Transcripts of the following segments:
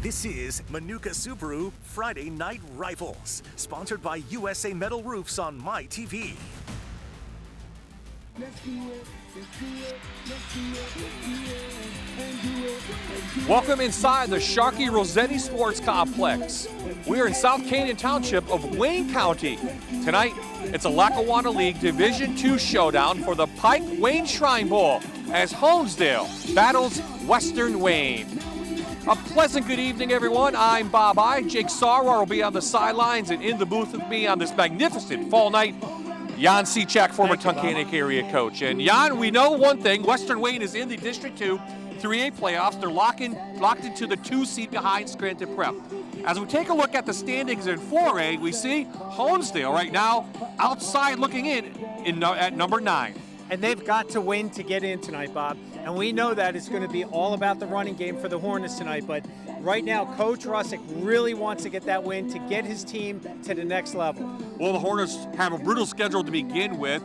This is Manuka Subaru Friday Night Rivals, sponsored by USA Metal Roofs on MyTV. Welcome inside the Sharkey Rossetti Sports Complex. We're in South Canyon Township of Wayne County. Tonight, it's a Lackawanna League Division II showdown for the Pike Wayne Shrine Bowl as Honesdale battles Western Wayne. A pleasant good evening, everyone. I'm Bob I. Jake Sarwar will be on the sidelines, and in the booth with me on this magnificent fall night, Jan Sechak, former Tunkhannock area coach. And Jan, we know one thing, Western Wayne is in the District 2 3A playoffs. They're locked into the 2 seed behind Scranton Prep. As we take a look at the standings in 4A, we see Honesdale right now outside looking in at number 9. And they've got to win to get in tonight, Bob. And we know that it's going to be all about the running game for the Hornets tonight. But right now, Coach Russick really wants to get that win to get his team to the next level. Well, the Hornets have a brutal schedule to begin with.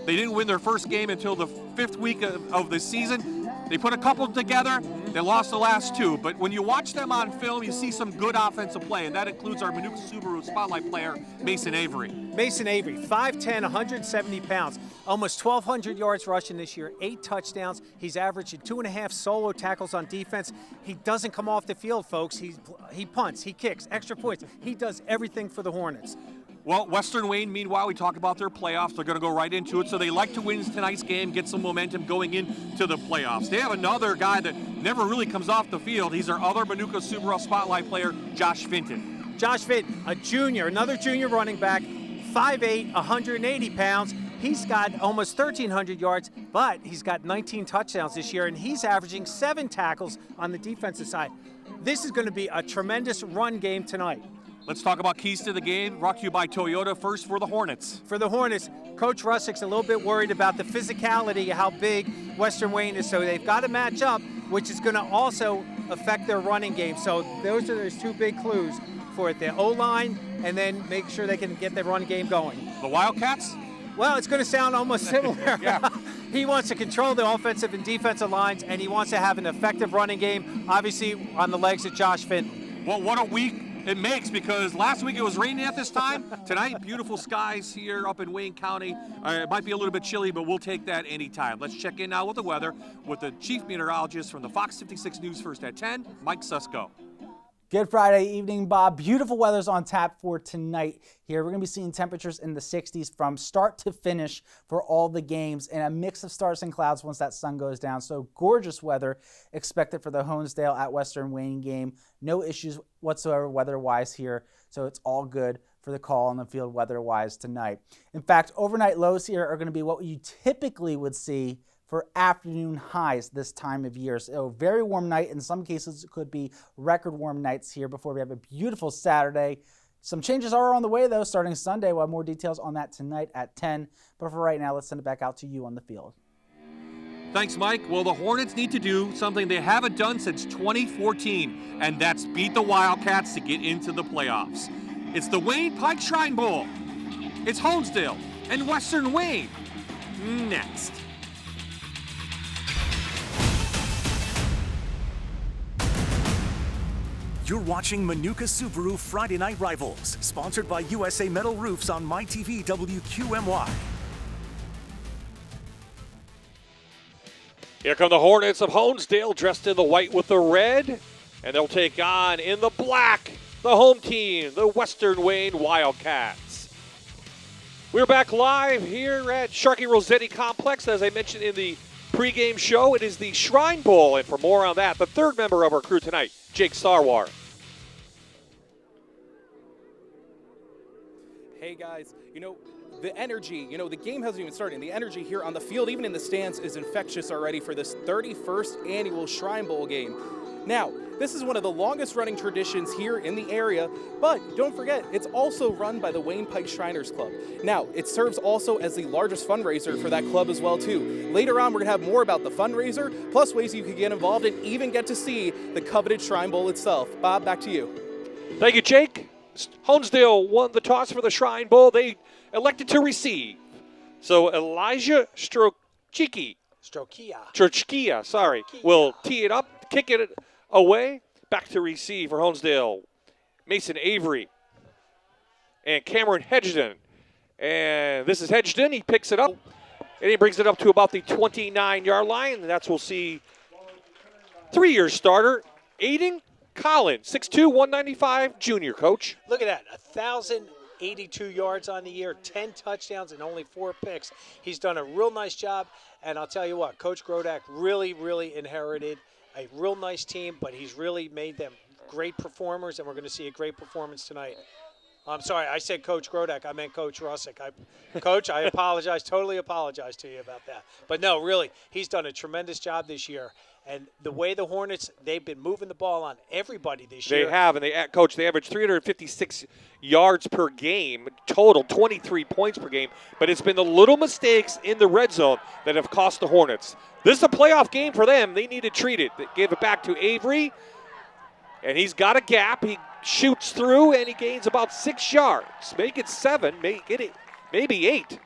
They didn't win their first game until the 5th week of the season. They put a couple together. They lost the last 2. But when you watch them on film, you see some good offensive play, and that includes our Manuka Subaru spotlight player, Mason Avery. Mason Avery, 5'10", 170 pounds, almost 1,200 yards rushing this year, 8 touchdowns. He's averaging 2.5 solo tackles on defense. He doesn't come off the field, folks. He punts, he kicks, extra points. He does everything for the Hornets. Well, Western Wayne, meanwhile, we talk about their playoffs. They're going to go right into it, so they like to win tonight's game, get some momentum going into the playoffs. They have another guy that never really comes off the field. He's our other Manuka Subaru spotlight player, Josh Finton. Josh Finton, a junior, another junior running back, 5'8", 180 pounds. He's got almost 1,300 yards, but he's got 19 touchdowns this year, and he's averaging 7 tackles on the defensive side. This is going to be a tremendous run game tonight. Let's talk about keys to the game, brought to you by Toyota. First for the Hornets. For the Hornets, Coach Russick's a little bit worried about the physicality, how big Western Wayne is, so they've got to match up, which is going to also affect their running game. So those are those 2 big clues for it, the O-line, and then make sure they can get their run game going. The Wildcats? Well, it's going to sound almost similar. Yeah. He wants to control the offensive and defensive lines, and he wants to have an effective running game, obviously on the legs of Josh Finton. Well, what a week it makes, because last week it was raining at this time. Tonight, beautiful skies here up in Wayne County. It might be a little bit chilly, but we'll take that anytime. Let's check in now with the weather with the chief meteorologist from the Fox 56 News First at 10, Mike Susko. Good Friday evening, Bob. Beautiful weather's on tap for tonight here. We're going to be seeing temperatures in the 60s from start to finish for all the games, and a mix of stars and clouds once that sun goes down. So gorgeous weather expected for the Honesdale at Western Wayne game. No issues whatsoever weather-wise here, so it's all good for the call on the field weather-wise tonight. In fact, overnight lows here are going to be what you typically would see for afternoon highs this time of year. So very warm night. In some cases, it could be record warm nights here before we have a beautiful Saturday. Some changes are on the way, though, starting Sunday. We'll have more details on that tonight at 10. But for right now, let's send it back out to you on the field. Thanks, Mike. Well, the Hornets need to do something they haven't done since 2014, and that's beat the Wildcats to get into the playoffs. It's the Wayne Pike Shrine Bowl. It's Honesdale and Western Wayne. Next. You're watching Manuka Subaru Friday Night Rivals, sponsored by USA Metal Roofs on MyTV WQMY. Here come the Hornets of Honesdale, dressed in the white with the red, and they'll take on, in the black, the home team, the Western Wayne Wildcats. We're back live here at Sharkey Rossetti Complex. As I mentioned in the pregame show, it is the Shrine Bowl, and for more on that, the third member of our crew tonight, Jake Sarwar. Hey guys, the energy, the game hasn't even started. The energy here on the field, even in the stands, is infectious already for this 31st annual Shrine Bowl game. Now, this is one of the longest running traditions here in the area, but don't forget, it's also run by the Wayne Pike Shriners Club. Now, it serves also as the largest fundraiser for that club as well, too. Later on, we're gonna have more about the fundraiser, plus ways you can get involved and even get to see the coveted Shrine Bowl itself. Bob, back to you. Thank you, Jake. Honesdale won the toss for the Shrine Bowl. They elected to receive. So Elijah Strochkia, will tee it up, kick it away. Back to receive for Honesdale. Mason Avery and Cameron Hedgden. And this is Hedgden. He picks it up, and he brings it up to about the 29-yard line. And that's, we'll see, 3-year starter, Aiden Collins, 6'2", 195, junior, Coach. Look at that, 1,082 yards on the year, 10 touchdowns, and only 4 picks. He's done a real nice job, and I'll tell you what, Coach Grodak really inherited a real nice team, but he's really made them great performers, and we're going to see a great performance tonight. I'm sorry, I said Coach Grodak. I meant Coach Russick. Coach, I apologize, totally apologize to you about that. But no, really, he's done a tremendous job this year. And the way the Hornets, they've been moving the ball on everybody this year. They have, and Coach, they average 356 yards per game, total 23 points per game. But it's been the little mistakes in the red zone that have cost the Hornets. This is a playoff game for them. They need to treat it. They gave it back to Avery, and he's got a gap. He shoots through, and he gains about 6 yards. Make it 7, maybe 8.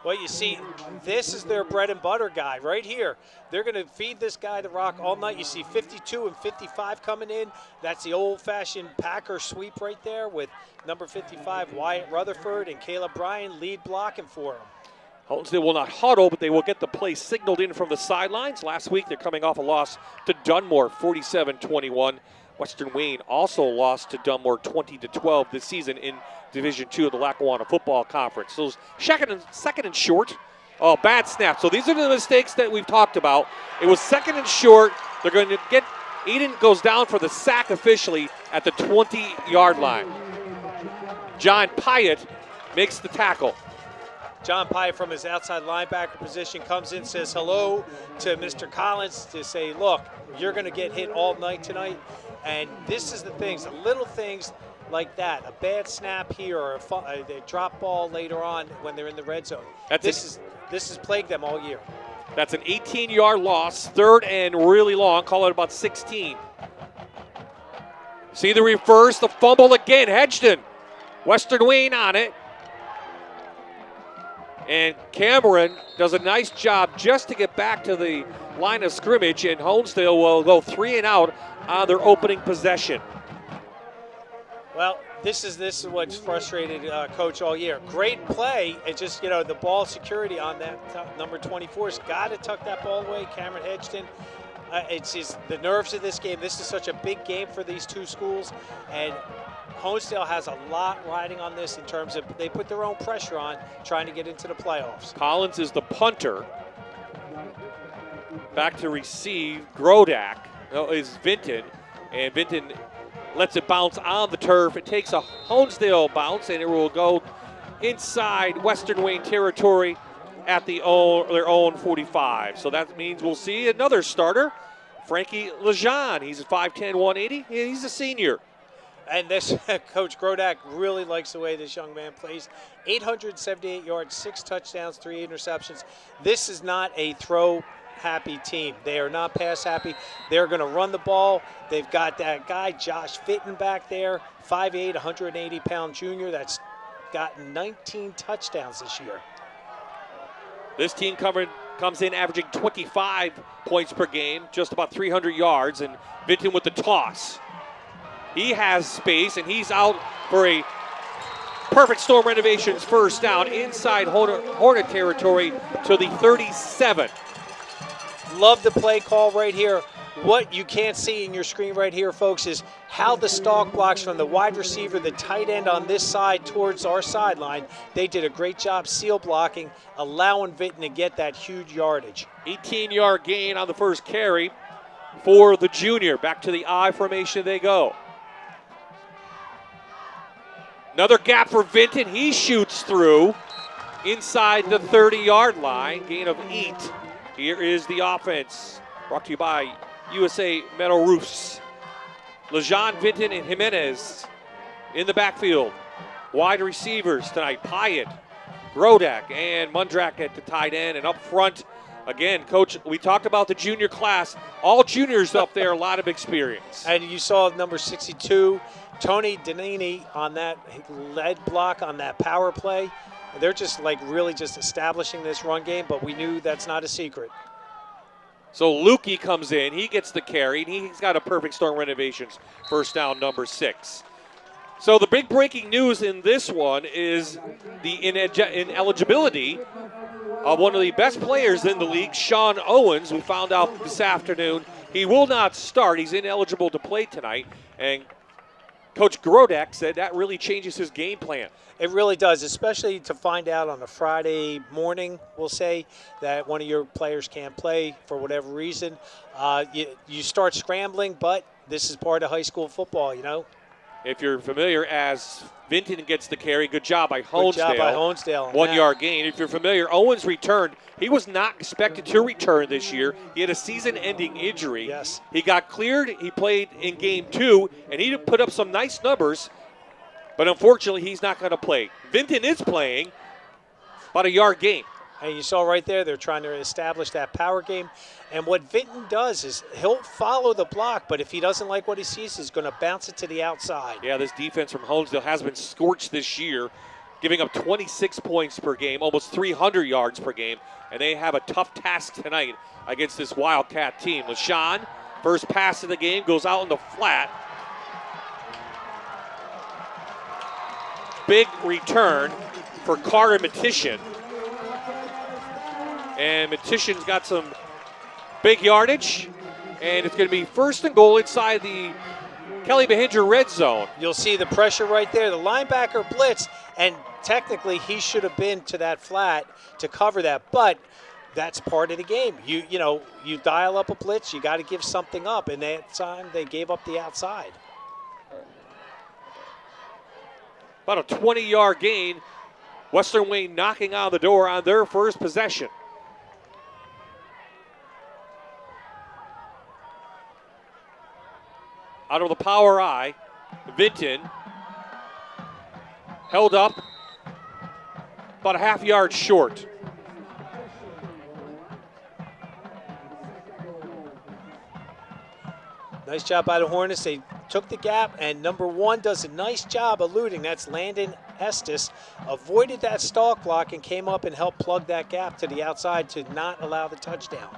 Well, you see, this is their bread and butter guy right here. They're going to feed this guy the rock all night. You see 52 and 55 coming in. That's the old-fashioned Packer sweep right there with number 55, Wyatt Rutherford, and Caleb Bryan lead blocking for him. Honesdale will not huddle, but they will get the play signaled in from the sidelines. Last week, they're coming off a loss to Dunmore, 47-21. Western Wayne also lost to Dunmore 20-12 this season in Division II of the Lackawanna Football Conference. So second and short. Oh, bad snap. So these are the mistakes that we've talked about. It was second and short. They're going to get, Eden goes down for the sack officially at the 20-yard line. John Pyatt makes the tackle. John Pyatt from his outside linebacker position comes in, says hello to Mr. Collins to say, look, you're going to get hit all night tonight. And this is the things, the little things like that, a bad snap here or a drop ball later on when they're in the red zone. This has plagued them all year. That's an 18-yard loss, third and really long, call it about 16. See the reverse, the fumble again, Hedgden. Western Wayne on it. And Cameron does a nice job just to get back to the line of scrimmage, and Honesdale will go 3 and out on their opening possession. Well, this is what's frustrated Coach all year. Great play. It's just, the ball security on that number 24's got to tuck that ball away. Cameron Hedgden. It's just the nerves of this game. This is such a big game for these two schools, and Honesdale has a lot riding on this in terms of they put their own pressure on trying to get into the playoffs. Collins is the punter. Back to receive, Grodak is Vinton, and Vinton lets it bounce on the turf. It takes a Honesdale bounce, and it will go inside Western Wayne territory at their own 45. So that means we'll see another starter, Frankie Lejean. He's 5'10", 180. He's a senior. And this Coach Grodak really likes the way this young man plays. 878 yards, 6 touchdowns, 3 interceptions. This is not a throw-happy team. They are not pass-happy. They're going to run the ball. They've got that guy, Josh Fitton, back there, 5'8", 180-pound junior that's gotten 19 touchdowns this year. This team comes in averaging 25 points per game, just about 300 yards, and Vinton with the toss. He has space, and he's out for a Perfect Storm Renovations first down inside Hornet territory to the 37. Love the play call right here. What you can't see in your screen right here, folks, is how the stalk blocks from the wide receiver, the tight end on this side towards our sideline. They did a great job seal blocking, allowing Vinton to get that huge yardage. 18-yard gain on the first carry for the junior. Back to the I formation they go. Another gap for Vinton. He shoots through inside the 30-yard line. Gain of 8. Here is the offense. Brought to you by USA Metal Roofs. Lejean, Vinton, and Jimenez in the backfield. Wide receivers tonight. Pyatt, Grodak, and Mundrak at the tight end. And up front, again, Coach, we talked about the junior class. All juniors up there, a lot of experience. And you saw number 62, Tony Danini, on that lead block on that power play. They're just really just establishing this run game, but we knew that's not a secret. So Lukey comes in, he gets the carry, and he's got a Perfect Storm Renovations first down, number 6. So the big breaking news in this one is the ineligibility of one of the best players in the league, Sean Owens. We found out this afternoon he will not start. He's ineligible to play tonight, and Coach Grodak said that really changes his game plan. It really does, especially to find out on a Friday morning, we'll say, that one of your players can't play for whatever reason. You start scrambling, but this is part of high school football, you know. If you're familiar, as Vinton gets the carry, good job by Honesdale. Good job by Honesdale. 1 yard gain. If you're familiar, Owens returned. He was not expected to return this year. He had a season-ending injury. Yes. He got cleared. He played in game 2, and he put up some nice numbers. But unfortunately, he's not going to play. Vinton is playing, about a yard gain. And you saw right there, they're trying to establish that power game. And what Vinton does is he'll follow the block, but if he doesn't like what he sees, he's going to bounce it to the outside. Yeah, this defense from Honesdale has been scorched this year, giving up 26 points per game, almost 300 yards per game. And they have a tough task tonight against this Wildcat team. LaShawn, first pass of the game, goes out in the flat. Big return for Carter Matishan. And Matishan's got some big yardage. And it's going to be first and goal inside the Kelly Behringer red zone. You'll see the pressure right there. The linebacker blitz, and technically he should have been to that flat to cover that. But that's part of the game. You dial up a blitz, you got to give something up. And that time they gave up the outside. About a 20-yard gain. Western Wayne knocking on the door on their first possession. Out of the power eye, Vinton held up about a half yard short. Nice job by the Hornets. They took the gap, and number 1 does a nice job eluding. That's Landon Estes. Avoided that stalk block and came up and helped plug that gap to the outside to not allow the touchdown.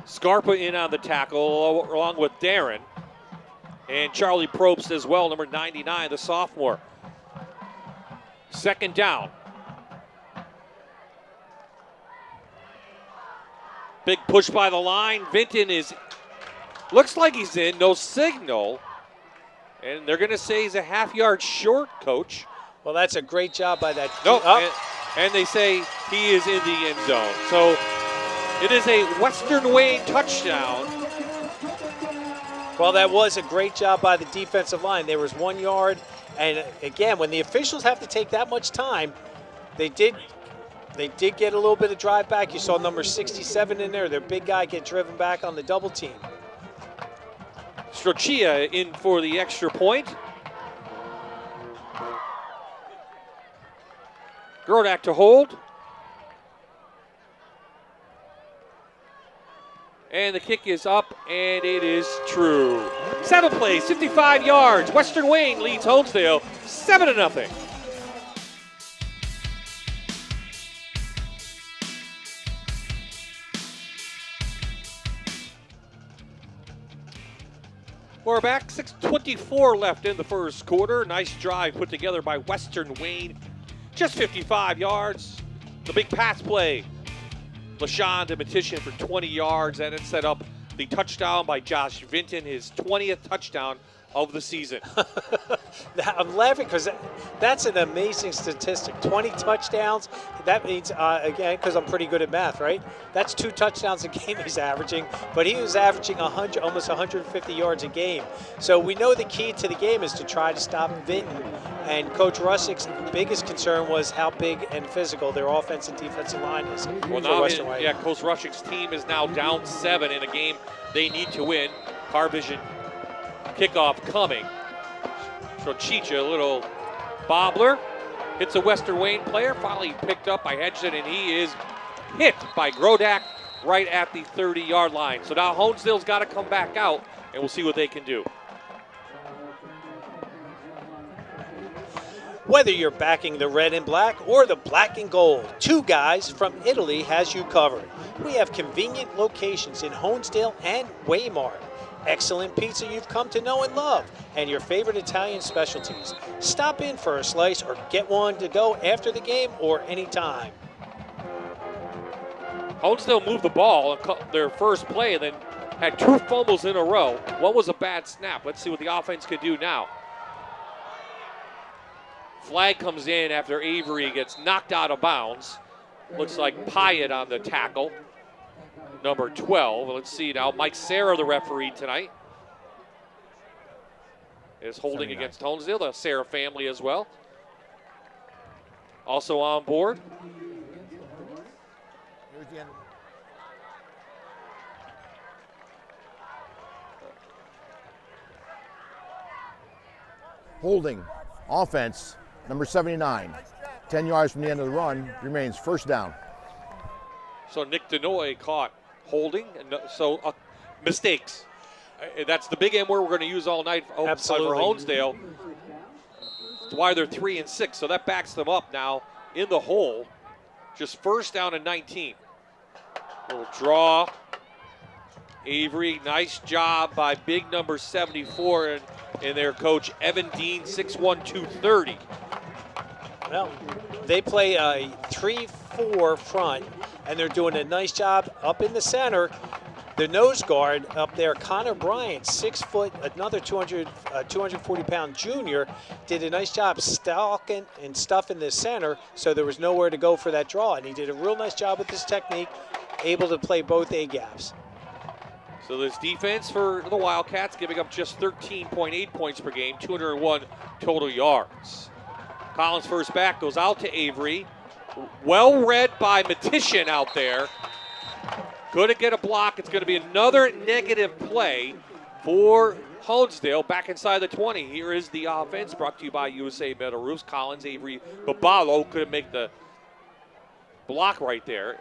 Scarpa in on the tackle along with Darren. And Charlie Probst as well, number 99, the sophomore. Second down. Big push by the line. Vinton looks like he's in, no signal. And they're going to say he's a half yard short, Coach. Well, that's a great job by that. Nope, and they say he is in the end zone. So it is a Western Wayne touchdown. Well, that was a great job by the defensive line. There was 1 yard. And again, when the officials have to take that much time, they did get a little bit of drive back. You saw number 67 in there. Their big guy get driven back on the double team. Strochia in for the extra point. Grodak to hold. And the kick is up, and it is true. 7 plays, 55 yards. Western Wayne leads Honesdale 7-0. We're back, 6:24 left in the first quarter. Nice drive put together by Western Wayne. Just 55 yards. The big pass play. LaShawn to Matishan for 20 yards, and it set up the touchdown by Josh Vinton, his 20th touchdown of the season. I'm laughing because that's an amazing statistic. 20 touchdowns. That means, again, because I'm pretty good at math, right? That's 2 touchdowns a game he's averaging, but he was averaging almost 150 yards a game. So we know the key to the game is to try to stop Vinton. And Coach Russick's biggest concern was how big and physical their offense and defensive line is. Well, now, Coach Russick's team is now down 7 in a game they need to win. Carvision kickoff coming. Trochicha, a little bobbler, hits a Western Wayne player, finally picked up by Hedgeson, and he is hit by Grodak right at the 30-yard line. So now Honesdale's got to come back out, and we'll see what they can do. Whether you're backing the red and black or the black and gold, Two Guys from Italy has you covered. We have convenient locations in Honesdale and Waymart. Excellent pizza you've come to know and love, and your favorite Italian specialties. Stop in for a slice or get one to go after the game or anytime. Honesdale moved the ball on their first play and then had 2 fumbles in a row. One was a bad snap. Let's see what the offense can do now. Flag comes in after Avery gets knocked out of bounds. Looks like Pyatt on the tackle. Number 12. Let's see now. Mike Serra, the referee tonight, is holding 79 against Honesdale. The Serra family as well. Also on board. Holding. Offense, number 79. 10 yards from the end of the run, remains first down. So Nick Denoy caught holding, and so mistakes. That's the big game where we're going to use all night for Honesdale. That's why they're 3 and 6, so that backs them up now in the hole. Just first down and 19. Little draw. Avery, nice job by big number 74 and their coach Evan Dean, 6'1", 230. Well, they play a 3-4 front, and they're doing a nice job up in the center. The nose guard up there, Connor Bryant, 6 foot, another 240-pound junior, did a nice job stalking and stuffing the center, so there was nowhere to go for that draw, and he did a real nice job with his technique, able to play both A-gaps. So this defense for the Wildcats giving up just 13.8 points per game, 201 total yards. Collins first back goes out to Avery. Well read by Matishin out there. Couldn't get a block. It's going to be another negative play for Honesdale back inside the 20. Here is the offense brought to you by USA Metal Roofs. Collins, Avery, Babalo couldn't make the block right there.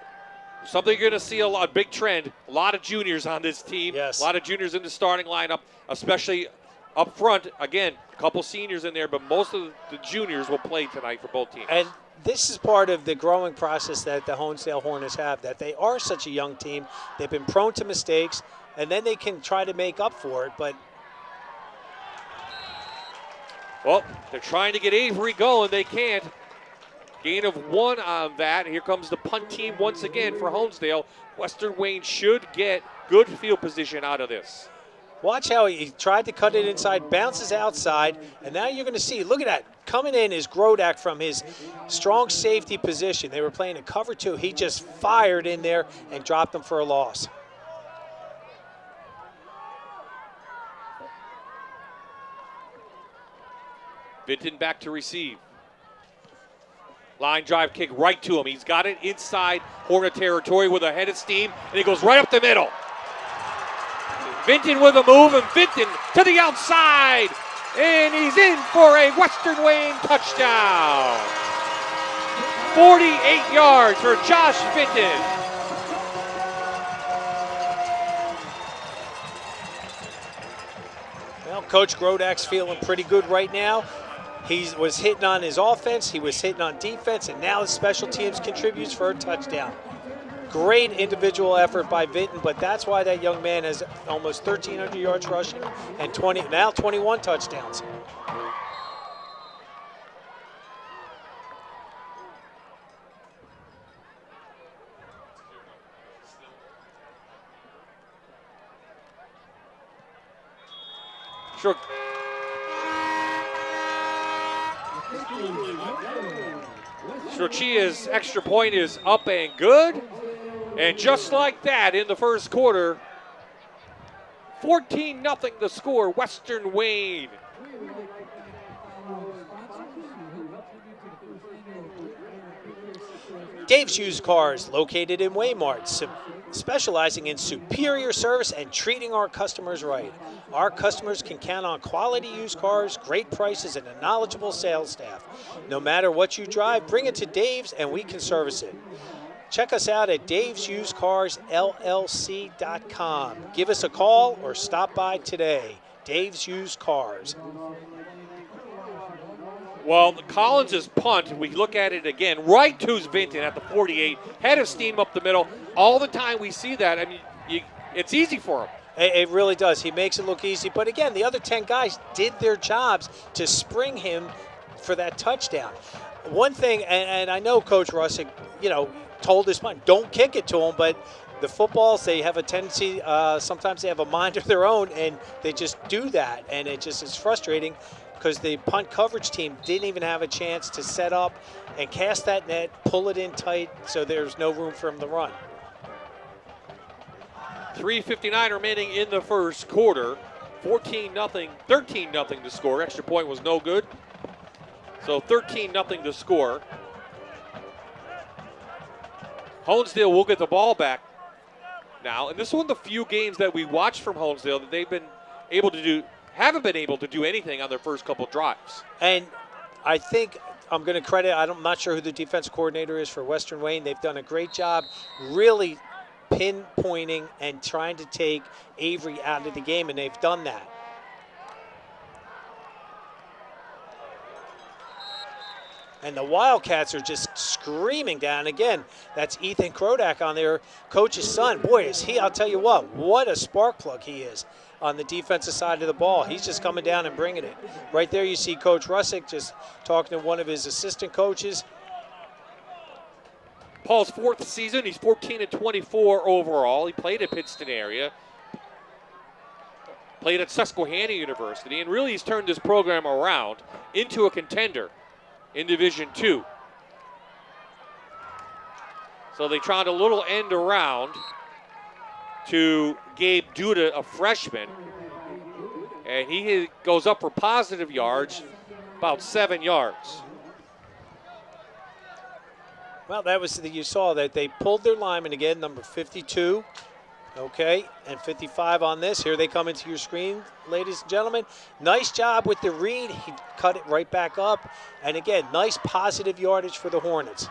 Something you're going to see a lot, big trend, a lot of juniors on this team. Yes. A lot of juniors in the starting lineup, especially up front. Again, a couple seniors in there, but most of the juniors will play tonight for both teams. And this is part of the growing process that the Honesdale Hornets have, that they are such a young team. They've been prone to mistakes, and then they can try to make up for it. But well, they're trying to get Avery going. They can't. Gain of 1 on that. Here comes the punt team once again for Honesdale. Western Wayne should get good field position out of this. watch how he tried to cut it inside, bounces outside, and now you're going to see, look at that. Coming in is Grodak from his strong safety position. They were playing a cover 2. He just fired in there and dropped them for a loss. Vinton back to receive. Line drive kick right to him. He's got it inside Hornet territory with a head of steam, and he goes right up the middle. Vinton with a move, and Vinton to the outside, and he's in for a Western Wayne touchdown. 48 yards for Josh Vinton. Well, Coach Grodak's feeling pretty good right now. He was hitting on his offense, he was hitting on defense, and now his special teams contributes for a touchdown. Great individual effort by Vinton, but that's why that young man has almost 1,300 yards rushing and 21 touchdowns. Sure. Shorchia's extra point is up and good. And just like that in the first quarter, 14-0 the score, Western Wayne. Dave's Used Cars, located in Waymart, specializing in superior service and treating our customers right. Our customers can count on quality used cars, great prices, and a knowledgeable sales staff. No matter what you drive, bring it to Dave's and we can service it. Check us out at davesusedcarsllc.com. Give us a call or stop by today. Dave's Used Cars. Well, Collins' punt, we look at it again, right to Vinton at the 48, head of steam up the middle. All the time we see that, I mean, it's easy for him. It really does. He makes it look easy. But again, the other 10 guys did their jobs to spring him for that touchdown. One thing, and I know Coach Russick, told his mind, don't kick it to him, but the footballs, they have a tendency, sometimes they have a mind of their own, and they just do that. And it just is frustrating because the punt coverage team didn't even have a chance to set up and cast that net, pull it in tight, so there's no room for him to run. 3:59 remaining in the first quarter. 14-0, 13-0 to score. Extra point was no good. So 13-0 to score. Honesdale will get the ball back now. And this is one of the few games that we watched from Honesdale that they've been able to do, haven't been able to do anything on their first couple drives. And I think I'm going to credit, I'm not sure who the defensive coordinator is for Western Wayne. They've done a great job really pinpointing and trying to take Avery out of the game, and they've done that. And the Wildcats are just screaming down. Again, that's Ethan Krodak on their coach's son. Boy, is he, I'll tell you what a spark plug he is on the defensive side of the ball. He's just coming down and bringing it. Right there you see Coach Russick just talking to one of his assistant coaches. Paul's fourth season, he's 14-24 overall. He played at Pittston area, played at Susquehanna University, and really he's turned this program around into a contender in Division II. So they tried a little end around to Gabe Duda, a freshman, and he goes up for positive yards, about 7 yards. Well, that was, you saw that they pulled their lineman again, number 52, okay, and 55 on this. Here they come into your screen, ladies and gentlemen. Nice job with the read. He cut it right back up. And again, nice positive yardage for the Hornets.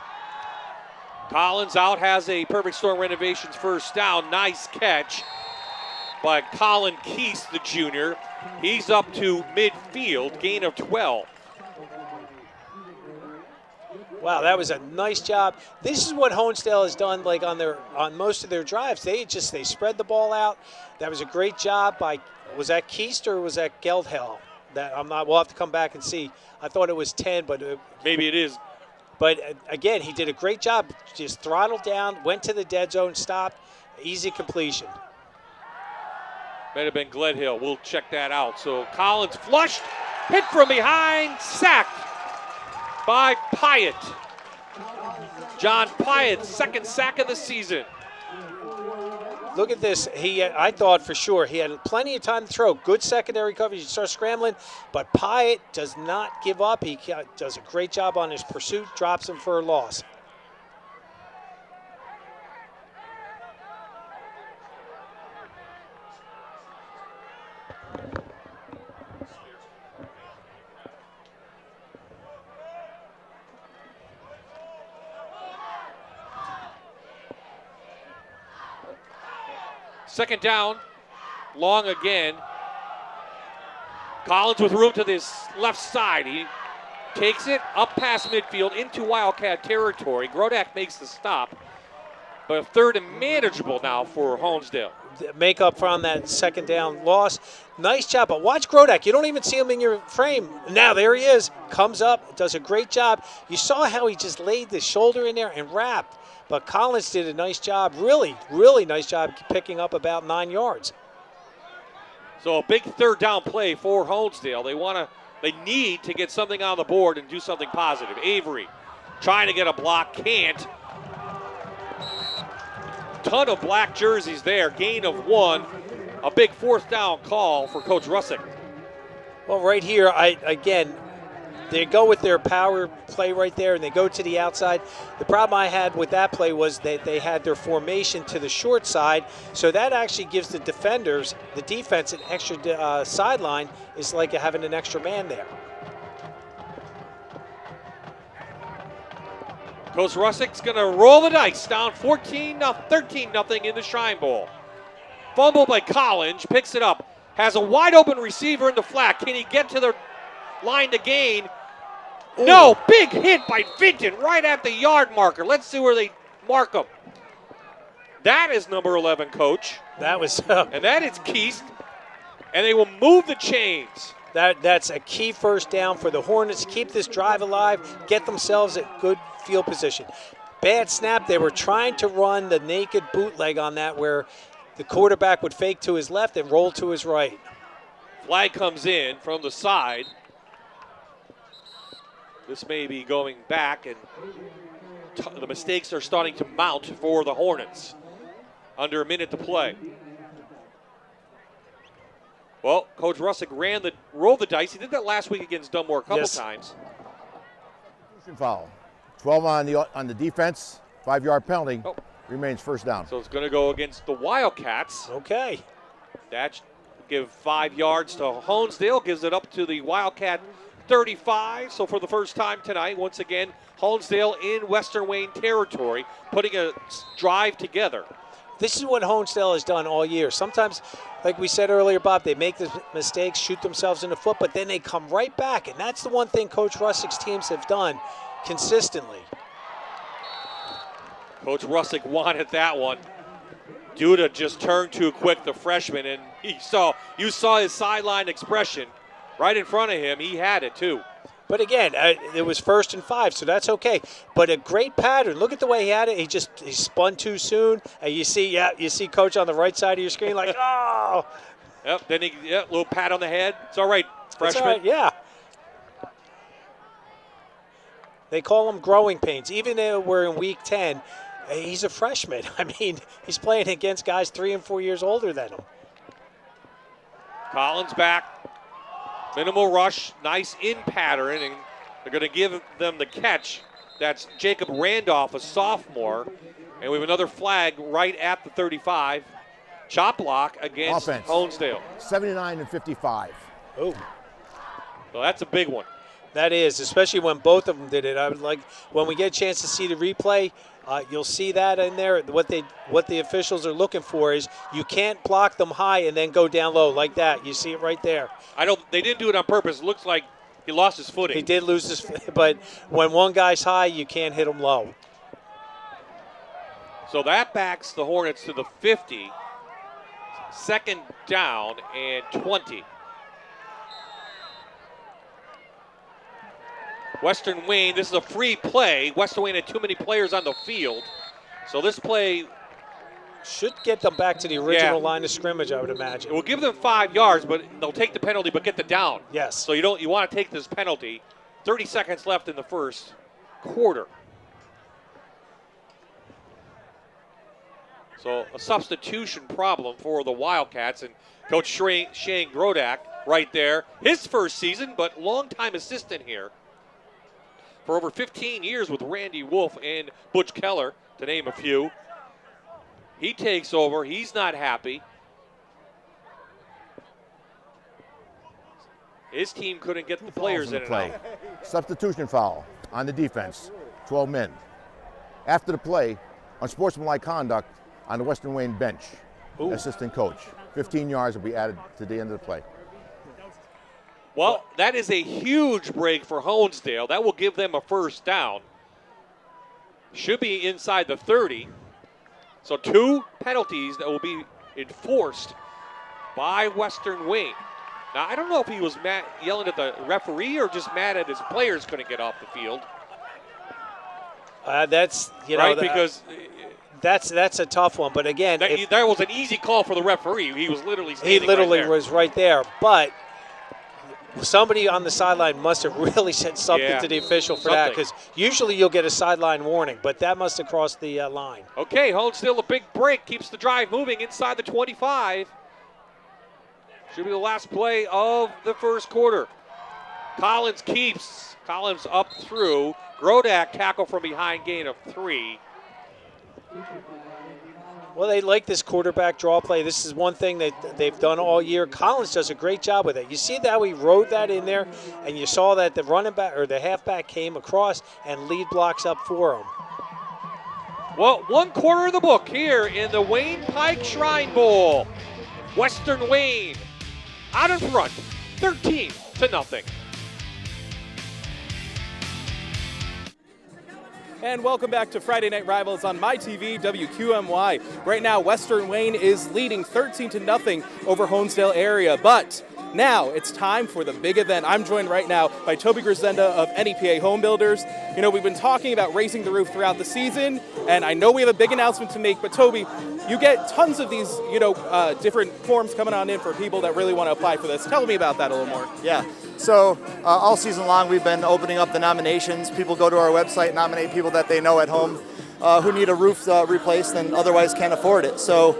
Collins out, has a Perfect Storm Renovations first down. Nice catch by Colin Keese, the junior. He's up to midfield, gain of 12. Wow, that was a nice job. This is what Honesdale has done, like on most of their drives. They spread the ball out. That was a great job by, was that Keist or was that Geldhell? That I'm not. We'll have to come back and see. I thought it was 10, but maybe it is. But again, he did a great job. Just throttled down, went to the dead zone, stopped, easy completion. Might have been Gledhill. We'll check that out. So Collins flushed, hit from behind, sacked by Pyatt. John Pyatt, second sack of the season. Look at this. I thought for sure he had plenty of time to throw. Good secondary coverage. He starts scrambling, but Pyatt does not give up. He does a great job on his pursuit, drops him for a loss. Second down, long again. Collins with room to this left side. He takes it up past midfield into Wildcat territory. Grodak makes the stop, but third and manageable now for Honesdale. Make up on that second down loss. Nice job, but watch Grodak. You don't even see him in your frame. Now there he is, comes up, does a great job. You saw how he just laid the shoulder in there and wrapped. But Collins did a nice job, really, really nice job picking up about 9 yards. So a big third down play for Honesdale. They need to get something on the board and do something positive. Avery trying to get a block, can't. Ton of black jerseys there, gain of 1. A big fourth down call for Coach Russick. Well, right here, again, they go with their power play right there, and they go to the outside. The problem I had with that play was that they had their formation to the short side, so that actually gives the defenders, the defense, an extra sideline. It's like having an extra man there. Coach Russick's going to roll the dice, down 13-0 in the Shrine Bowl. Fumble by Collins, picks it up, has a wide open receiver in the flat. Can he get to the line to gain? No, big hit by Vinton right at the yard marker. Let's see where they mark him. That is number 11, Coach. That was and that is Keast. And they will move the chains. that's a key first down for the Hornets. Keep this drive alive, get themselves at good field position. Bad snap. They were trying to run the naked bootleg on that where the quarterback would fake to his left and roll to his right. Flag comes in from the side. This may be going back, and the mistakes are starting to mount for the Hornets. Under a minute to play. Well, Coach Russick rolled the dice. He did that last week against Dunmore a couple times. Foul. 12 on the defense, 5-yard penalty. Remains first down. So it's going to go against the Wildcats. Okay. That should give 5 yards to Honesdale. Gives it up to the Wildcat 35. So for the first time tonight, once again, Honesdale in Western Wayne territory, putting a drive together. This is what Honesdale has done all year. Sometimes, like we said earlier, Bob, they make the mistakes, shoot themselves in the foot, but then they come right back. And that's the one thing Coach Russick's teams have done consistently. Coach Russick wanted that one. Duda just turned too quick, the freshman, and you saw his sideline expression right in front of him. He had it too. But again, it was 1st and 5, so that's okay. But a great pattern. Look at the way he had it. He spun too soon, and you see Coach on the right side of your screen, like, oh. Yep. Then little pat on the head. It's all right, freshman. All right, yeah. They call him growing pains. Even though we're in week 10, he's a freshman. I mean, he's playing against guys 3 and 4 years older than him. Collins back. Minimal rush, nice in pattern, and they're going to give them the catch. That's Jacob Randolph, a sophomore. And we have another flag right at the 35. Chop block against Offense. Honesdale. 79-55. Oh. So that's a big one. That is, especially when both of them did it. I would like, when we get a chance to see the replay, you'll see that in there. What the officials are looking for is you can't block them high and then go down low like that. You see it right there. They didn't do it on purpose. It looks like he lost his footing. He did lose his, but when one guy's high, you can't hit him low. So that backs the Hornets to the 50. 2nd down and 20. Western Wayne, this is a free play. Western Wayne had too many players on the field. So this play should get them back to the original line of scrimmage, I would imagine. It will give them 5 yards, but they'll take the penalty but get the down. Yes. So you want to take this penalty. 30 seconds left in the first quarter. So a substitution problem for the Wildcats, and Coach Shane Grodak right there. His first season, but longtime assistant here for over 15 years with Randy Wolf and Butch Keller, to name a few. He takes over. He's not happy. His team couldn't get the players in and out. Substitution foul on the defense, 12 men. After the play, unsportsmanlike conduct on the Western Wayne bench. Assistant coach. 15 yards will be added to the end of the play. Well, that is a huge break for Honesdale. That will give them a first down. Should be inside the 30. So 2 penalties that will be enforced by Western Wayne. Now, I don't know if he was mad, yelling at the referee or just mad at his players couldn't get off the field. That's a tough one. But again, that was an easy call for the referee. He was literally standing was right there. But somebody on the sideline must have really said something to the official for that, because usually you'll get a sideline warning, but that must have crossed the line. Okay, Honesdale, a big break, keeps the drive moving inside the 25. Should be the last play of the first quarter. Collins keeps. Collins up through. Grodak tackle from behind, gain of 3. Well, they like this quarterback draw play. This is one thing that they've done all year. Collins does a great job with it. You see how he rode that in there, and you saw that the running back or the halfback came across and lead blocks up for him. Well, 1 quarter of the book here in the Wayne Pike Shrine Bowl. Western Wayne out in front, 13-0. And welcome back to Friday Night Rivals on MyTV WQMY. Right now, Western Wayne is leading 13-0 over Honesdale area, but now it's time for the big event. I'm joined right now by Toby Grisenda of NEPA Home Builders. You know, we've been talking about raising the roof throughout the season, and I know we have a big announcement to make, but Toby, you get tons of these, different forms coming on in for people that really want to apply for this. Tell me about that a little more. Yeah, so all season long we've been opening up the nominations. People go to our website, nominate people that they know at home who need a roof replaced and otherwise can't afford it. So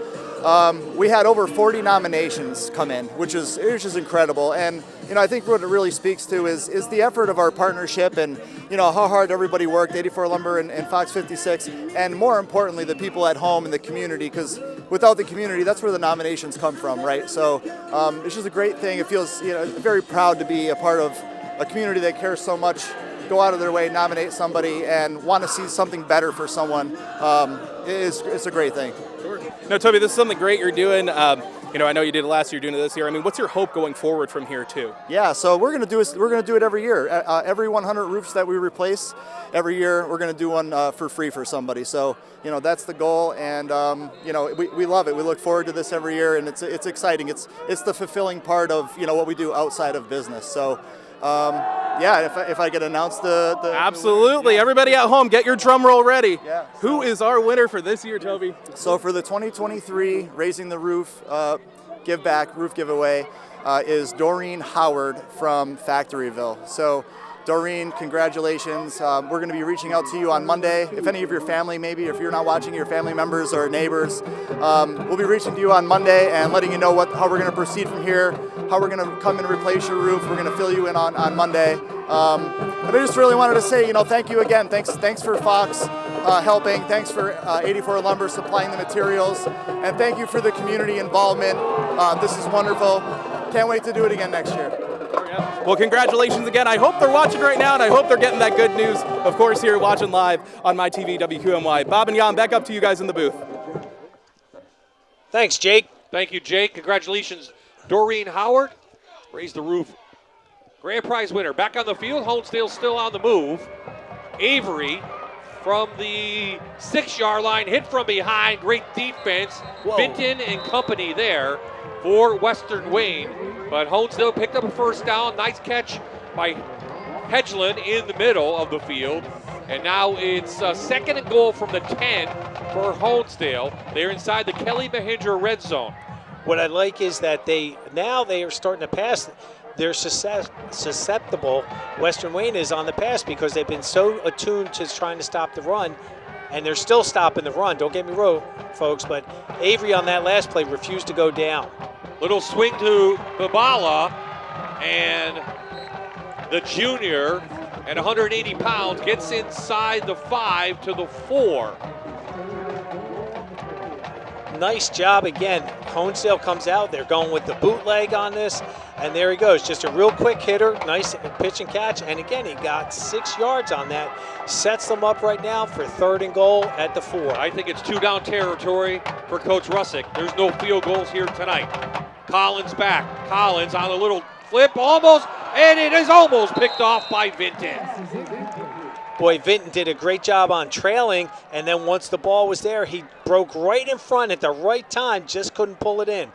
we had over 40 nominations come in, which is incredible. And I think what it really speaks to is the effort of our partnership and how hard everybody worked, 84 Lumber and Fox 56, and more importantly, the people at home and the community, because without the community, that's where the nominations come from, right? So it's just a great thing. It feels very proud to be a part of a community that cares so much, go out of their way, nominate somebody, and want to see something better for someone. It's a great thing. No, Toby, this is something great you're doing. I know you did it last year, doing it this year. I mean, what's your hope going forward from here too? Yeah, so we're gonna do it every year. Every 100 roofs that we replace, every year we're gonna do one for free for somebody. So that's the goal, and we love it. We look forward to this every year, and it's exciting. It's the fulfilling part of what we do outside of business. So. If I could announce the absolutely. Everybody at home, get your drum roll ready. Yeah. Who is our winner for this year, Toby? So for the 2023 Raising the Roof Give Back Roof Giveaway is Doreen Howard from Factoryville. So Doreen, congratulations. We're going to be reaching out to you on Monday. If any of your family, maybe if you're not watching, your family members or neighbors, we'll be reaching to you on Monday and letting you know how we're going to proceed from here, how we're going to come and replace your roof. We're going to fill you in on Monday. But I just really wanted to say, thank you again. Thanks for Fox helping. Thanks for 84 Lumber supplying the materials. And thank you for the community involvement. This is wonderful. Can't wait to do it again next year. Well, congratulations again. I hope they're watching right now, and I hope they're getting that good news, of course, here watching live on MyTV WQMY. Bob and Jan, back up to you guys in the booth. Thanks, Jake. Thank you, Jake. Congratulations, Doreen Howard. Raise the roof. Grand prize winner. Back on the field. Honesdale still on the move. Avery from the 6-yard line. Hit from behind. Great defense. Whoa. Vinton and company there for Western Wayne. But Honesdale picked up a first down. Nice catch by Hedgeland in the middle of the field. And now it's second and goal from the 10 for Honesdale. They're inside the Kelly Mahindra red zone. What I like is that they are starting to pass. They're susceptible. Western Wayne is on the pass because they've been so attuned to trying to stop the run, and they're still stopping the run. Don't get me wrong, folks, but Avery on that last play refused to go down. Little swing to Babala, and the junior at 180 pounds gets inside the 5 to the 4. Nice job again. Honesdale comes out. They're going with the bootleg on this, and there he goes. Just a real quick hitter. Nice pitch and catch, and again, he got 6 yards on that. Sets them up right now for third and goal at the 4. I think it's 2-down territory for Coach Russick. There's no field goals here tonight. Collins back. Collins on a little flip, almost, and it is almost picked off by Vinton. Boy, Vinton did a great job on trailing, and then once the ball was there, he broke right in front at the right time, just couldn't pull it in.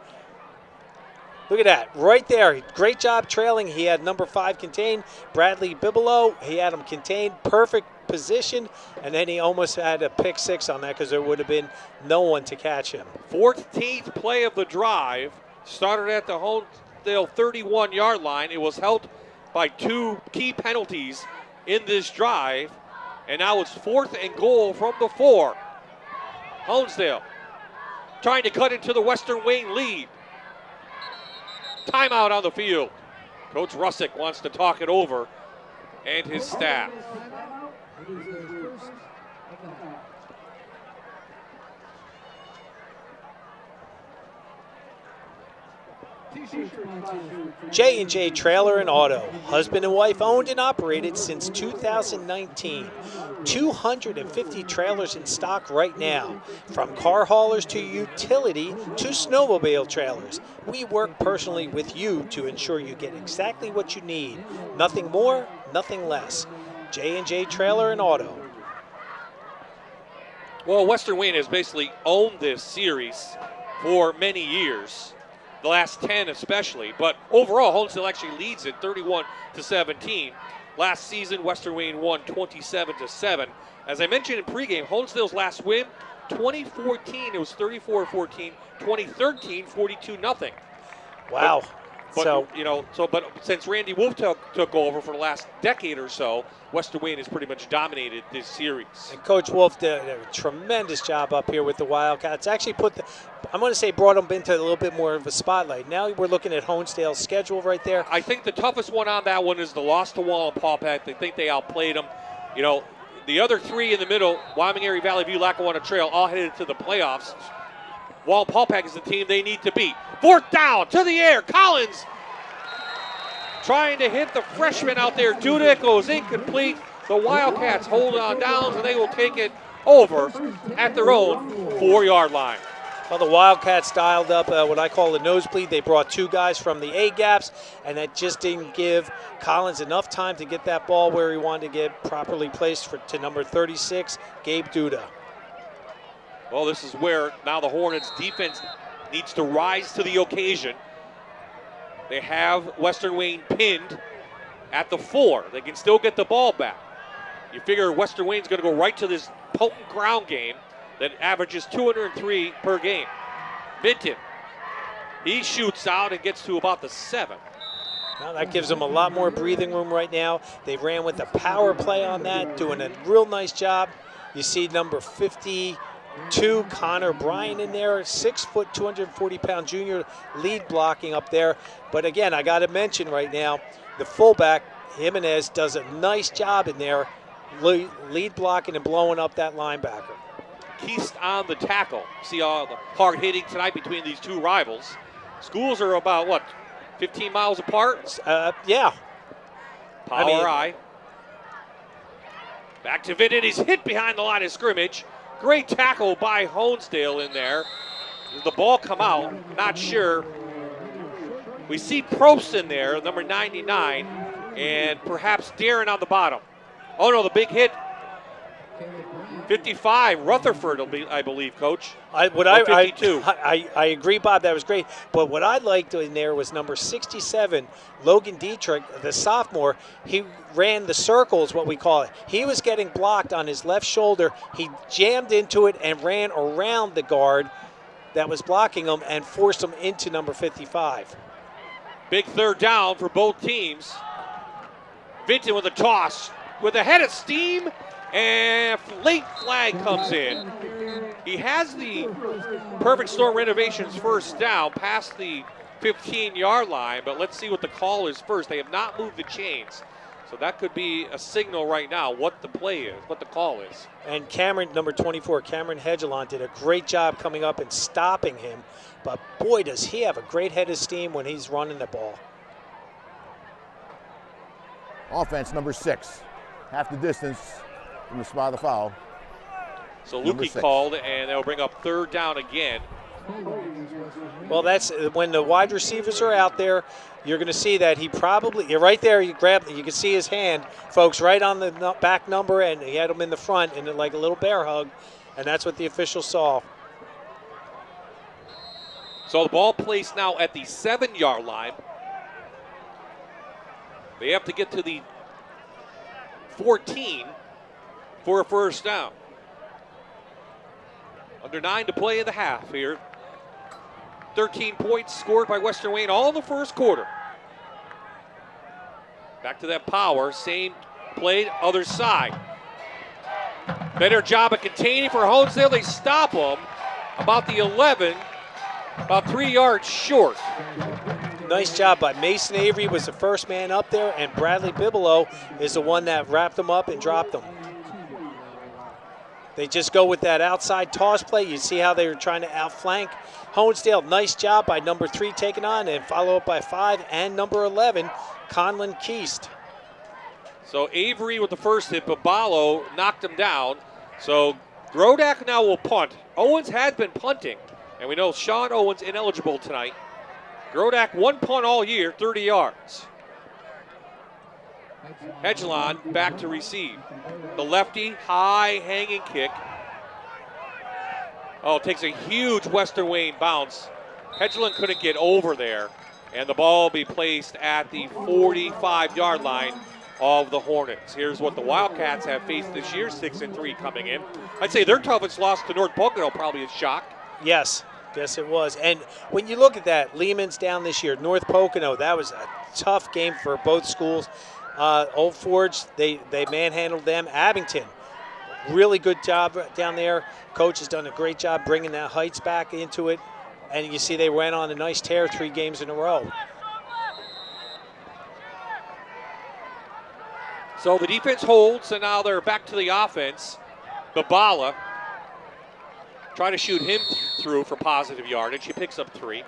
Look at that, right there. Great job trailing. He had number 5 contained, Bradley Bibelow. He had him contained, perfect position, and then he almost had a pick 6 on that because there would have been no one to catch him. 14th play of the drive started at the Honesdale 31-yard line. It was helped by 2 key penalties in this drive, and now it's 4th and goal from the 4. Honesdale trying to cut into the Western Wayne lead. Timeout on the field. Coach Russick wants to talk it over, and his staff. J&J Trailer and Auto, husband and wife owned and operated since 2019. 250 trailers in stock right now, from car haulers to utility to snowmobile trailers. We work personally with you to ensure you get exactly what you need. Nothing more, nothing less. J&J Trailer and Auto. Well, Western Wayne has basically owned this series for many years, the last 10 especially. But overall, Honesdale actually leads it 31-17. Last season, Western Wayne won 27-7. As I mentioned in pregame, Honesdale's last win, 2014, it was 34-14. 2013, 42-0. Wow. But since Randy Wolf took over for the last decade or so, Western Wayne has pretty much dominated this series. And Coach Wolf did a tremendous job up here with the Wildcats. Actually brought them into a little bit more of a spotlight. Now we're looking at Honesdale's schedule right there. I think the toughest one on that one is the loss to Wallenpaupack. They think they outplayed them. The other three in the middle, Wyoming Area Valley View, Lackawanna Trail, all headed to the playoffs. Wallenpaupack is the team they need to beat. Fourth down, to the air, Collins trying to hit the freshman out there. Dudek goes incomplete. The Wildcats hold on downs, and they will take it over at their own 4-yard line. Well, the Wildcats dialed up what I call the nosebleed. They brought two guys from the A-gaps, and that just didn't give Collins enough time to get that ball where he wanted to get properly placed to number 36, Gabe Duda. Well, this is where now the Hornets defense needs to rise to the occasion. They have Western Wayne pinned at the 4. They can still get the ball back. You figure Western Wayne's going to go right to this potent ground game that averages 203 per game. Vinton, he shoots out and gets to about the 7. Well, that gives them a lot more breathing room right now. They ran with a power play on that, doing a real nice job. You see number 52, Connor Bryan in there, 6 foot, 240-pound junior lead blocking up there. But again, I got to mention right now, the fullback, Jimenez, does a nice job in there, lead blocking and blowing up that linebacker. Keast on the tackle. See all the hard hitting tonight between these two rivals. Schools are about, 15 miles apart? Yeah. Power Back to Vinton. He's hit behind the line of scrimmage. Great tackle by Honesdale in there. Does the ball come out? Not sure. We see Probst in there, number 99, and perhaps Darren on the bottom. Oh no, the big hit. 55, Rutherford will be, I believe, Coach. 52. I agree, Bob. That was great. But what I liked in there was number 67, Logan Dietrich, the sophomore. He ran the circles, what we call it. He was getting blocked on his left shoulder. He jammed into it and ran around the guard that was blocking him and forced him into number 55. Big third down for both teams. Vinton with a toss, with a head of steam. And late flag comes in. He has the Perfect Storm Renovations first down past the 15-yard line, but let's see what the call is first. They have not moved the chains, so that could be a signal right now what the play is, what the call is. And Cameron, number 24, Cameron Hedgelon, did a great job coming up and stopping him, but boy, does he have a great head of steam when he's running the ball. Offense, number 6. Half the distance from the spot of the foul. So Lukey called, and they'll bring up third down again. Well, that's when the wide receivers are out there, you're going to see that you're right there, you can see his hand, folks, right on the back number, and he had him in the front in like a little bear hug, and that's what the official saw. So the ball placed now at the 7-yard line. They have to get to the 14 for a first down. Under 9 to play in the half here. 13 points scored by Western Wayne all in the first quarter. Back to that power, same play, other side. Better job of containing for Honesdale. They stop them about the 11, about 3 yards short. Nice job by Mason Avery, was the first man up there, and Bradley Bibelow is the one that wrapped him up and dropped him. They just go with that outside toss play. You see how they were trying to outflank Honesdale. Nice job by number 3 taking on, and follow up by 5 and number 11, Conlon Keast. So Avery with the first hit, but Balo knocked him down. So Grodak now will punt. Owens has been punting, and we know Sean Owens ineligible tonight. Grodak one punt all year, 30 yards. Hedgelon back to receive. The lefty, high hanging kick. Oh, it takes a huge Western Wayne bounce. Hedgeland couldn't get over there, and the ball will be placed at the 45-yard line of the Hornets. Here's what the Wildcats have faced this year, 6-3 coming in. I'd say their toughest loss to North Pocono probably is shock. Yes, it was. And when you look at that, Lehman's down this year. North Pocono, that was a tough game for both schools. Old Forge, they manhandled them. Abington, really good job down there. Coach has done a great job bringing that Heights back into it. And you see they went on a nice tear 3 games in a row. So the defense holds, and now they're back to the offense. Babala trying to shoot him through for positive yardage. He picks up 3.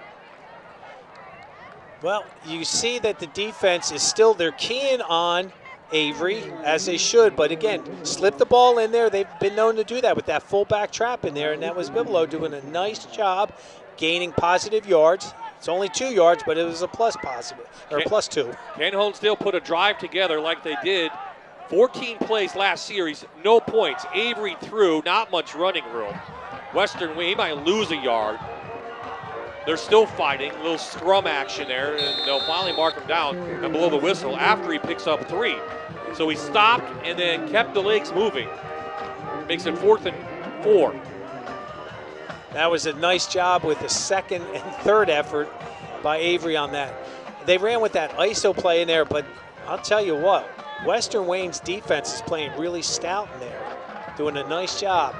Well, you see that the defense is still, they're keying on Avery, as they should, but again, slip the ball in there. They've been known to do that with that fullback trap in there, and that was Bibelow doing a nice job gaining positive yards. It's only 2 yards, but it was a plus positive, or plus 2. Can Honesdale put a drive together like they did? 14 plays last series, no points. Avery threw, not much running room. Western Wayne, he might lose a yard. They're still fighting, a little scrum action there, and they'll finally mark him down and blow the whistle after he picks up 3. So he stopped and then kept the legs moving. Makes it 4th and 4. That was a nice job with the 2nd and 3rd effort by Avery on that. They ran with that ISO play in there, but I'll tell you what, Western Wayne's defense is playing really stout in there, doing a nice job.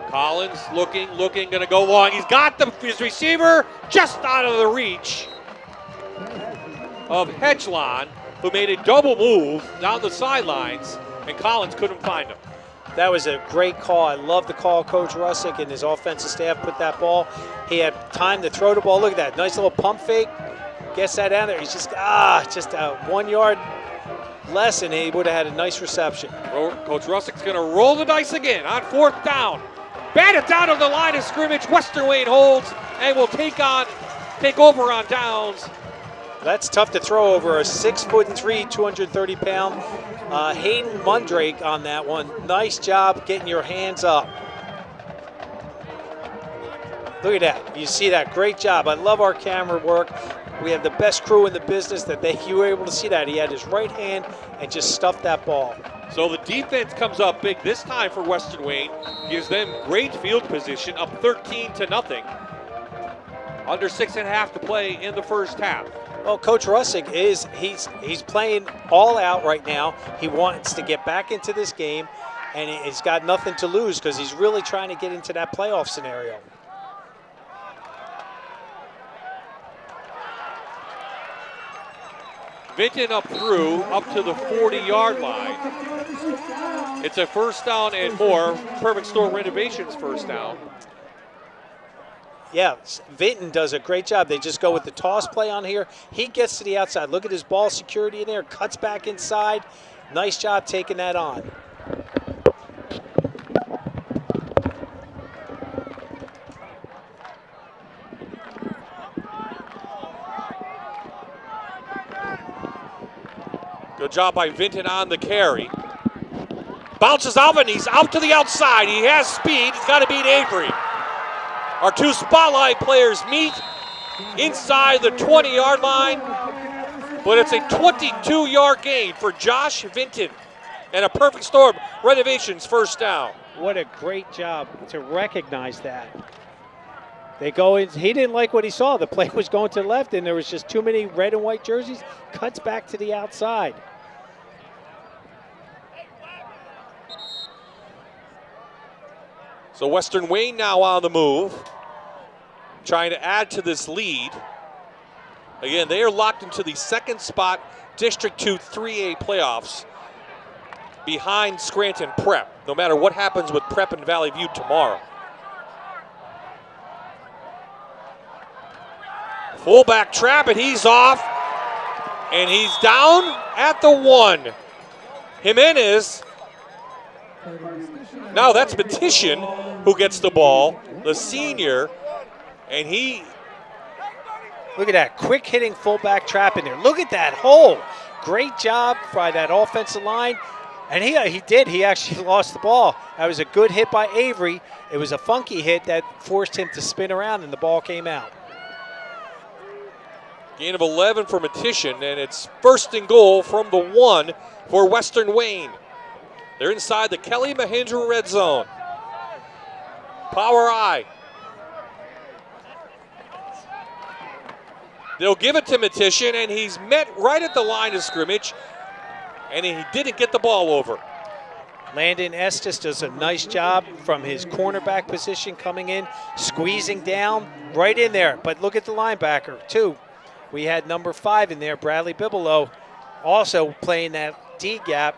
Collins looking, going to go long. He's got his receiver just out of the reach of Hedgelon, who made a double move down the sidelines, and Collins couldn't find him. That was a great call. I love the call Coach Russick and his offensive staff put that ball. He had time to throw the ball. Look at that, nice little pump fake. Gets that down there. He's just a 1 yard less, and he would have had a nice reception. Coach Russick's going to roll the dice again on 4th down. Bat it down to the line of scrimmage. Western Wayne holds and will take over on downs. That's tough to throw over a 6'3", 230-pound Hayden Mundrake on that one. Nice job getting your hands up. Look at that. You see that. Great job. I love our camera work. We have the best crew in the business you were able to see that. He had his right hand and just stuffed that ball. So the defense comes up big this time for Western Wayne. Gives them great field position, up 13-0. Under 6.5 to play in the first half. Well, Coach Russick he's playing all out right now. He wants to get back into this game, and he's got nothing to lose because he's really trying to get into that playoff scenario. Vinton up to the 40-yard line. It's a 1st down and more. Perfect Store Renovations 1st down. Yeah, Vinton does a great job. They just go with the toss play on here. He gets to the outside. Look at his ball security in there. Cuts back inside. Nice job taking that on. Good job by Vinton on the carry. Bounces off and he's out to the outside. He has speed. He's got to beat Avery. Our 2 spotlight players meet inside the 20-yard line, but it's a 22-yard gain for Josh Vinton and a Perfect Storm Renovations 1st down. What a great job to recognize that. They go in. He didn't like what he saw. The play was going to the left, and there was just too many red and white jerseys. Cuts back to the outside. So Western Wayne now on the move, trying to add to this lead. Again, they are locked into the 2nd spot, District 2 3A playoffs, behind Scranton Prep, no matter what happens with Prep and Valley View tomorrow. Fullback trap, and he's off, and he's down at the 1. Jimenez. Now that's Petition who gets the ball, the senior, and he... Look at that, quick hitting fullback trap in there. Look at that hole. Great job by that offensive line. And he did. He actually lost the ball. That was a good hit by Avery. It was a funky hit that forced him to spin around, and the ball came out. Gain of 11 for Matition, and it's 1st and goal from the 1 for Western Wayne. They're inside the Kelly Mahindra red zone. Power I. They'll give it to Matition, and he's met right at the line of scrimmage, and he didn't get the ball over. Landon Estes does a nice job from his cornerback position coming in, squeezing down right in there. But look at the linebacker, too. We had number 5 in there, Bradley Bibelow, also playing that D-gap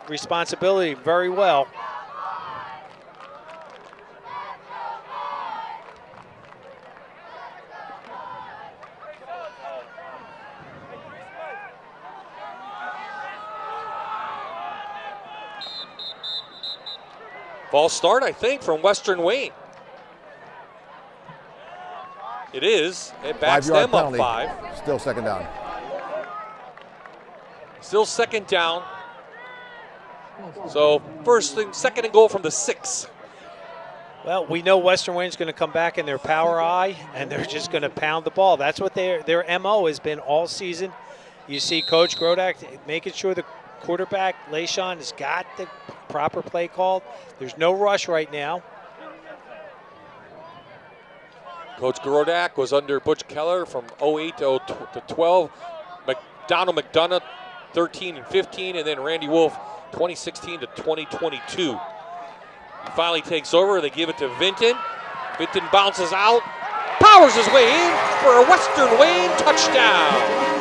responsibility very well. False start, I think, from Western Wayne. It is. It backs them up 5. Still 2nd down. Still 2nd down. So 2nd and goal from the 6. Well, we know Western Wayne's going to come back in their power I, and they're just going to pound the ball. That's what their MO has been all season. You see Coach Grodak making sure the quarterback, Leishon, has got the proper play called. There's no rush right now. Coach Grodak was under Butch Keller from 08 to 12. Donald McDonough, 13 and 15, and then Randy Wolf, 2016 to 2022. He finally takes over. They give it to Vinton. Vinton bounces out, powers his way in for a Western Wayne touchdown.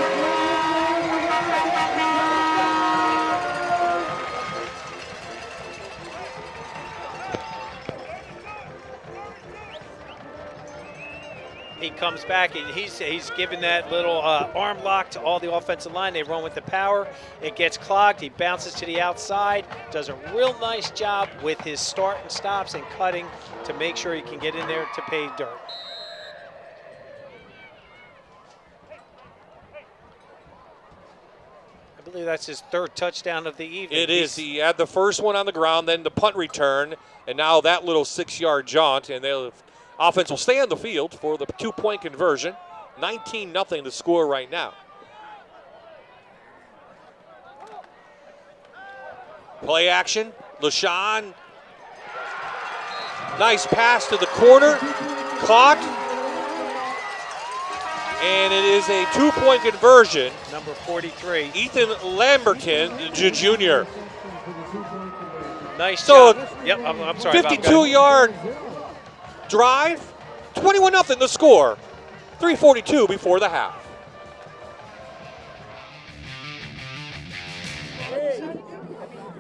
He comes back and he's given that little arm lock to all the offensive line. They run with the power. It gets clogged. He bounces to the outside. Does a real nice job with his start and stops and cutting to make sure he can get in there to pay dirt. I believe that's his 3rd touchdown of the evening. It is. He had the first one on the ground, then the punt return, and now that little 6-yard jaunt, and they'll. Offense will stay on the field for the 2-point conversion. 19-0 the score right now. Play action. LaShawn. Nice pass to the corner. Caught. And it is a 2-point conversion. Number 43. Ethan Lamberton, Jr. Nice job. Yep, I'm sorry. 52-yard drive, 21-0 the score. 3:42 before the half.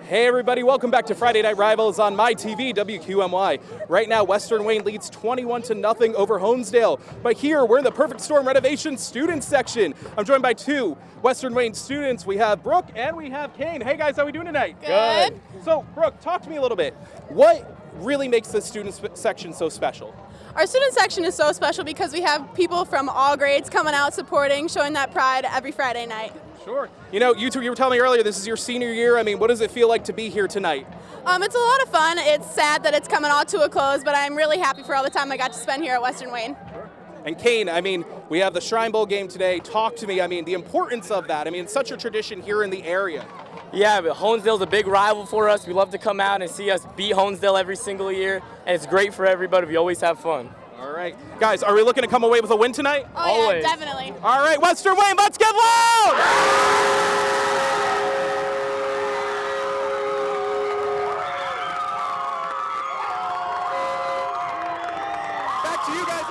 Hey everybody, welcome back to Friday Night Rivals on MyTV WQMY. Right now, Western Wayne leads 21-0 over Honesdale. But here, we're in the Perfect Storm Renovation student section. I'm joined by 2 Western Wayne students. We have Brooke and we have Kane. Hey guys, how we doing tonight? Good. So Brooke, talk to me a little bit. What really makes the student section so special? Our student section is so special because we have people from all grades coming out supporting, showing that pride every Friday night. Sure. You know, you two, you were telling me earlier, this is your senior year. I mean, what does it feel like to be here tonight? It's a lot of fun. It's sad that it's coming all to a close, but I'm really happy for all the time I got to spend here at Western Wayne. And Kane, I mean, we have the Shrine Bowl game today. Talk to me, I mean, the importance of that. I mean, it's such a tradition here in the area. Yeah, but Honesdale's a big rival for us. We love to come out and see us beat Honesdale every single year, and it's great for everybody. We always have fun. All right. Guys, are we looking to come away with a win tonight? Oh, Always. yeah, definitely. All right, Western Wayne, let's get loud! Back to you guys.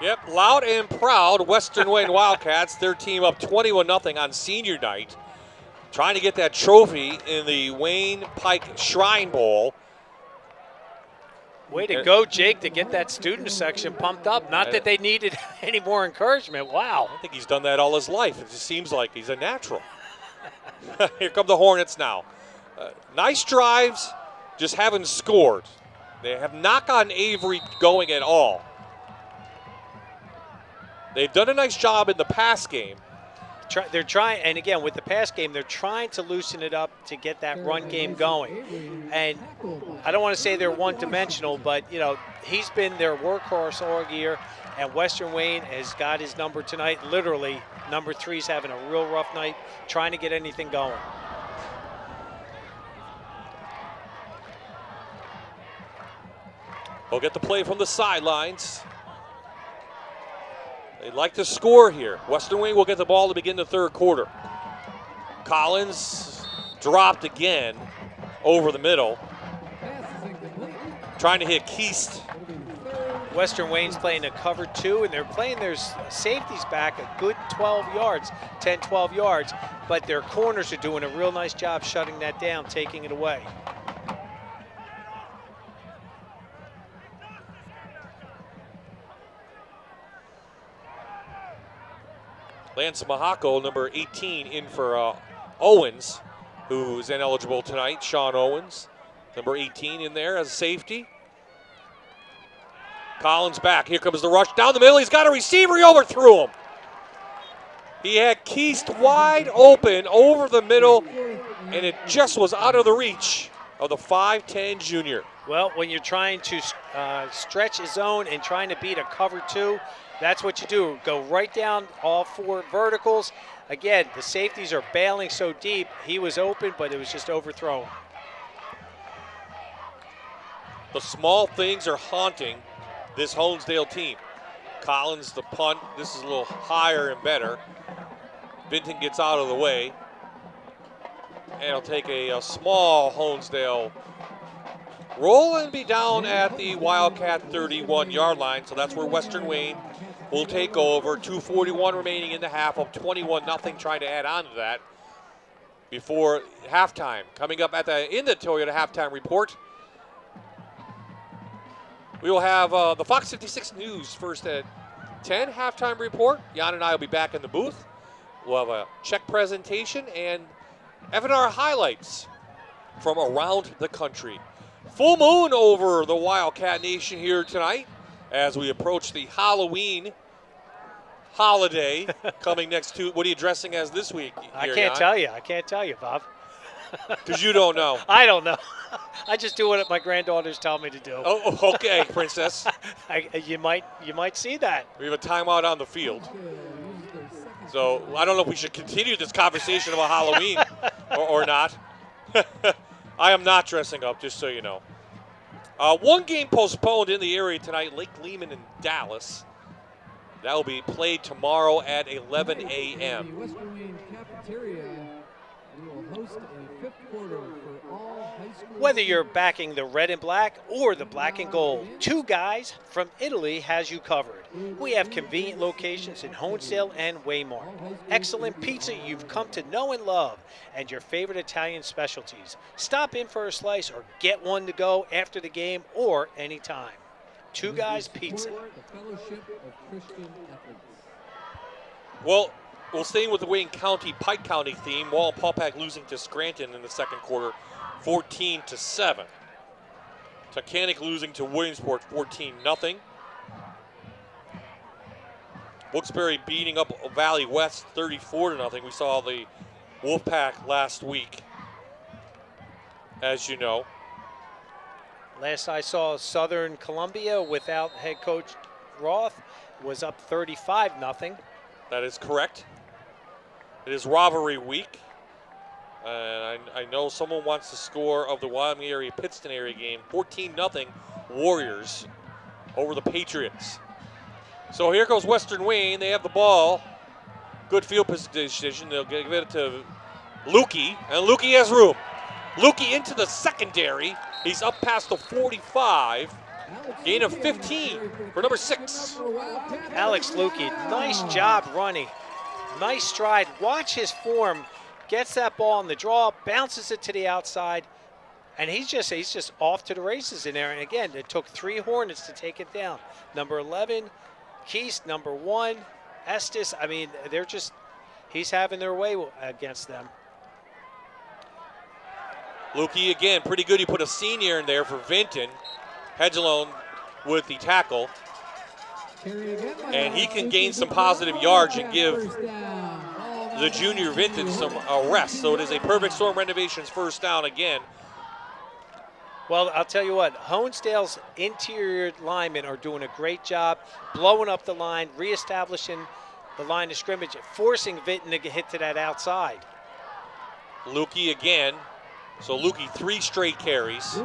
Yep, loud and proud, Western Wayne Wildcats, their team up 21-0 on senior night, trying to get that trophy in the Wayne Pike Shrine Bowl. Way to go, Jake, to get that student section pumped up. Not that they needed any more encouragement. Wow. I think he's done that all his life. It just seems like he's a natural. Here come the Hornets now. Nice drives, just haven't scored. They have not gotten Avery going at all. They've done a nice job in the pass game. they're trying, and again with the pass game, they're trying to loosen it up to get that run game going. And I don't want to say they're one-dimensional, but you know he's been their workhorse all year, and Western Wayne has got his number tonight. Literally, number 3's having a real rough night, trying to get anything going. We'll get the play from the sidelines. They'd like to score here. Western Wayne will get the ball to begin the third quarter. Collins dropped again over the middle. Trying to hit Keast. Western Wayne's playing a cover 2, and they're playing their safeties back a good 12 yards, 10, 12 yards, but their corners are doing a real nice job shutting that down, taking it away. Lance Mahako, number 18, in for Owens, who's ineligible tonight. Sean Owens, number 18, in there as a safety. Collins back. Here comes the rush down the middle. He's got a receiver. He overthrew him. He had Keast wide open over the middle, and it just was out of the reach of the 5'10 junior. Well, when you're trying to stretch a zone and trying to beat a cover 2, that's what you do. Go right down all 4 verticals. Again, the safeties are bailing so deep. He was open, but it was just overthrown. The small things are haunting this Honesdale team. Collins, the punt. This is a little higher and better. Vinton gets out of the way. And it'll take a small Honesdale roll and be down at the Wildcat 31-yard line. So that's where Western Wayne will take over. 2:41 remaining in the half, up 21-0, trying to add on to that before halftime. Coming up in the Toyota halftime report, we will have the Fox 56 News first at 10 halftime report. Jan and I will be back in the booth. We'll have a check presentation and FNR highlights from around the country. Full moon over the Wildcat Nation here tonight as we approach the Halloween holiday coming next to. What are you dressing as this week? I can't tell you. I can't tell you, Bob. Because you don't know. I don't know. I just do what my granddaughters tell me to do. Oh, okay, princess. You might see that. We have a timeout on the field. So I don't know if we should continue this conversation about Halloween or not. I am not dressing up, just so you know. One game postponed in the area tonight, Lake Lehman and Dallas. That will be played tomorrow at 11 a.m. The Western Wayne Cafeteria will host a 5th quarter for all high school. Whether you're backing the red and black or the black and gold, Two Guys from Italy has you covered. We have convenient locations in Honesdale and Waymar. Excellent pizza you've come to know and love, and your favorite Italian specialties. Stop in for a slice or get one to go after the game or anytime. Two Guys Pizza. Well, staying with the Wayne County, Pike County theme, Wallenpaupack losing to Scranton in the second quarter, 14-7. Taconic losing to Williamsport, 14-0. Wilkes-Barre beating up Valley West, 34-0. We saw the Wolfpack last week, as you know. Last I saw, Southern Columbia without head coach Roth was up 35-0. That is correct. It is rivalry week. And I know someone wants the score of the Wyoming area, Pittston area game. 14-0 Warriors over the Patriots. So here goes Western Wayne. They have the ball. Good field position. They'll give it to Lukey. And Lukey has room. Lukey into the secondary. He's up past the 45. Gain of 15 for number 6. Alex Lukey, nice job running. Nice stride. Watch his form. Gets that ball on the draw, bounces it to the outside, and he's just off to the races in there. And again, it took 3 Hornets to take it down. Number 11, Keast, number 1, Estes. I mean, he's having their way against them. Lukey again, pretty good. He put a senior in there for Vinton. Hedgelone with the tackle. And he can gain some positive yards and give the junior Vinton some rest. So it is a Perfect Storm Renovations first down again. Well, I'll tell you what, Honesdale's interior linemen are doing a great job blowing up the line, reestablishing the line of scrimmage, forcing Vinton to hit to that outside. Lukey again. So Lukey 3 straight carries,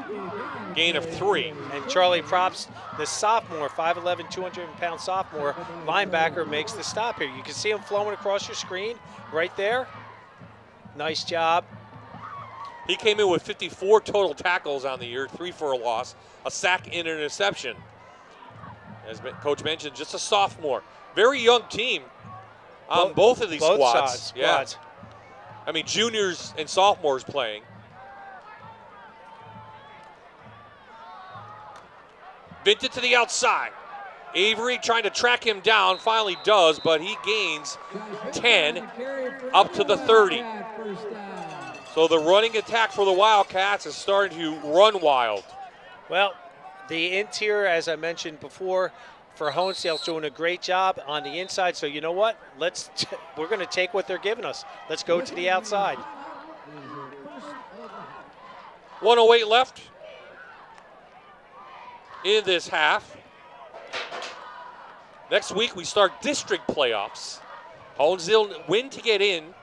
gain of 3. And Charlie Props, the sophomore, 5'11", 200-pound sophomore linebacker, makes the stop here. You can see him flowing across your screen right there. Nice job. He came in with 54 total tackles on the year, 3 for a loss, a sack and an interception. As Coach mentioned, just a sophomore. Very young team on both of these squads. Yeah. I mean, juniors and sophomores playing. Vinton to the outside. Avery trying to track him down, finally does, but he gains 10 up to the 30. So the running attack for the Wildcats is starting to run wild. Well, the interior, as I mentioned before, for Honesdale's doing a great job on the inside. So you know what? We're going to take what they're giving us. Let's go to the outside. 1:08 left in this half. Next week we start district playoffs. Honesdale win to get in.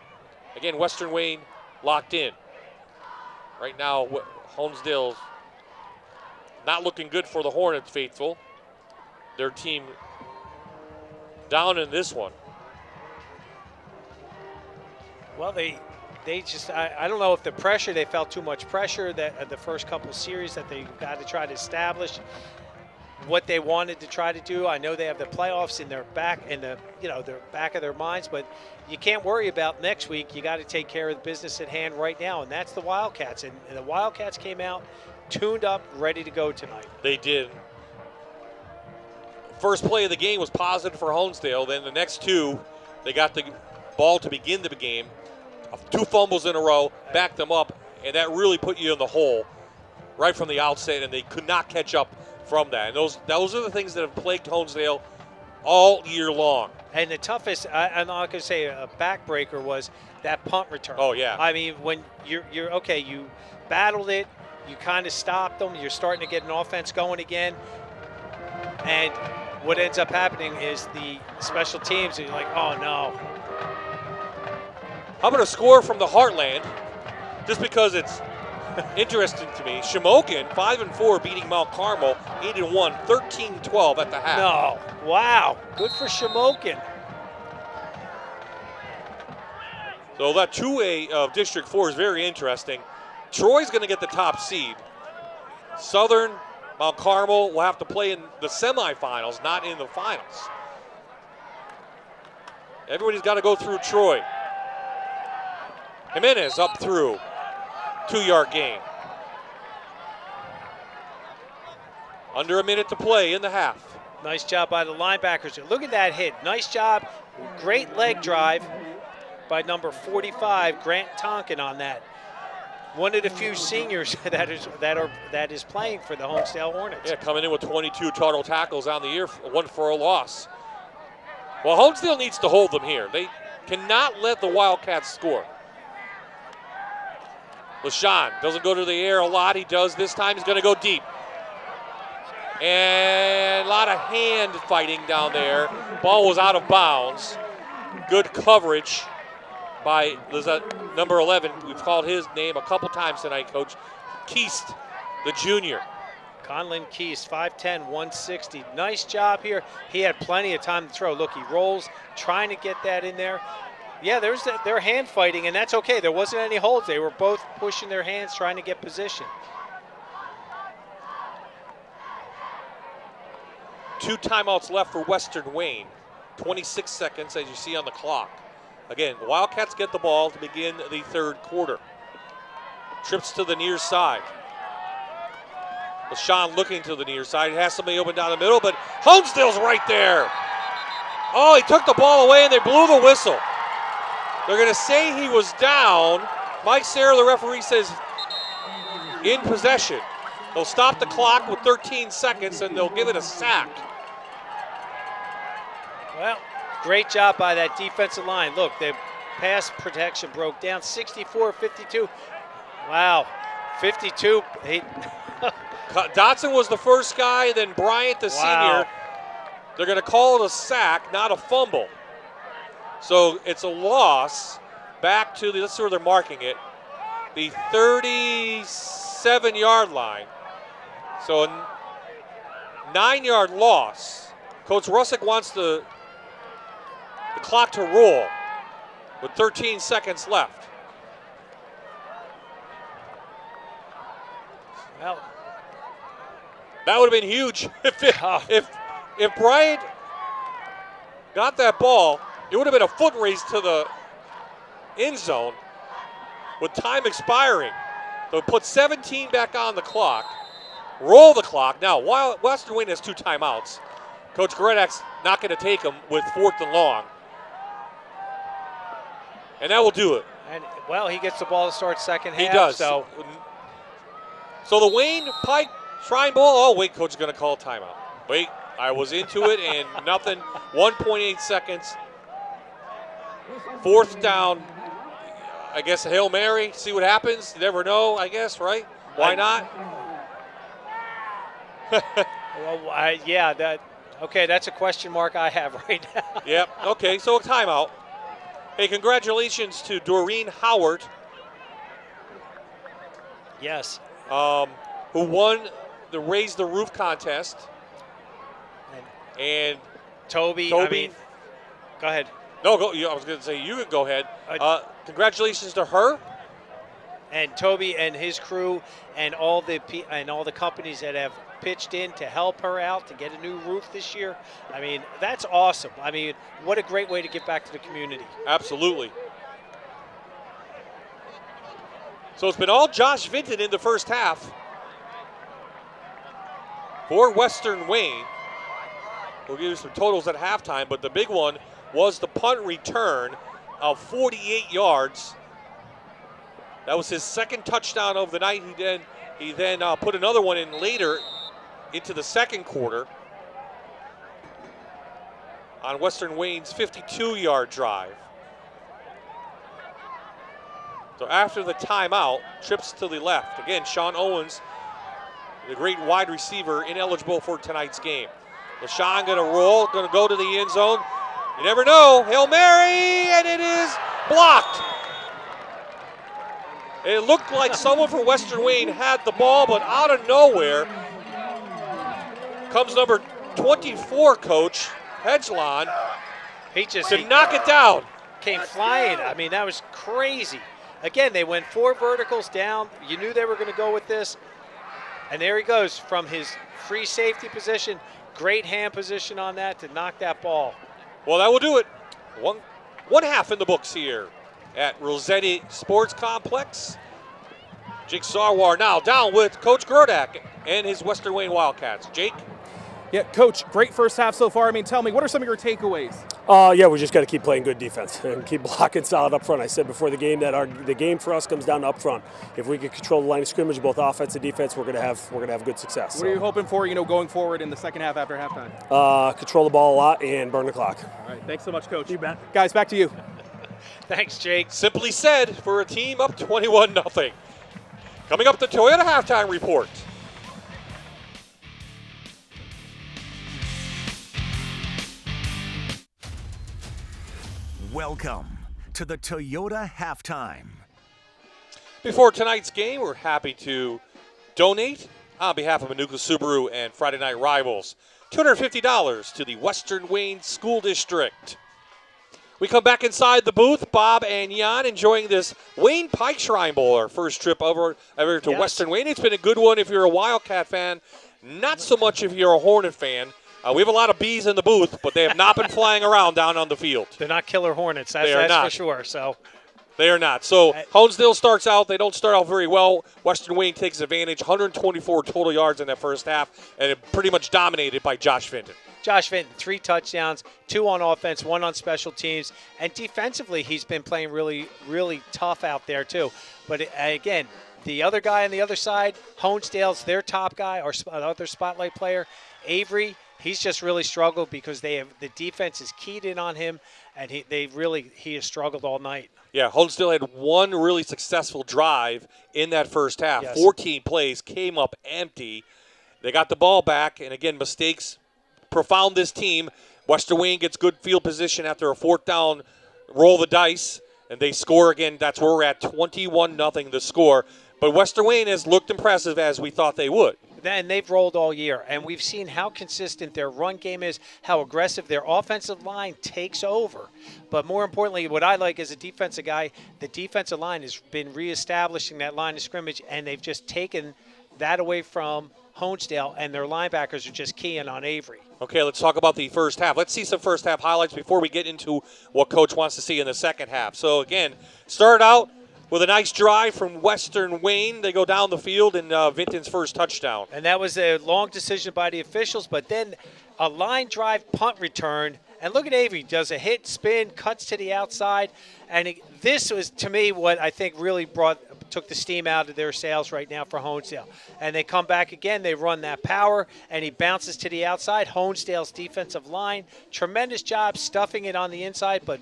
Again, Western Wayne locked in. Right now, Honesdale's not looking good for the Hornets faithful. Their team down in this one. Well, they just, I don't know if the pressure, they felt too much pressure that the first couple series that they got to try to establish what they wanted to try to do. I know they have the playoffs in their back, their back of their minds, but you can't worry about next week. You got to take care of the business at hand right now, and that's the Wildcats. And the Wildcats came out tuned up, ready to go tonight. They did. First play of the game was positive for Honesdale. Then the next two, they got the ball to begin the game. 2 fumbles in a row, backed them up, and that really put you in the hole right from the outset, and they could not catch up from that. And those are the things that have plagued Honesdale all year long. And the toughest, I'm not going to say a backbreaker, was that punt return. Oh, yeah. I mean, when you're okay, you battled it, you kind of stopped them, you're starting to get an offense going again, and what ends up happening is the special teams, you're like, oh, no. How about a score from the Heartland? Just because it's interesting to me. Shamokin, 5-4, beating Mount Carmel, 8-1, 13-12 at the half. No, wow, good for Shamokin. So that 2A of District 4 is very interesting. Troy's going to get the top seed. Southern, Mount Carmel will have to play in the semifinals, not in the finals. Everybody's got to go through Troy. Jimenez up through, 2-yard gain. Under a minute to play in the half. Nice job by the linebackers. Look at that hit. Nice job. Great leg drive by number 45, Grant Tonkin, on that. One of the few seniors that is playing for the Honesdale Hornets. Yeah, coming in with 22 total tackles on the year, 1 for a loss. Well, Honesdale needs to hold them here. They cannot let the Wildcats score. LaShawn doesn't go to the air a lot. He does this time. He's going to go deep. And a lot of hand fighting down there. Ball was out of bounds. Good coverage by number 11. We've called his name a couple times tonight, Coach. Keast, the junior. Conlon Keast, 5'10", 160. Nice job here. He had plenty of time to throw. Look, he rolls, trying to get that in there. Yeah, they're hand fighting, and that's okay. There wasn't any holds. They were both pushing their hands, trying to get position. 2 timeouts left for Western Wayne. 26 seconds, as you see on the clock. Again, the Wildcats get the ball to begin the third quarter. Trips to the near side. LaShawn looking to the near side. He has somebody open down the middle, but Honesdale's right there. Oh, he took the ball away, and they blew the whistle. They're going to say he was down. Mike Serra, the referee, says in possession. They'll stop the clock with 13 seconds, and they'll give it a sack. Well, great job by that defensive line. Look, pass protection broke down. 64-52. Wow, 52. Dotson was the first guy, then Bryant, the senior. They're going to call it a sack, not a fumble. So it's a loss back to let's see where they're marking it, the 37-yard line. So a 9-yard loss. Coach Russick wants the clock to roll with 13 seconds left. Well, that would have been huge if Bryant got that ball. It would have been a foot race to the end zone with time expiring. So put 17 back on the clock, roll the clock. Now, while Western Wayne has 2 timeouts, Coach Goredak's not going to take them with 4th and long. And that will do it. And, well, he gets the ball to start second half. He does. So the Wayne Pike Shrine Bowl. Oh, wait, Coach is going to call a timeout. Wait, I was into it and nothing. 1.8 seconds. 4th down. I guess a Hail Mary, see what happens. You never know, I guess, right? Why not? well, okay, that's a question mark I have right now. Yep, okay, so a timeout. Hey, congratulations to Doreen Howard. Yes. Who won the Raise the Roof contest. And Toby, go ahead. No, go. I was going to say you can go ahead. Congratulations to her. And Toby and his crew and all the companies that have pitched in to help her out to get a new roof this year. I mean, that's awesome. I mean, what a great way to give back to the community. Absolutely. So it's been all Josh Vinton in the first half for Western Wayne. We'll give you some totals at halftime, but the big one was the punt return of 48 yards. That was his second touchdown of the night. He then put another one in later into the second quarter on Western Wayne's 52-yard drive. So after the timeout, trips to the left. Again, Sean Owens, the great wide receiver, ineligible for tonight's game. LaShawn going to roll, going to go to the end zone. You never know. Hail Mary, and it is blocked. It looked like someone from Western Wayne had the ball, but out of nowhere comes number 24, Coach Hedgelon, to knock it down. Came flying. I mean, that was crazy. Again, they went 4 verticals down. You knew they were going to go with this. And there he goes from his free safety position. Great hand position on that to knock that ball. Well, that will do it. One half in the books here at Rossetti Sports Complex. Jake Sarwar now down with Coach Grodak and his Western Wayne Wildcats. Jake? Yeah, Coach, great first half so far. I mean, tell me, what are some of your takeaways? Yeah, we just got to keep playing good defense and keep blocking solid up front. I said before the game that the game for us comes down to up front. If we can control the line of scrimmage, both offense and defense, we're gonna have good success. What are you hoping for, going forward in the second half after halftime? Control the ball a lot and burn the clock. All right, thanks so much, Coach. You bet. Guys, back to you. Thanks, Jake. Simply said for a team up 21-0. Coming up, the Toyota halftime report. Welcome to the Toyota halftime. Before tonight's game, we're happy to donate on behalf of Manuka Subaru and Friday Night Rivals $250 to the Western Wayne School District. We come back inside the booth. Bob and Jan enjoying this Wayne Pike Shrine Bowl, our first trip over to Western Wayne. It's been a good one if you're a Wildcat fan, not so much if you're a Hornet fan. We have a lot of bees in the booth, but they have not been flying around down on the field. They're not killer hornets, that's for sure. So they are not. So Honesdale starts out. They don't start out very well. Western Wayne takes advantage. 124 total yards in that first half, and it pretty much dominated by Josh Vinton. Josh Vinton, 3 touchdowns, 2 on offense, 1 on special teams. And defensively, he's been playing really, really tough out there, too. But, again, the other guy on the other side, Honesdale's their top guy, or other spotlight player. Avery, he's just really struggled because the defense is keyed in on him, and he has struggled all night. Yeah, Honesdale had one really successful drive in that first half. Yes. 14 plays, came up empty. They got the ball back, and again, mistakes profound this team. Western Wayne gets good field position after a fourth down, roll the dice, and they score again. That's where we're at, 21-0 the score. But Western Wayne has looked impressive as we thought they would. And they've rolled all year, and we've seen how consistent their run game is, how aggressive their offensive line takes over. But more importantly, what I like as a defensive guy, the defensive line has been reestablishing that line of scrimmage, and they've just taken that away from Honesdale, and their linebackers are just keying on Avery. Okay, let's talk about the first half. Let's see some first half highlights before we get into what Coach wants to see in the second half. So again, started out with a nice drive from Western Wayne. They go down the field, and Vinton's first touchdown. And that was a long decision by the officials, but then a line drive punt return. And look at Avery, does a hit, spin, cuts to the outside. And this was, to me, what I think really took the steam out of their sails right now for Honesdale. And they come back again, they run that power, and he bounces to the outside. Honesdale's defensive line, tremendous job stuffing it on the inside, but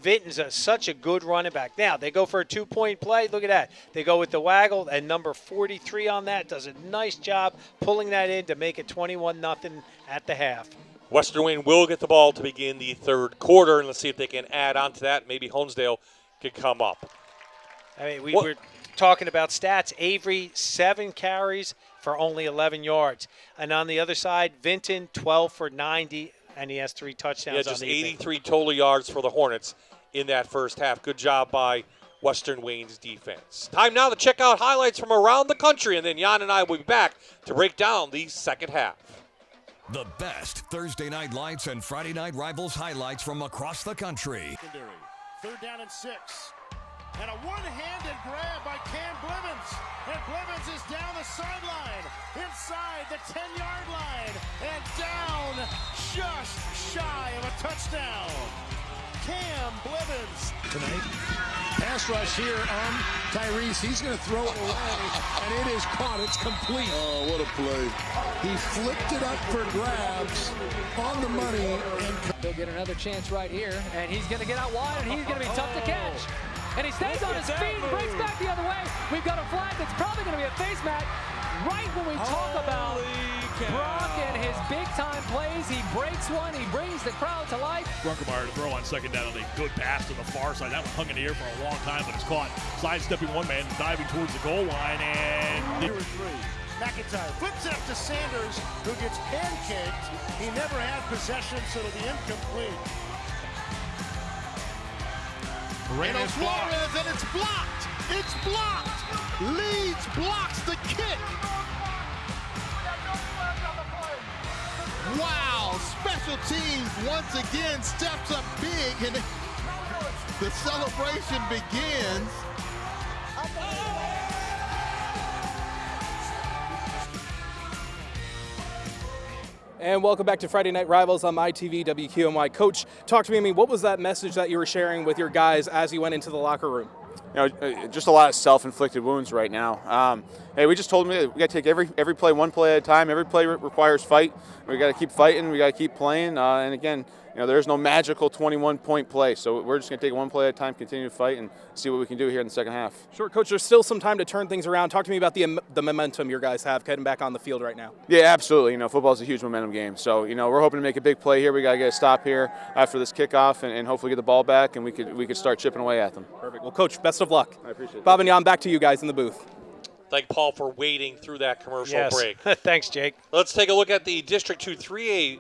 Vinton's such a good running back. Now, they go for a two-point play. Look at that. They go with the waggle, and number 43 on that does a nice job pulling that in to make it 21-0 at the half. Western Wayne will get the ball to begin the third quarter, and let's see if they can add on to that. Maybe Honesdale can come up. I mean, we were talking about stats. Avery, 7 carries for only 11 yards. And on the other side, Vinton, 12 for 90, and he has 3 touchdowns. Yeah, just 83 total yards for the Hornets in that first half. Good job by Western Wayne's defense. Time now to check out highlights from around the country, and then Jan and I will be back to break down the second half. The best Thursday night lights and Friday night rivals highlights from across the country. 3rd down and 6. And a one-handed grab by Cam Blevins. And Blevins is down the sideline, inside the 10-yard line, and down just shy of a touchdown. Cam Blevins. Tonight, pass rush here on Tyrese. He's going to throw it away, and it is caught. It's complete. Oh, what a play. He flipped it up for grabs on the money. And he'll get another chance right here, and he's going to get out wide, and he's going to be tough to catch. And he stays on his feet and breaks back the other way. We've got a flag that's probably going to be a face mat. Right when we talk about Brock and his big-time plays, he breaks one, he brings the crowd to life. Brunkemeyer to throw on second down on a good pass to the far side. That one hung in the air for a long time, but it's caught. Sidestepping one man, diving towards the goal line, and... McIntyre flips it up to Sanders, who gets pancaked. He never had possession, so it'll be incomplete. Moreno Flores, and it's blocked. It's blocked. Leeds blocks the kick. Wow, special teams once again steps up big, and the celebration begins. And welcome back to Friday Night Rivals on MyTV WQMY. Coach, talk to me. I mean, what was that message that you were sharing with your guys as you went into the locker room? You know, just a lot of self-inflicted wounds right now. Hey, we just told them we got to take every play one play at a time. Every play requires fight. We got to keep fighting. We got to keep playing. And again, you know, there's no magical 21-point play. So we're just going to take one play at a time, continue to fight, and see what we can do here in the second half. Sure, Coach. There's still some time to turn things around. Talk to me about the momentum your guys have getting back on the field right now. Yeah, absolutely. You know, football is a huge momentum game. So, you know, we're hoping to make a big play here. We got to get a stop here after this kickoff and hopefully get the ball back, and we could start chipping away at them. Perfect. Well, Coach, best of luck. I appreciate it. Bob and Jan, back to you guys in the booth. Thank Paul for waiting through that commercial break. Thanks, Jake. Let's take a look at the District 2 3A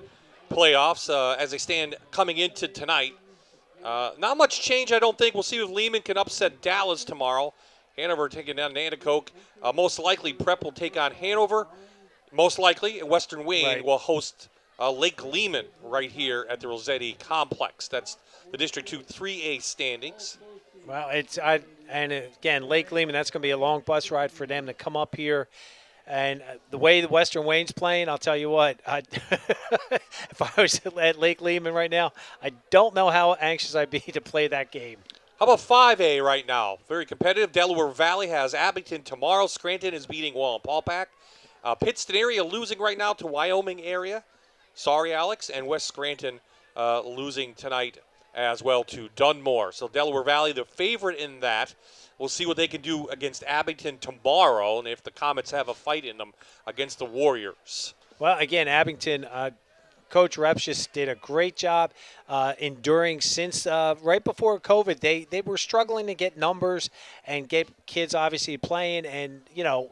playoffs as they stand coming into tonight. Not much change, I don't think. We'll see if Lehman can upset Dallas tomorrow. Hanover taking down Nanticoke. Most likely, Prep will take on Hanover. Most likely, Western Wayne will host Lake Lehman right here at the Rossetti Complex. That's the District 2 3A standings. Well, and again, Lake Lehman, that's going to be a long bus ride for them to come up here. And the way the Western Wayne's playing, I'll tell you what, if I was at Lake Lehman right now, I don't know how anxious I'd be to play that game. How about 5A right now? Very competitive. Delaware Valley has Abington tomorrow. Scranton is beating Wallenpaupack. Pittston area losing right now to Wyoming area. Sorry, Alex. And West Scranton losing tonight as well to Dunmore. So Delaware Valley, the favorite in that. We'll see what they can do against Abington tomorrow, and if the Comets have a fight in them against the Warriors. Well, again, Abington, Coach Reps just did a great job enduring since right before COVID. They were struggling to get numbers and get kids obviously playing, and, you know,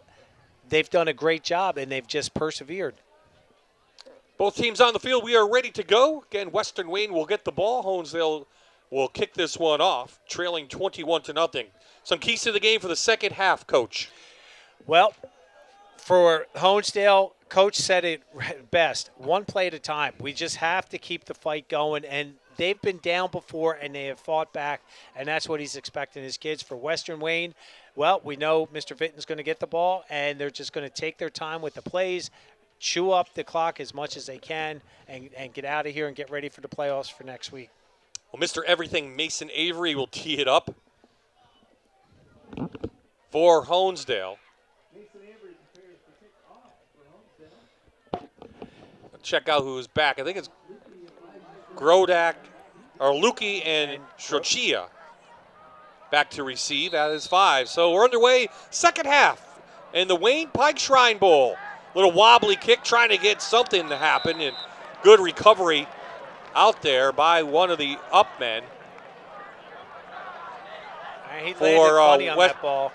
they've done a great job, and they've just persevered. Both teams on the field, we are ready to go. Again, Western Wayne will get the ball. Honesdale will kick this one off, trailing 21-0. Some keys to the game for the second half, Coach. Well, for Honesdale, Coach said it best, one play at a time. We just have to keep the fight going, and they've been down before, and they have fought back, and that's what he's expecting his kids. For Western Wayne, well, we know Mr. Vitton's going to get the ball, and they're just going to take their time with the plays, chew up the clock as much as they can, and get out of here and get ready for the playoffs for next week. Well, Mr. Everything Mason Avery will tee it up for Honesdale. Check out who's back. I think it's Grodak, or Lukey and Shrochia back to receive. That is 5. So we're underway, second half in the Wayne Pike Shrine Bowl. Little wobbly kick, trying to get something to happen, and good recovery out there by one of the up men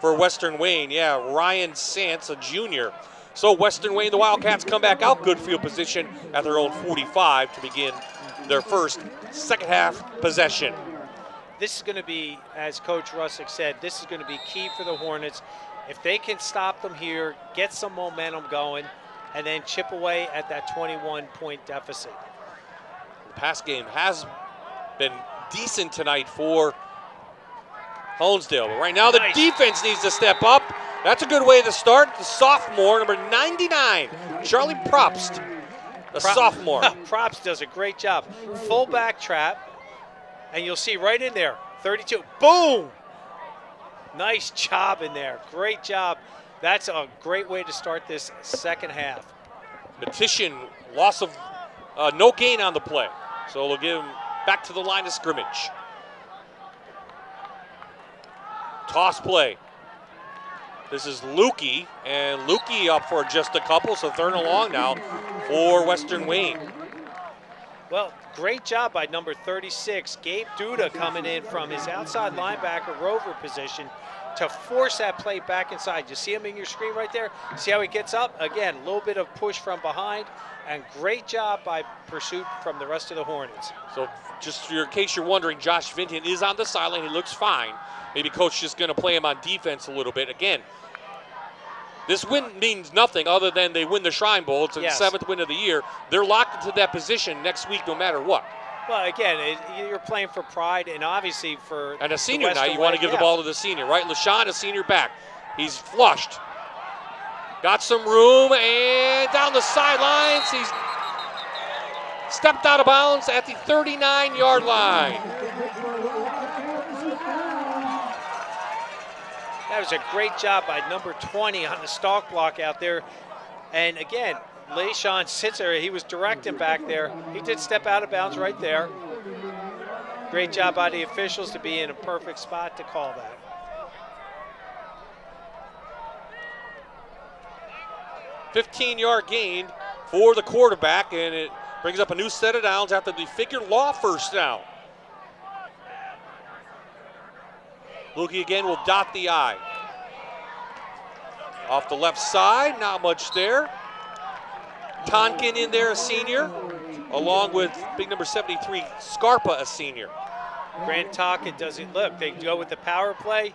for Western Wayne. Yeah, Ryan Sants, a junior. So Western Wayne, the Wildcats come back out, good field position at their own 45 to begin their first second half possession. This is going to be, as Coach Russick said, this is going to be key for the Hornets. If they can stop them here, get some momentum going, and then chip away at that 21-point deficit. The pass game has been decent tonight for Honesdale. But right now the defense needs to step up. That's a good way to start. The sophomore, number 99, Charlie Probst, the sophomore. Probst does a great job. Fullback trap, and you'll see right in there, 32. Boom! Nice job in there. Great job. That's a great way to start this second half. Petition, loss of no gain on the play. So they'll give him back to the line of scrimmage. Toss play. This is Lukey, and Lukey up for just a couple, so third and long now for Western Wayne. Well, great job by number 36, Gabe Duda, coming in from his outside linebacker rover position to force that play back inside. You see him in your screen right there? See how he gets up? Again, a little bit of push from behind, and great job by pursuit from the rest of the Hornets. So just in case you're wondering, Josh Vinton is on the sideline. He looks fine. Maybe coach just going to play him on defense a little bit. Again, this win means nothing other than they win the Shrine Bowl. It's the 7th win of the year. They're locked into that position next week no matter what. Well, again, you're playing for pride and obviously for and a senior night, you want to give the ball to the senior, right? LaShawn, a senior back. He's flushed. Got some room and down the sidelines. He's stepped out of bounds at the 39-yard line. That was a great job by number 20 on the stalk block out there. And again, LaShawn sits there. He was directing back there. He did step out of bounds right there. Great job by the officials to be in a perfect spot to call that. $15-yard gain for the quarterback, and it brings up a new set of downs after the Figure Law first down. Lukey again will dot the I. Off the left side, not much there. Tonkin in there, a senior, along with big number 73, Scarpa, a senior. Grant Tonkin doesn't look. They go with the power play.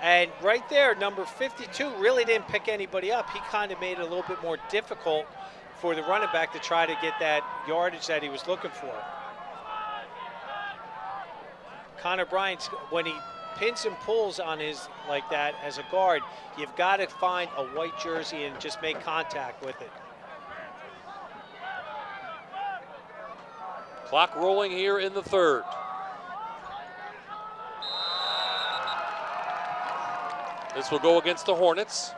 And right there, number 52 really didn't pick anybody up. He kind of made it a little bit more difficult for the running back to try to get that yardage that he was looking for. Connor Bryant, when he pins and pulls on his like that as a guard, you've got to find a white jersey and just make contact with it. Clock rolling here in the third. This will go against the Hornets.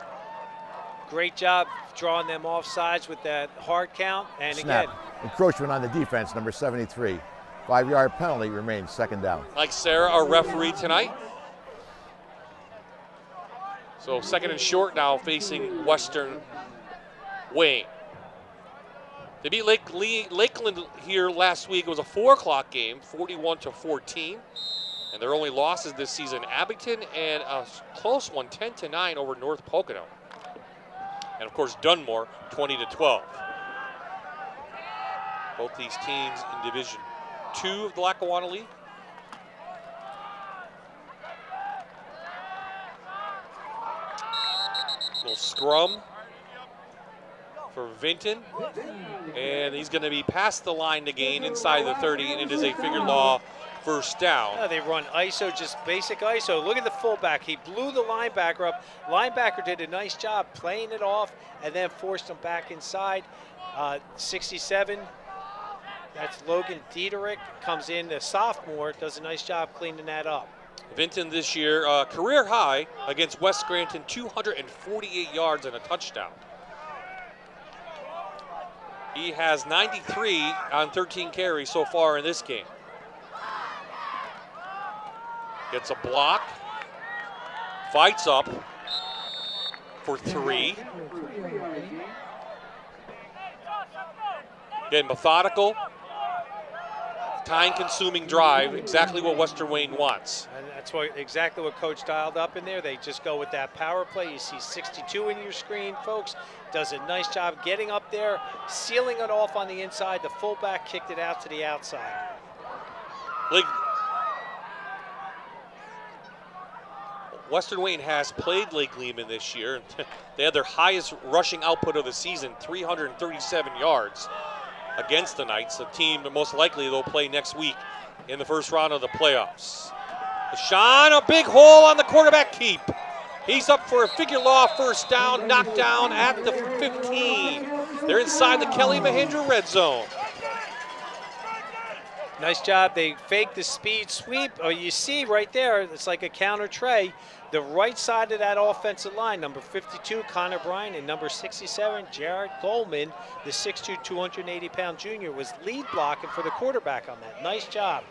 Great job drawing them off sides with that hard count. And Snap. again, Encroachment on the defense, number 73. 5-yard penalty remains, second down. Mike Sarah, our referee tonight. So second and short now facing Western Wayne. They beat Lakeland here last week. It was a 4 o'clock game, 41-14. And their only losses this season, Abington and a close one, 10-9 over North Pocono. And of course, Dunmore, 20-12. Both these teams in Division 2 of the Lackawanna League. Little scrum for Vinton. And he's going to be past the line to gain inside the 30, and it is a figure law first down. Yeah, they run ISO, just basic ISO. Look at the fullback. He blew the linebacker up. Linebacker did a nice job playing it off and then forced him back inside. 67, that's Logan Diederich, comes in, the sophomore, does a nice job cleaning that up. Vinton this year, career high against West Scranton, 248 yards and a touchdown. He has 93 on 13 carries so far in this game. Gets a block, fights up for 3. Again, methodical, time-consuming drive, exactly what Western Wayne wants. And that's exactly what Coach dialed up in there. They just go with that power play. You see 62 in your screen, folks. Does a nice job getting up there, sealing it off on the inside. The fullback kicked it out to the outside. Western Wayne has played Lake Lehman this year. They had their highest rushing output of the season, 337 yards against the Knights, a team that most likely they'll play next week in the first round of the playoffs. Sean, a big hole on the quarterback keep. He's up for a figure law first down, knocked down at the 15. They're inside the Kelly Mahindra red zone. Nice job. They fake the speed sweep. Oh, you see right there, it's like a counter tray. The right side of that offensive line, number 52, Connor Bryan, and number 67, Jared Goldman, the 6'2", 280-pound junior, was lead blocking for the quarterback on that. Nice job.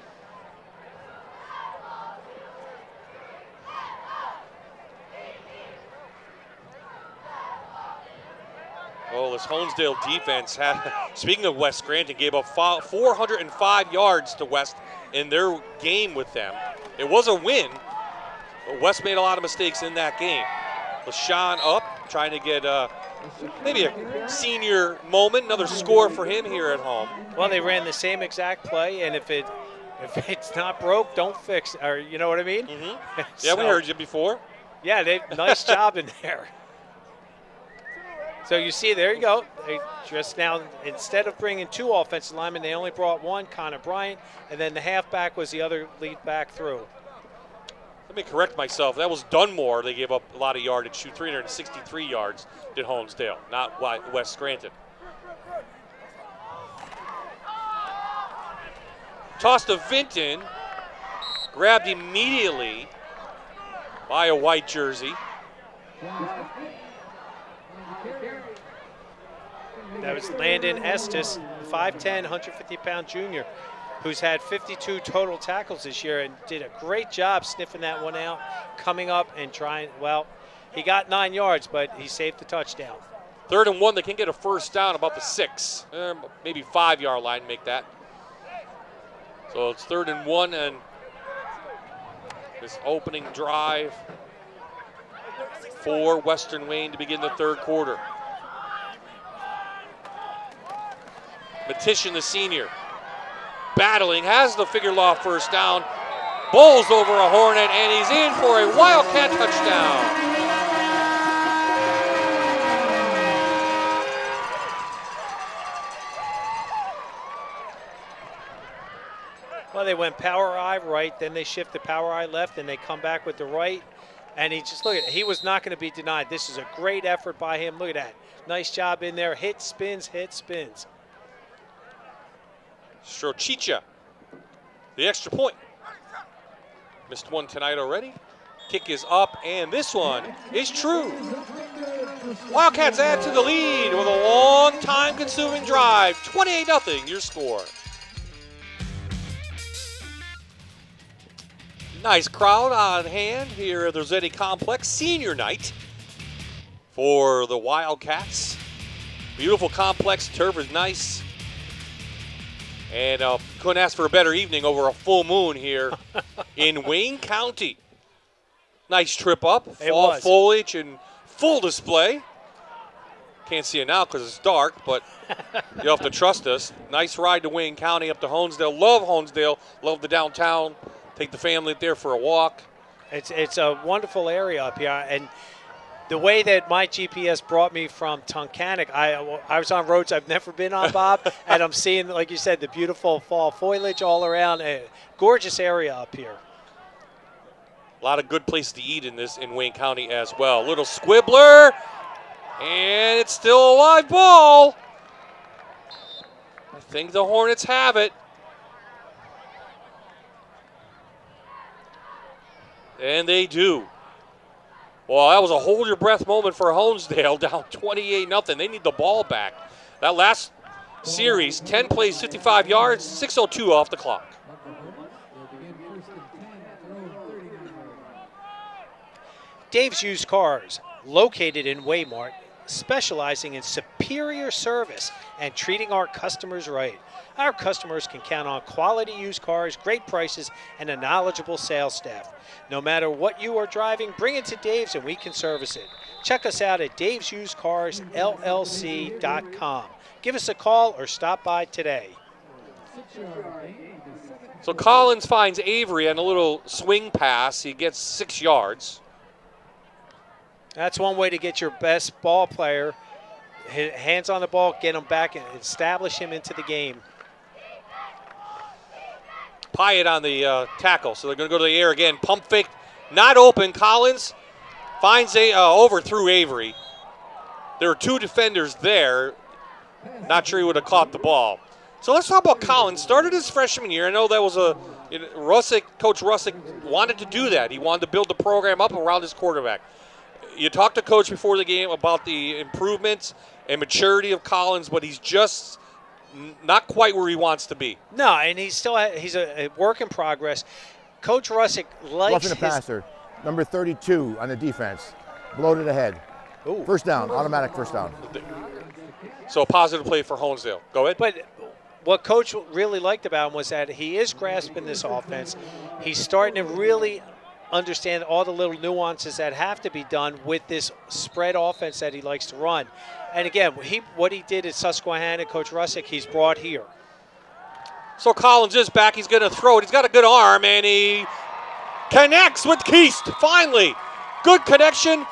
Oh, this Honesdale defense had, speaking of West Scranton, gave up 405 yards to West in their game with them. It was a win, but West made a lot of mistakes in that game. LaShawn up, trying to get maybe a senior moment, another score for him here at home. Well, they ran the same exact play, and if it's not broke, don't fix it, or you know what I mean? Mm-hmm. Yeah, we heard you before. Yeah, nice job in there. So you see, there you go. They just now, instead of bringing 2 offensive linemen, they only brought 1, Connor Bryant, and then the halfback was the other lead back through. Let me correct myself. That was Dunmore. They gave up a lot of yardage, 363 yards did Honesdale, not West Scranton. Toss to Vinton, grabbed immediately by a white jersey. That was Landon Estes, 5'10", 150-pound junior, who's had 52 total tackles this year and did a great job sniffing that one out, coming up and trying. Well, he got 9 yards, but he saved the touchdown. 3rd and 1, they can get a first down about the 6, maybe 5-yard line, make that. So it's 3rd and 1, and this opening drive for Western Wayne to begin the 3rd quarter. Matician, the senior, battling, has the figure law first down, bowls over a Hornet, and he's in for a Wildcat touchdown. Well, they went power eye right, then they shift the power eye left, and they come back with the right. And he just, look at it, he was not going to be denied. This is a great effort by him. Look at that. Nice job in there. Hit, spins, hit, spins. Strochicha, the extra point. Missed one tonight already. Kick is up, and this one is true. Wildcats add to the lead with a long time-consuming drive. 28-0 your score. Nice crowd on hand here at the Rossetti Complex. Senior night for the Wildcats. Beautiful complex. Turf is nice. And couldn't ask for a better evening over a full moon here in Wayne County. Nice trip up. Fall foliage and full display. Can't see it now because it's dark, but you'll have to trust us. Nice ride to Wayne County up to Honesdale. Love Honesdale. Love the downtown. Take the family up there for a walk. It's a wonderful area up here. And the way that my GPS brought me from Tunkhannock, I was on roads I've never been on, Bob, and I'm seeing, like you said, the beautiful fall foliage all around. A gorgeous area up here. A lot of good places to eat in Wayne County as well. Little squibbler, and it's still a live ball. I think the Hornets have it. And they do. Well, that was a hold-your-breath moment for Honesdale, down 28-0. They need the ball back. That last series, 10 plays, 55 yards, 6:02 off the clock. Dave's Used Cars, located in Waymart, specializing in superior service and treating our customers right. Our customers can count on quality used cars, great prices, and a knowledgeable sales staff. No matter what you are driving, bring it to Dave's and we can service it. Check us out at davesusedcarsllc.com. Give us a call or stop by today. So Collins finds Avery on a little swing pass. He gets 6 yards. That's one way to get your best ball player. Hands on the ball, get him back and establish him into the game. Pyatt on the tackle, so they're going to go to the air again. Pump fake, not open. Collins finds overthrew Avery. There were 2 defenders there. Not sure he would have caught the ball. So let's talk about Collins. Started his freshman year. I know that was Coach Russick wanted to do that. He wanted to build the program up around his quarterback. You talked to Coach before the game about the improvements and maturity of Collins, but he's just not quite where he wants to be. No, and he's a work in progress. Coach Russick likes Roughing the passer, number 32 on the defense, bloated ahead. Ooh. First down, automatic first down. So a positive play for Honesdale. Go ahead. But what Coach really liked about him was that he is grasping this offense. He's starting to really understand all the little nuances that have to be done with this spread offense that he likes to run. And again, what he did at Susquehanna, Coach Russick, he's brought here. So Collins is back. He's going to throw it. He's got a good arm, and he connects with Keast. Finally, good connection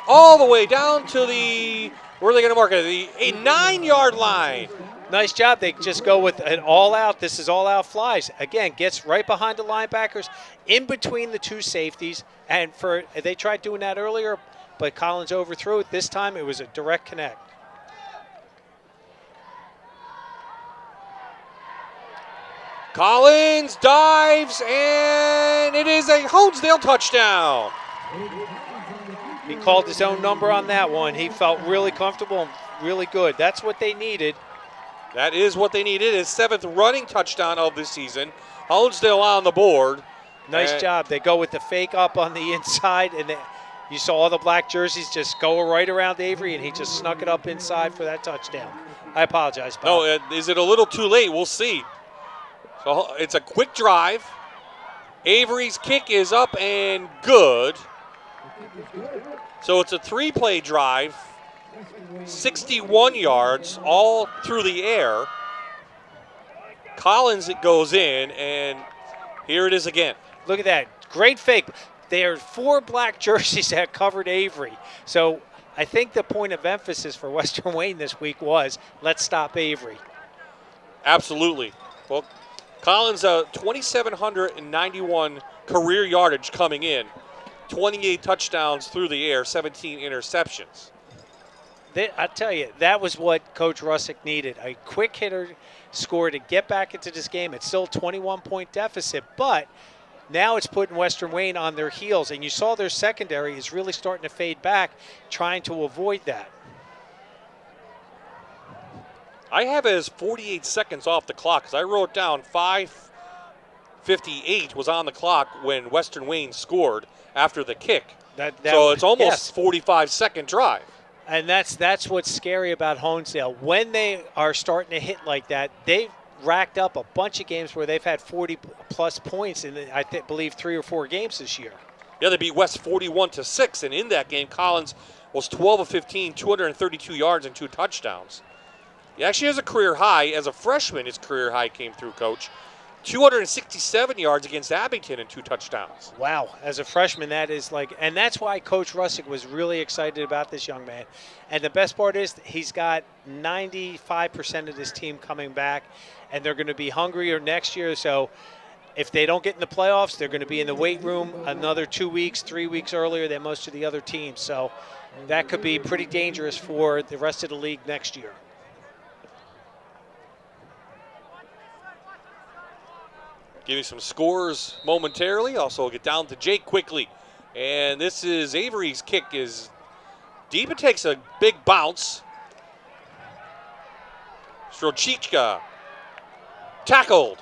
all the way down to the, where are they going to mark it? A 9-yard line. Nice job. They just go with an all-out. This is all-out flies. Again, gets right behind the linebackers, in between the 2 safeties. And they tried doing that earlier, but Collins overthrew it. This time it was a direct connect. Collins dives, and it is a Honesdale touchdown. He called his own number on that one. He felt really comfortable and really good. That's what they needed. That is what they needed. His 7th running touchdown of the season. Honesdale on the board. Nice job. They go with the fake up on the inside, and you saw all the black jerseys just go right around Avery, and he just snuck it up inside for that touchdown. I apologize, Bob. No, is it a little too late? We'll see. So it's a quick drive. Avery's kick is up and good. So it's a 3-play drive. 61 yards, all through the air. Collins, it goes in, and here it is again. Look at that. Great fake. There are 4 black jerseys that covered Avery. So I think the point of emphasis for Western Wayne this week was, let's stop Avery. Absolutely. Well, Collins, 2,791 career yardage coming in. 28 touchdowns through the air, 17 interceptions. I tell you, that was what Coach Russick needed. A quick hitter score to get back into this game. It's still a 21-point deficit, but Now it's putting Western Wayne on their heels, and you saw their secondary is really starting to fade back, trying to avoid that. I have it as 48 seconds off the clock because I wrote down 5:58 was on the clock when Western Wayne scored after the kick. So it's almost 45-second drive. And that's what's scary about Honesdale. When they are starting to hit like that, they've racked up a bunch of games where they've had 40-plus points in, I believe, 3 or 4 games this year. Yeah, they beat West 41-6, and in that game, Collins was 12 of 15, 232 yards and 2 touchdowns. He actually has a career high. As a freshman, his career high came through, Coach. 267 yards against Abington and 2 touchdowns. Wow. As a freshman, that is like, and that's why Coach Russick was really excited about this young man. And the best part is he's got 95% of this team coming back, and they're going to be hungrier next year. So if they don't get in the playoffs, they're going to be in the weight room another 2 weeks, 3 weeks earlier than most of the other teams. So that could be pretty dangerous for the rest of the league next year. Give you some scores momentarily. Also, we'll get down to Jake quickly. And this is Avery's kick is deep. It takes a big bounce. Strochichka tackled.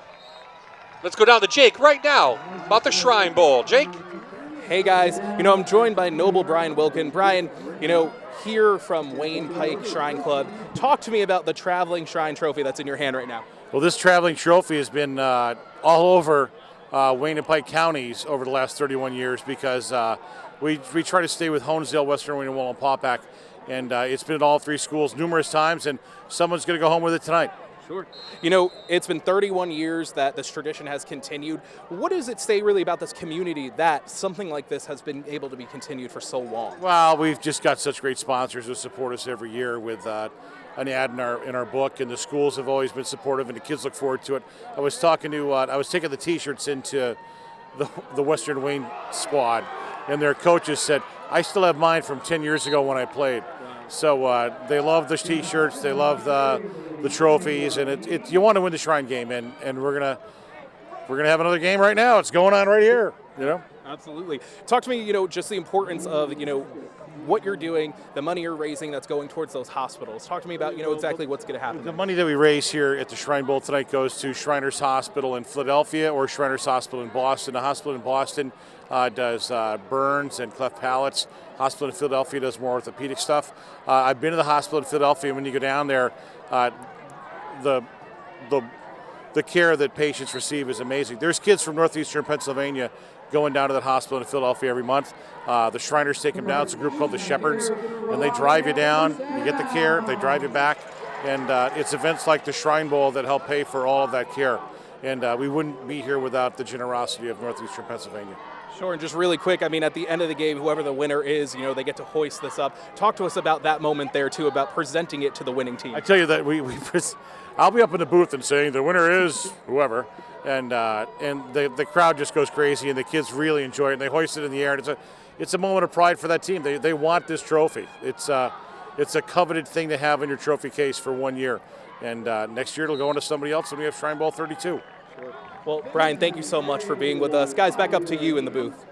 Let's go down to Jake right now about the Shrine Bowl. Jake? Hey, guys. I'm joined by Noble Brian Wilkin. Brian, here from Wayne Pike Shrine Club, talk to me about the Traveling Shrine Trophy that's in your hand right now. Well, this traveling trophy has been all over Wayne and Pike counties over the last 31 years because we try to stay with Honesdale, Western Wayne, and Wallenpaupack. And it's been at all 3 schools numerous times, and someone's going to go home with it tonight. Sure. It's been 31 years that this tradition has continued. What does it say really about this community that something like this has been able to be continued for so long? Well, we've just got such great sponsors who support us every year with an ad in our book, and the schools have always been supportive, and the kids look forward to it. I was taking the T-shirts into the Western Wayne squad, and their coaches said, "I still have mine from 10 years ago when I played." So they love the T-shirts, they love the trophies, and you want to win the Shrine game, and we're gonna have another game right now. It's going on right here, Absolutely. Talk to me, just the importance of, what you're doing, the money you're raising that's going towards those hospitals. Talk to me about, exactly what's going to happen. The money that we raise here at the Shrine Bowl tonight goes to Shriners Hospital in Philadelphia or Shriners Hospital in Boston. The hospital in Boston does burns and cleft palates. Hospital in Philadelphia does more orthopedic stuff. I've been to the hospital in Philadelphia. When you go down there, the care that patients receive is amazing. There's kids from northeastern Pennsylvania going down to that hospital in Philadelphia every month. The Shriners take them down. It's a group called the Shepherds, and they drive you down. You get the care. They drive you back, and it's events like the Shrine Bowl that help pay for all of that care. And we wouldn't be here without the generosity of northeastern Pennsylvania. Sure, and just really quick, at the end of the game, whoever the winner is, they get to hoist this up. Talk to us about that moment there, too, about presenting it to the winning team. I tell you that I'll be up in the booth and saying the winner is whoever, and the crowd just goes crazy, and the kids really enjoy it, and they hoist it in the air, and it's a moment of pride for that team. They want this trophy. It's a coveted thing to have in your trophy case for 1 year, and next year it'll go into somebody else, and we have Shrine Bowl 32. Sure. Well, Brian, thank you so much for being with us. Guys, back up to you in the booth.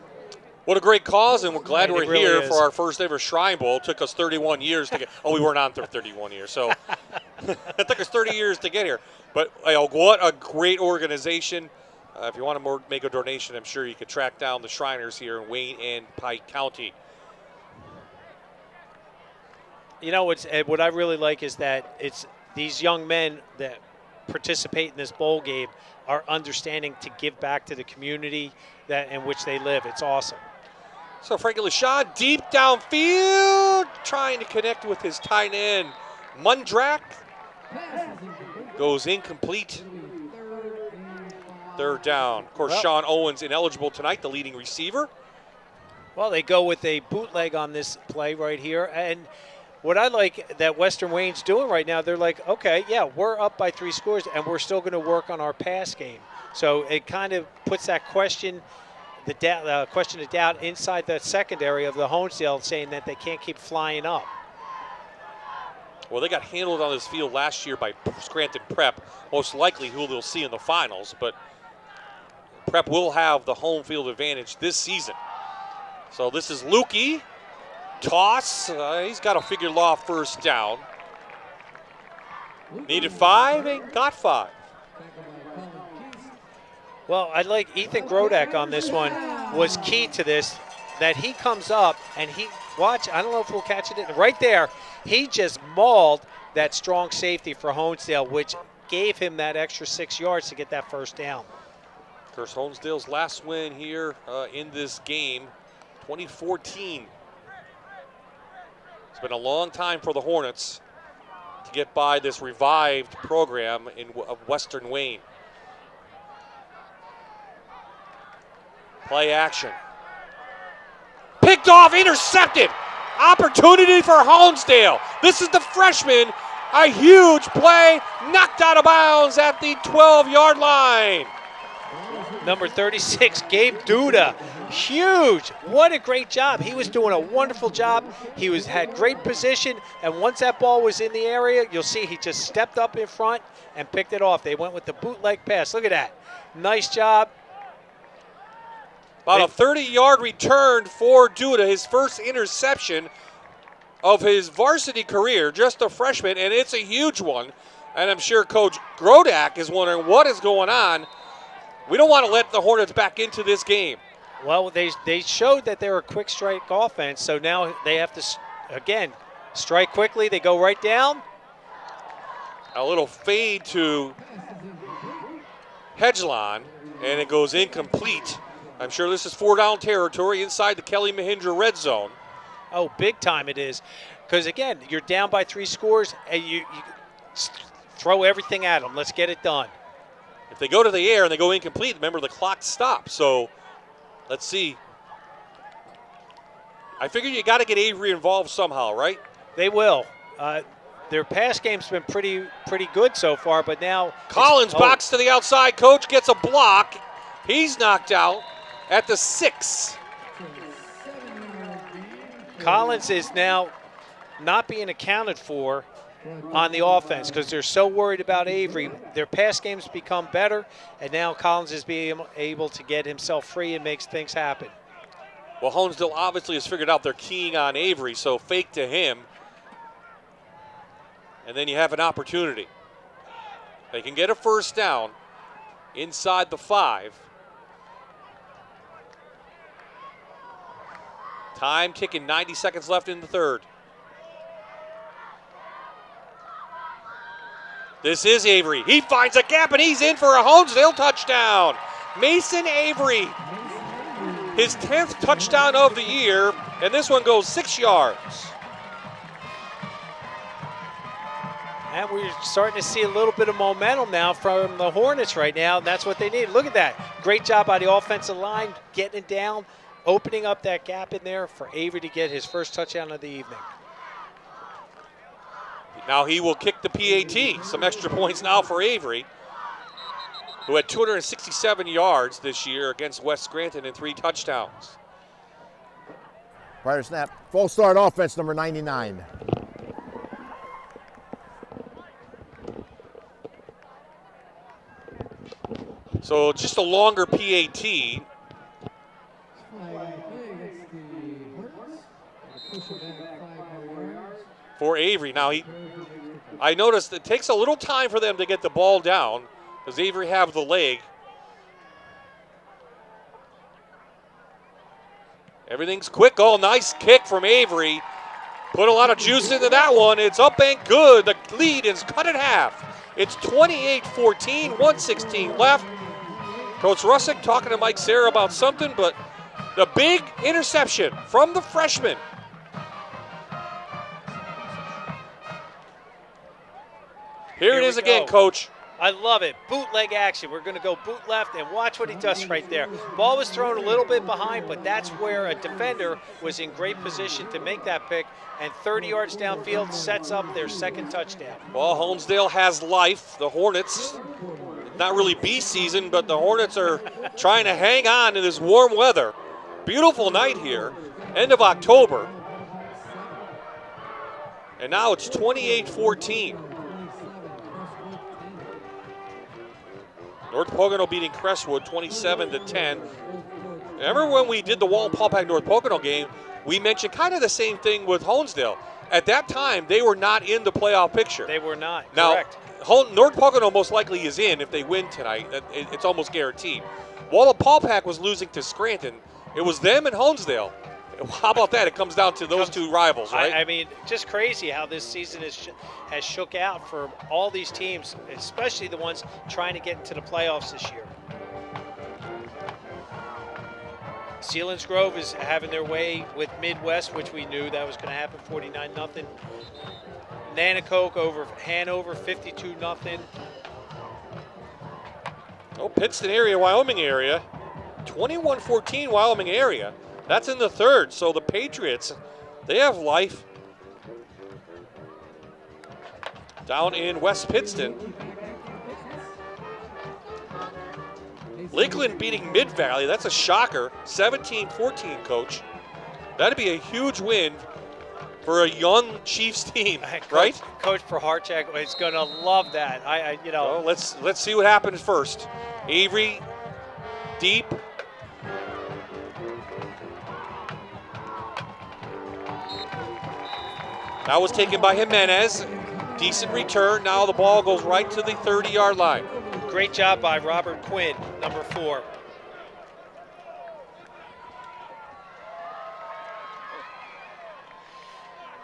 What a great cause, and we're glad we're really here is. for our first ever Shrine Bowl. It took us 31 years to get – we weren't on for 31 years, so it took us 30 years to get here. But what a great organization. If you want to make a donation, I'm sure you could track down the Shriners here in Wayne and Pike County. What I really like is that it's these young men that participate in this bowl game are understanding to give back to the community in which they live. It's awesome. So Frankie LaShaw deep downfield, trying to connect with his tight end. Mundrak goes incomplete. Third down. Of course, Sean Owens ineligible tonight, the leading receiver. Well, they go with a bootleg on this play right here. And what I like that Western Wayne's doing right now, they're like, okay, yeah, we're up by 3 scores, and we're still going to work on our pass game. So it kind of puts that question of doubt inside the secondary of the Honesdale, saying that they can't keep flying up. Well, they got handled on this field last year by Scranton Prep, most likely who they'll see in the finals. But Prep will have the home field advantage this season. So this is Lukey. Toss. He's got to figure law first down. Needed 5 and got 5. Well, I like Ethan Grodak on this one was key to this, that he comes up and watch, I don't know if we'll catch it, right there, he just mauled that strong safety for Honesdale, which gave him that extra 6 yards to get that first down. Of course, Honesdale's last win here in this game, 2014. It's been a long time for the Hornets to get by this revived program of Western Wayne. Play action. Picked off, intercepted. Opportunity for Honesdale. This is the freshman. A huge play, knocked out of bounds at the 12-yard line. Number 36, Gabe Duda. Huge. What a great job. He was doing a wonderful job. He had great position, and once that ball was in the area, you'll see he just stepped up in front and picked it off. They went with the bootleg pass. Look at that. Nice job. About a 30-yard return for Duda, his first interception of his varsity career, just a freshman, and it's a huge one. And I'm sure Coach Grodak is wondering what is going on. We don't want to let the Hornets back into this game. Well, they showed that they're a quick strike offense, so now they have to, again, strike quickly. They go right down. A little fade to Hedgelon, and it goes incomplete. I'm sure this is 4-down territory inside the Kelly Mahindra red zone. Oh, big time it is. Because, again, you're down by 3 scores, and you throw everything at them. Let's get it done. If they go to the air and they go incomplete, remember the clock stops. So let's see. I figure you got to get Avery involved somehow, right? They will. Their pass game's been pretty good so far, but now Collins box to the outside. Coach gets a block. He's knocked out at the 6. Collins is now not being accounted for on the offense because they're so worried about Avery. Their pass game's become better, and now Collins is being able to get himself free and makes things happen. Well, Honesdale obviously has figured out they're keying on Avery, so fake to him. And then you have an opportunity. They can get a first down inside the 5. Time ticking, 90 seconds left in the third. This is Avery. He finds a gap and he's in for a Honesdale touchdown. Mason Avery, his 10th touchdown of the year, and this one goes 6 yards. And we're starting to see a little bit of momentum now from the Hornets right now, and that's what they need. Look at that. Great job by the offensive line, getting it down, opening up that gap in there for Avery to get his first touchdown of the evening. Now he will kick the PAT. Some extra points now for Avery, who had 267 yards this year against West Scranton and 3 touchdowns. Prior snap, false start offense, number 99. So just a longer PAT for Avery. Now I noticed it takes a little time for them to get the ball down. Does Avery have the leg? Everything's quick. Oh, nice kick from Avery. Put a lot of juice into that one. It's up and good. The lead is cut in half. It's 28-14, 1:16 left. Coach Russick talking to Mike Serra about something, but the big interception from the freshman. Here it is again, Coach. I love it. Bootleg action. We're going to go boot left and watch what he does right there. Ball was thrown a little bit behind, but that's where a defender was in great position to make that pick. And 30 yards downfield sets up their second touchdown. Well, Honesdale has life. The Hornets, not really bee season, but the Hornets are trying to hang on to this warm weather. Beautiful night here, end of October. And now it's 28-14. North Pocono beating Crestwood 27-10. Remember when we did the Walton-Paulpack North Pocono game, we mentioned kind of the same thing with Honesdale. At that time, they were not in the playoff picture. They were not, now, correct. North Pocono most likely is in if they win tonight. It's almost guaranteed. Walton-Paulpack was losing to Scranton. It was them and Honesdale. How about that? It comes down to those two rivals, right? I mean, just crazy how this season has shook out for all these teams, especially the ones trying to get into the playoffs this year. Selinsgrove is having their way with Midwest, which we knew that was going to happen, 49-0. Nanacoke over Hanover, 52-0. Oh, Pittston area, Wyoming area. 21-14 Wyoming area. That's in the third, so the Patriots, they have life. Down in West Pittston. Lakeland beating Mid-Valley, that's a shocker. 17-14, Coach. That'd be a huge win for a young Chiefs team, right? Coach Proharchak is going to love that. Well, let's see what happens first. Avery, deep. That was taken by Jimenez. Decent return. Now the ball goes right to the 30-yard line. Great job by Robert Quinn, number 4.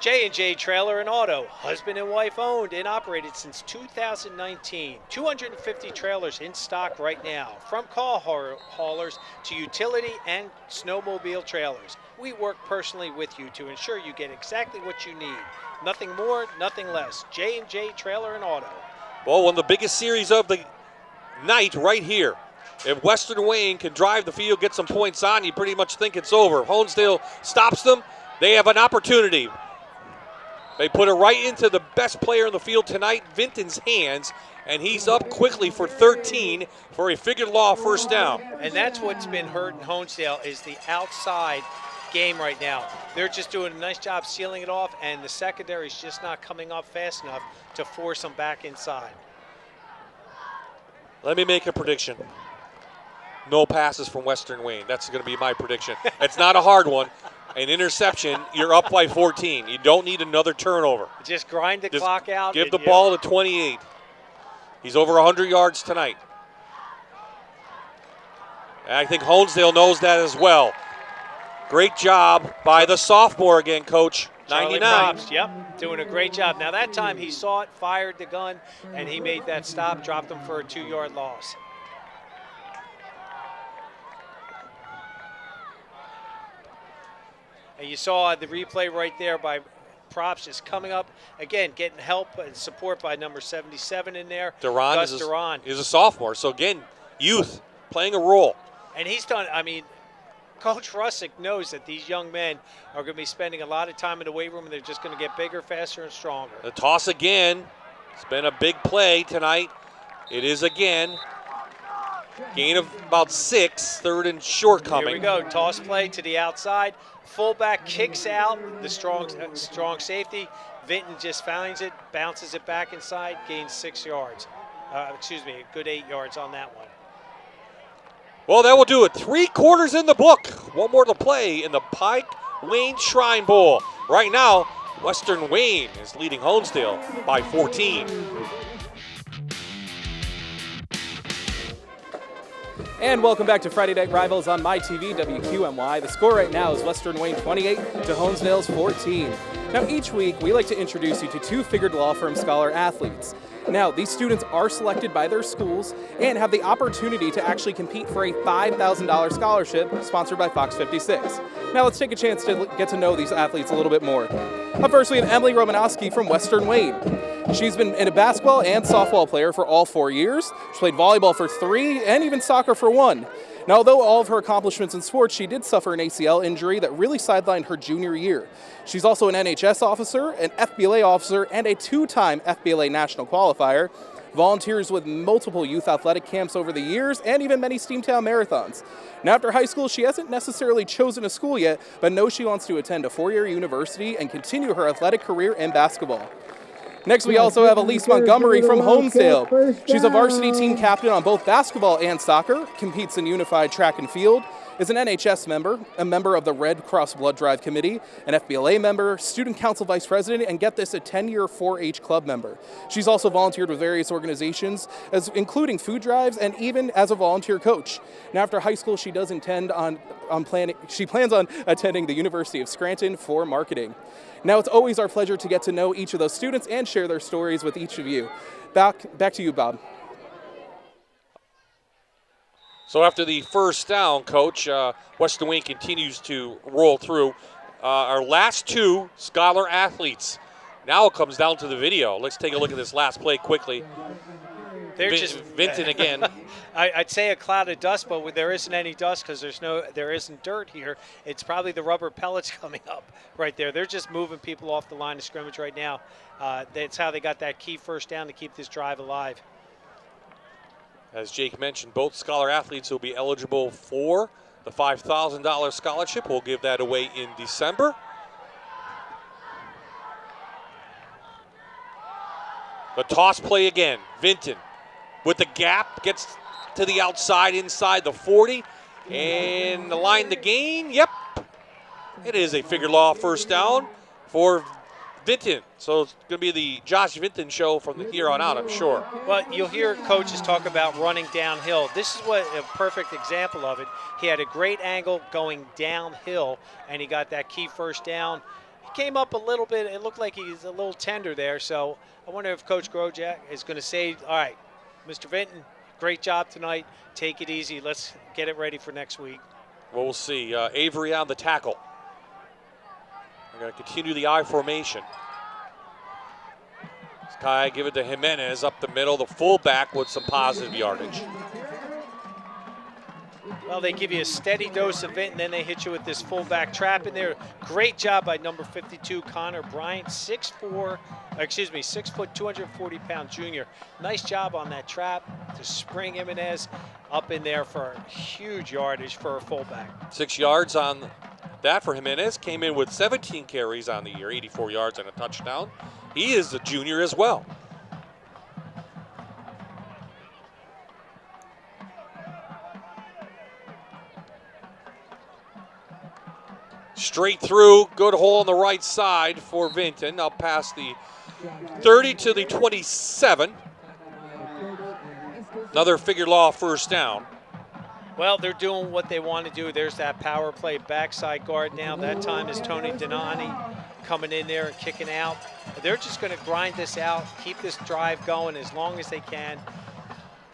J&J Trailer and Auto, husband and wife owned and operated since 2019. 250 trailers in stock right now, from car haulers to utility and snowmobile trailers. We work personally with you to ensure you get exactly what you need. Nothing more, nothing less. J&J Trailer and Auto. Well, one of the biggest series of the night right here. If Western Wayne can drive the field, get some points on, you pretty much think it's over. If Honesdale stops them, they have an opportunity. They put it right into the best player in the field tonight, Vinton's hands, and he's up quickly for 13 for a figured law first down. And that's what's been hurt in Honesdale is the outside game right now. They're just doing a nice job sealing it off, and the secondary is just not coming up fast enough to force them back inside. Let me make a prediction. No passes from Western Wayne. That's going to be my prediction. It's not a hard one. An interception, you're up by 14. You don't need another turnover. Just grind the clock out. Give the ball to 28. He's over 100 yards tonight. And I think Honesdale knows that as well. Great job by the sophomore again, Coach. 99. Props, yep, doing a great job. Now that time he saw it, fired the gun, and he made that stop, dropped him for a 2-yard loss. And you saw the replay right there by Props just coming up. Again, getting help and support by number 77 in there. Duran is a sophomore. So, again, youth playing a role. And he's done, I mean, Coach Russick knows that these young men are going to be spending a lot of time in the weight room, and they're just going to get bigger, faster, and stronger. The toss again. It's been a big play tonight. It is again. Gain of about 6, third and short coming. Here we go, toss play to the outside. Fullback kicks out, the strong safety. Vinton just finds it, bounces it back inside, gains 6 yards. A good 8 yards on that one. Well, that will do it. 3 quarters in the book. One more to play in the Pike Wayne Shrine Bowl. Right now, Western Wayne is leading Honesdale by 14. And welcome back to Friday Night Rivals on MyTV WQMY. The score right now is Western Wayne 28 to Honesdale's 14. Now each week we like to introduce you to 2 figured law firm scholar athletes. Now these students are selected by their schools and have the opportunity to actually compete for a $5,000 scholarship sponsored by Fox 56. Now let's take a chance to get to know these athletes a little bit more. Up first we have Emily Romanowski from Western Wayne. She's been a basketball and softball player for all 4 years. She played volleyball for 3 and even soccer for 1. Now, although all of her accomplishments in sports, she did suffer an ACL injury that really sidelined her junior year. She's also an NHS officer, an FBLA officer, and a 2-time FBLA national qualifier. Volunteers with multiple youth athletic camps over the years and even many Steamtown marathons. Now, after high school, she hasn't necessarily chosen a school yet, but knows she wants to attend a 4-year university and continue her athletic career in basketball. Next, we also have Elise Montgomery from Honesdale. She's a varsity team captain on both basketball and soccer, competes in unified track and field, is an NHS member, a member of the Red Cross Blood Drive Committee, an FBLA member, student council vice president, and get this, a 10-year 4-H club member. She's also volunteered with various organizations, including food drives, and even as a volunteer coach. Now, after high school, she does intend she plans on attending the University of Scranton for marketing. Now, it's always our pleasure to get to know each of those students and share their stories with each of you. Back to you, Bob. So after the first down, Coach, Western Wayne continues to roll through. Our last two scholar athletes. Now it comes down to the video. Let's take a look at this last play quickly. They're just Vinton again. I'd say a cloud of dust, but there isn't any dust because there isn't dirt here. It's probably the rubber pellets coming up right there. They're just moving people off the line of scrimmage right now. That's how they got that key first down to keep this drive alive. As Jake mentioned, both scholar athletes will be eligible for the $5,000 scholarship. We'll give that away in December. The toss play again. Vinton with the gap, gets to the outside inside the 40. And the line to gain, yep. It is a figure law first down for Vinton. So it's going to be the Josh Vinton show from here on out, I'm sure. Well, you'll hear coaches talk about running downhill. This is what a perfect example of it. He had a great angle going downhill, and he got that key first down. He came up a little bit. It looked like he's a little tender there. So I wonder if Coach Grojak is going to say, all right, Mr. Vinton, great job tonight. Take it easy. Let's get it ready for next week. Well, we'll see. Avery on the tackle. We're going to continue the I formation. Sky give it to Jimenez up the middle, the fullback with some positive yardage. Well, they give you a steady dose of it, and then they hit you with this fullback trap in there. Great job by number 52, Connor Bryant, 6 foot, 240-pound junior. Nice job on that trap to spring Jimenez up in there for huge yardage for a fullback. 6 yards on that for Jimenez. Came in with 17 carries on the year, 84 yards and a touchdown. He is a junior as well. Straight through, good hole on the right side for Vinton. Up past the 30 to the 27. Another figure law first down. Well, they're doing what they want to do. There's that power play backside guard now. That time is Tony Donani coming in there and kicking out. They're just going to grind this out, keep this drive going as long as they can.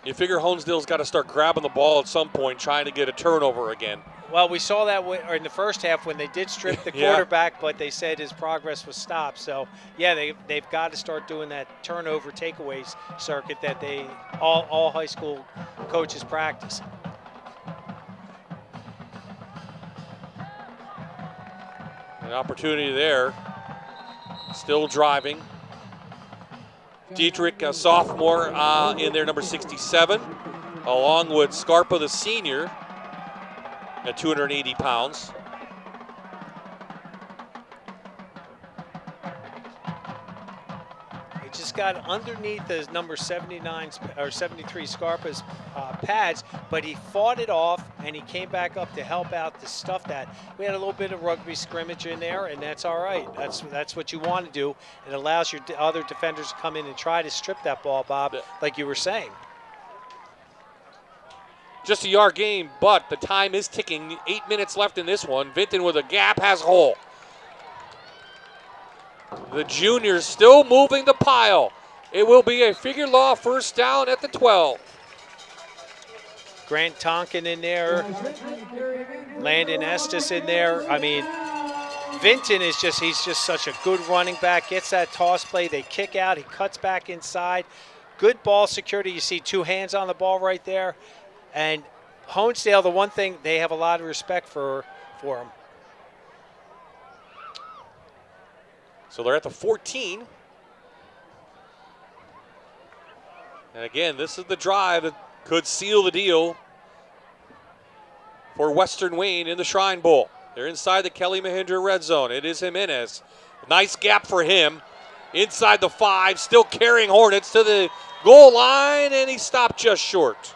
You figure Honesdale's got to start grabbing the ball at some point, trying to get a turnover again. Well, we saw that in the first half when they did strip the quarterback, but they said his progress was stopped. So, yeah, they've got to start doing that turnover takeaways circuit that all high school coaches practice. An opportunity there. Still driving. Dietrich, a sophomore, in there, number 67, along with Scarpa, the senior, at 280 pounds. He just got underneath his number 79 or 73 Scarpa's pads, but he fought it off and he came back up to help out to stuff that. We had a little bit of rugby scrimmage in there, and that's all right. That's what you want to do. It allows your other defenders to come in and try to strip that ball, Bob, like you were saying. Just a yard game, but the time is ticking. 8 minutes left in this one. Vinton with a gap has a hole. The juniors still moving the pile. It will be a figure law first down at the 12. Grant Tonkin in there. Landon Estes in there. I mean, Vinton is he's just such a good running back. Gets that toss play. They kick out. He cuts back inside. Good ball security. You see 2 hands on the ball right there. And Honesdale, the one thing, they have a lot of respect for him. So they're at the 14. And again, this is the drive that could seal the deal for Western Wayne in the Shrine Bowl. They're inside the Kelly Mahindra red zone. It is Jimenez. Nice gap for him. inside the 5, still carrying Hornets to the goal line, and he stopped just short.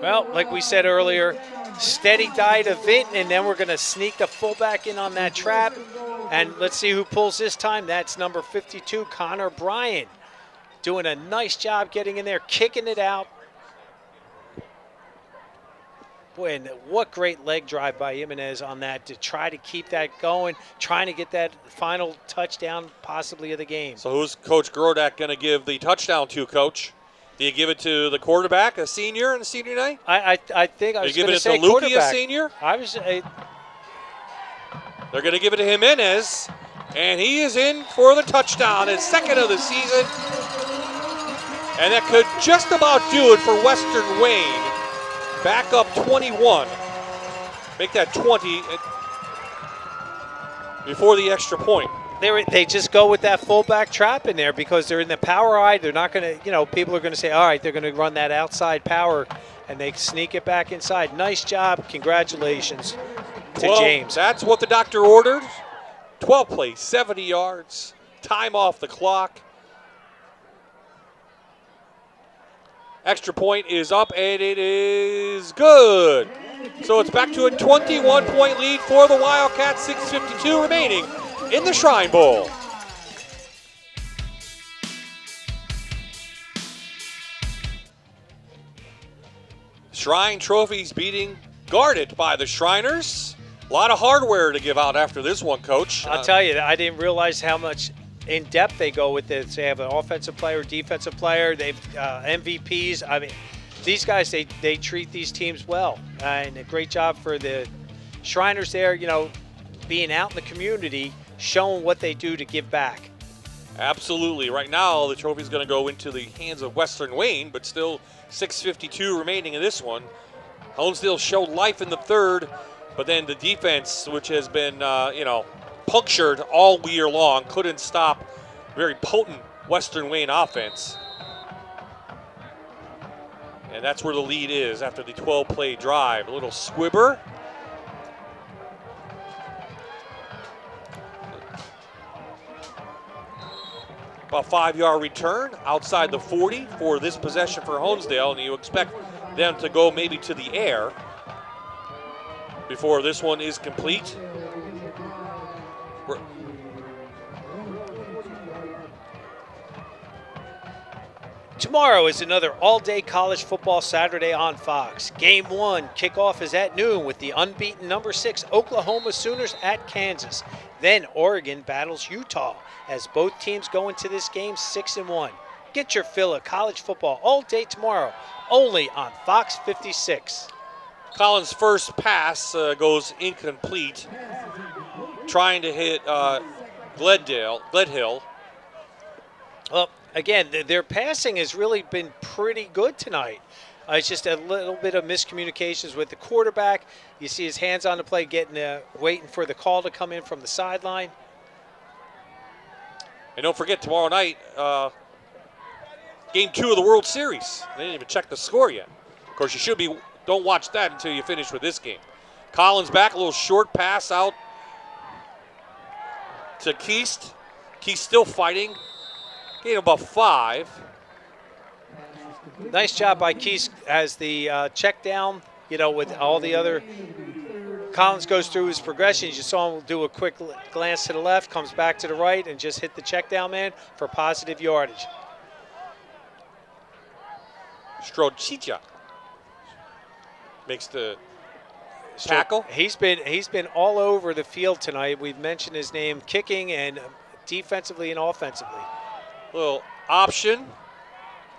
Well, like we said earlier, steady diet of it, and then we're going to sneak the fullback in on that trap. And let's see who pulls this time. That's number 52, Connor Bryan, doing a nice job getting in there, kicking it out. Boy, and what great leg drive by Jimenez on that to try to keep that going, trying to get that final touchdown possibly of the game. So who's Coach Grodak going to give the touchdown to, Coach? Do you give it to the quarterback, a senior, on a senior night? I think I was going to say quarterback. Are you giving it to Lukey, a quarterback. senior? I was. They're going to give it to Jimenez, and he is in for the touchdown, his second of the season. And that could just about do it for Western Wayne. Back up 21. Make that 20 before the extra point. They just go with that fullback trap in there because they're in the power eye. They're not going to, people are going to say, all right, they're going to run that outside power, and they sneak it back inside. Nice job. Congratulations to James. That's what the doctor ordered. 12 plays, 70 yards, time off the clock. Extra point is up, and it is good. So it's back to a 21-point lead for the Wildcats, 6:52 remaining in the Shrine Bowl. Shrine Trophies beating guarded by the Shriners. A lot of hardware to give out after this one, Coach. I'll tell you, I didn't realize how much in depth they go with this. They have an offensive player, defensive player. They've MVPs. I mean, these guys, they treat these teams well. And a great job for the Shriners there, being out in the community, showing what they do to give back. Absolutely. Right now, the trophy's going to go into the hands of Western Wayne, but still 6:52 remaining in this one. Honesdale showed life in the third, but then the defense, which has been, punctured all year long, couldn't stop very potent Western Wayne offense. And that's where the lead is after the 12-play drive. A little squibber. About 5-yard return outside the 40 for this possession for Honesdale, and you expect them to go maybe to the air before this one is complete. Tomorrow is another all-day college football Saturday on Fox. Game 1 kickoff is at noon with the unbeaten number 6 Oklahoma Sooners at Kansas. Then Oregon battles Utah as both teams go into this game 6-1. Get your fill of college football all day tomorrow, only on Fox 56. Collins' first pass goes incomplete, trying to hit Gledhill. Well, again, their passing has really been pretty good tonight. It's just a little bit of miscommunications with the quarterback. You see his hands on the play, waiting for the call to come in from the sideline. And don't forget, tomorrow night, Game 2 of the World Series. They didn't even check the score yet. Of course, don't watch that until you finish with this game. Collins back, a little short pass out to Keast. Keast still fighting. Gain about 5. Nice job by Keast as the check down, with all the other. Collins goes through his progression. You saw him do a quick glance to the left, comes back to the right, and just hit the check down man for positive yardage. Strocica makes the tackle. He's been all over the field tonight. We've mentioned his name, kicking and defensively and offensively. Little option,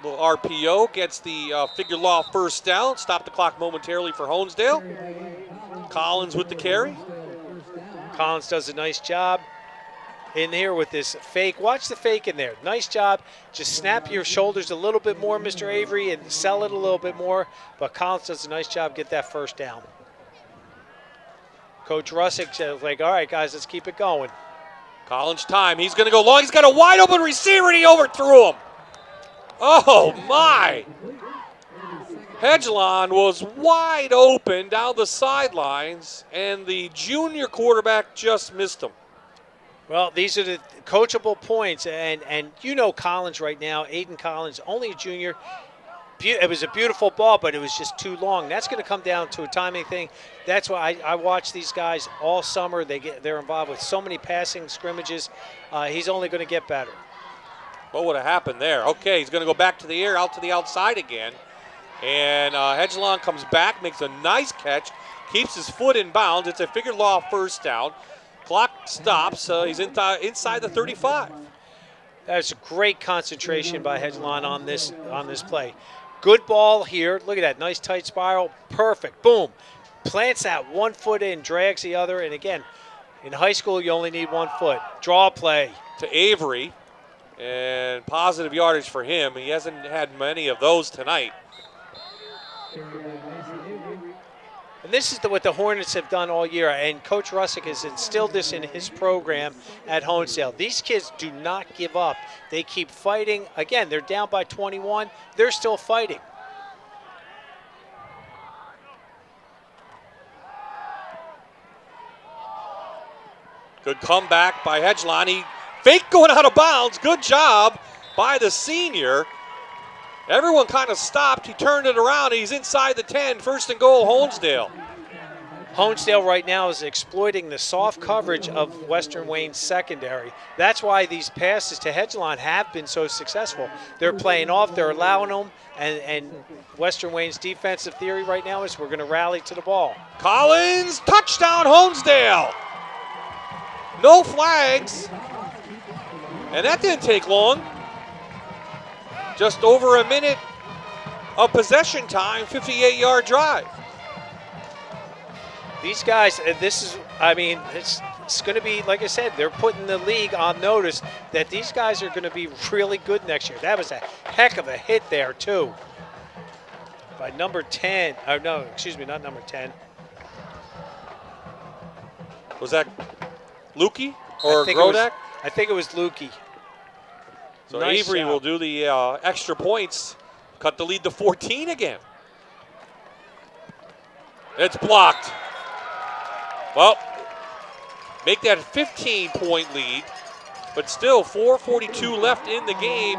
little RPO, gets the figure law first down. Stop the clock momentarily for Honesdale. Collins with the carry. Collins does a nice job in here with this fake. Watch the fake in there. Nice job. Just snap your shoulders a little bit more, Mr. Avery, and sell it a little bit more. But Collins does a nice job get that first down. Coach Russick says, all right, guys, let's keep it going. Collins time. He's going to go long. He's got a wide open receiver, and he overthrew him. Oh, my. Hedgelon was wide open down the sidelines, and the junior quarterback just missed him. Well, these are the coachable points, and you know Collins right now, Aiden Collins, only a junior. It was a beautiful ball, but it was just too long. That's going to come down to a timing thing. That's why I watch these guys all summer. They're involved with so many passing scrimmages. He's only going to get better. What would have happened there? Okay, he's going to go back to the air, out to the outside again. And Hedgelon comes back, makes a nice catch, keeps his foot in bounds. It's a figure law first down. Clock stops. He's inside the 35. That's a great concentration by Hedgelon on this play. Good ball here. Look at that. Nice tight spiral. Perfect. Boom. Plants that 1 foot in, drags the other. And again, in high school, you only need 1 foot. Draw play. To Avery. And positive yardage for him. He hasn't had many of those tonight. And this is what the Hornets have done all year. And Coach Russick has instilled this in his program at Honesdale. These kids do not give up. They keep fighting. Again, they're down by 21. They're still fighting. Good comeback by Hedgelon. He faked going out of bounds. Good job by the senior. Everyone kind of stopped. He turned it around. He's inside the 10. First and goal, Honesdale. Honesdale right now is exploiting the soft coverage of Western Wayne's secondary. That's why these passes to Hedgelon have been so successful. They're playing off. They're allowing them. And Western Wayne's defensive theory right now is we're going to rally to the ball. Collins, touchdown, Honesdale. No flags. And that didn't take long. Just over a minute of possession time, 58-yard drive. These guys, it's going to be, like I said, they're putting the league on notice that these guys are going to be really good next year. That was a heck of a hit there, too. By number 10. Oh, no, excuse me, not number 10. Was that Lukey or Grodak? I think it was Lukey. So Nice Avery job. will do the extra points, cut the lead to 14 again. It's blocked. Well, make that a 15-point lead, but still 4:42 left in the game.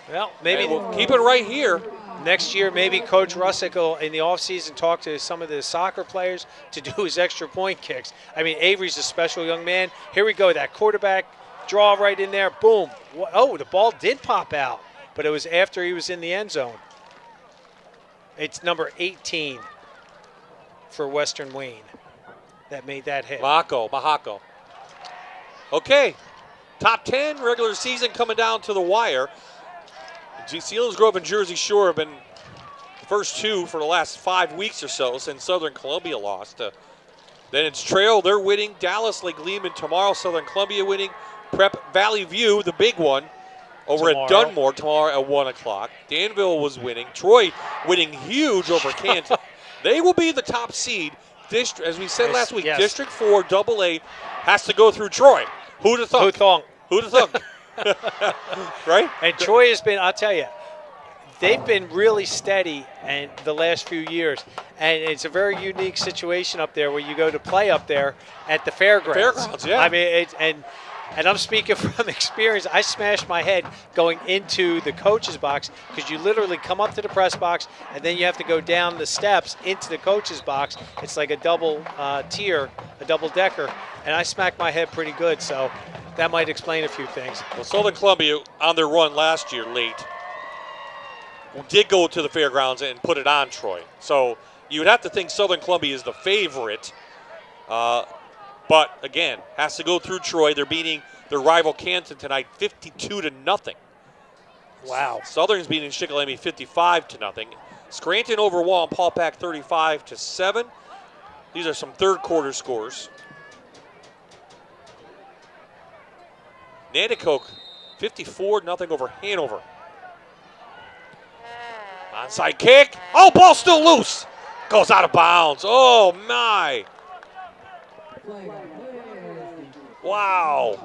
Well, maybe we'll keep it right here. Next year, maybe Coach Russick will, in the offseason, talk to some of the soccer players to do his extra point kicks. I mean, Avery's a special young man. Here we go, that quarterback draw right in there. Boom. Oh, the ball did pop out, but it was after he was in the end zone. It's number 18 for Western Wayne that made that hit. Mahako. Okay, top 10 regular season coming down to the wire. Selinsgrove and Jersey Shore have been the first two for the last 5 weeks or so since Southern Columbia lost. Then it's Trail, they're winning. Dallas, Lake Lehman tomorrow. Southern Columbia winning. Prep Valley View, the big one, over at Dunmore tomorrow at 1 o'clock. Danville was winning. Troy winning huge over Canton. They will be the top seed. As we said last week, District 4 AA has to go through Troy. Who'd have thunk? Who'd have thunk? Right? And Troy has been, I'll tell you, they've been really steady and the last few years. And it's a very unique situation up there where you go to play up there at the fairgrounds. Fairgrounds, yeah. I mean, and I'm speaking from experience. I smashed my head going into the coach's box because you literally come up to the press box and then you have to go down the steps into the coach's box. It's like a double tier, a double decker, and I smacked my head pretty good. So that might explain a few things. Well, Southern Columbia on their run last year late did go to the fairgrounds and put it on Troy. So you would have to think Southern Columbia is the favorite. But again, has to go through Troy. They're beating their rival Canton tonight 52-0. Wow. Southern's beating Shikellamy 55-0. Scranton over Wallenpaul 35-7. These are some third quarter scores. Nanticoke 54-0 over Hanover. Onside kick. Oh, ball still loose. Goes out of bounds. Oh, my. Wow.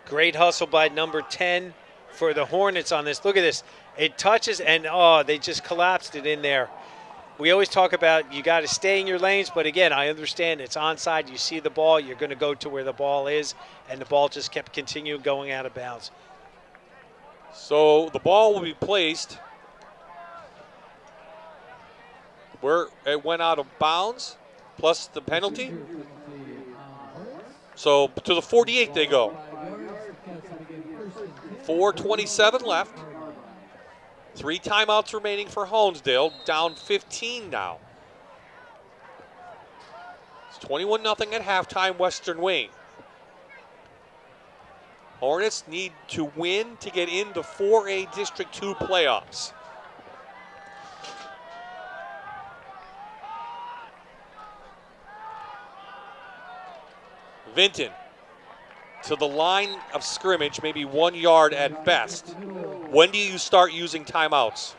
Great hustle by number 10 for the Hornets on this. Look at this. It touches and, they just collapsed it in there. we always talk about you got to stay in your lanes, but again, I understand it's onside. You see the ball, you're going to go to where the ball is, and the ball just kept continuing going out of bounds. So the ball will be placed where it went out of bounds, plus the penalty. So to the 48 they go. 4:27 left. 3 timeouts remaining for Honesdale, down 15 now. It's 21-0 at halftime, Western Wayne. Hornets need to win to get into 4A District 2 playoffs. Vinton to the line of scrimmage, maybe 1 yard at best. When do you start using timeouts?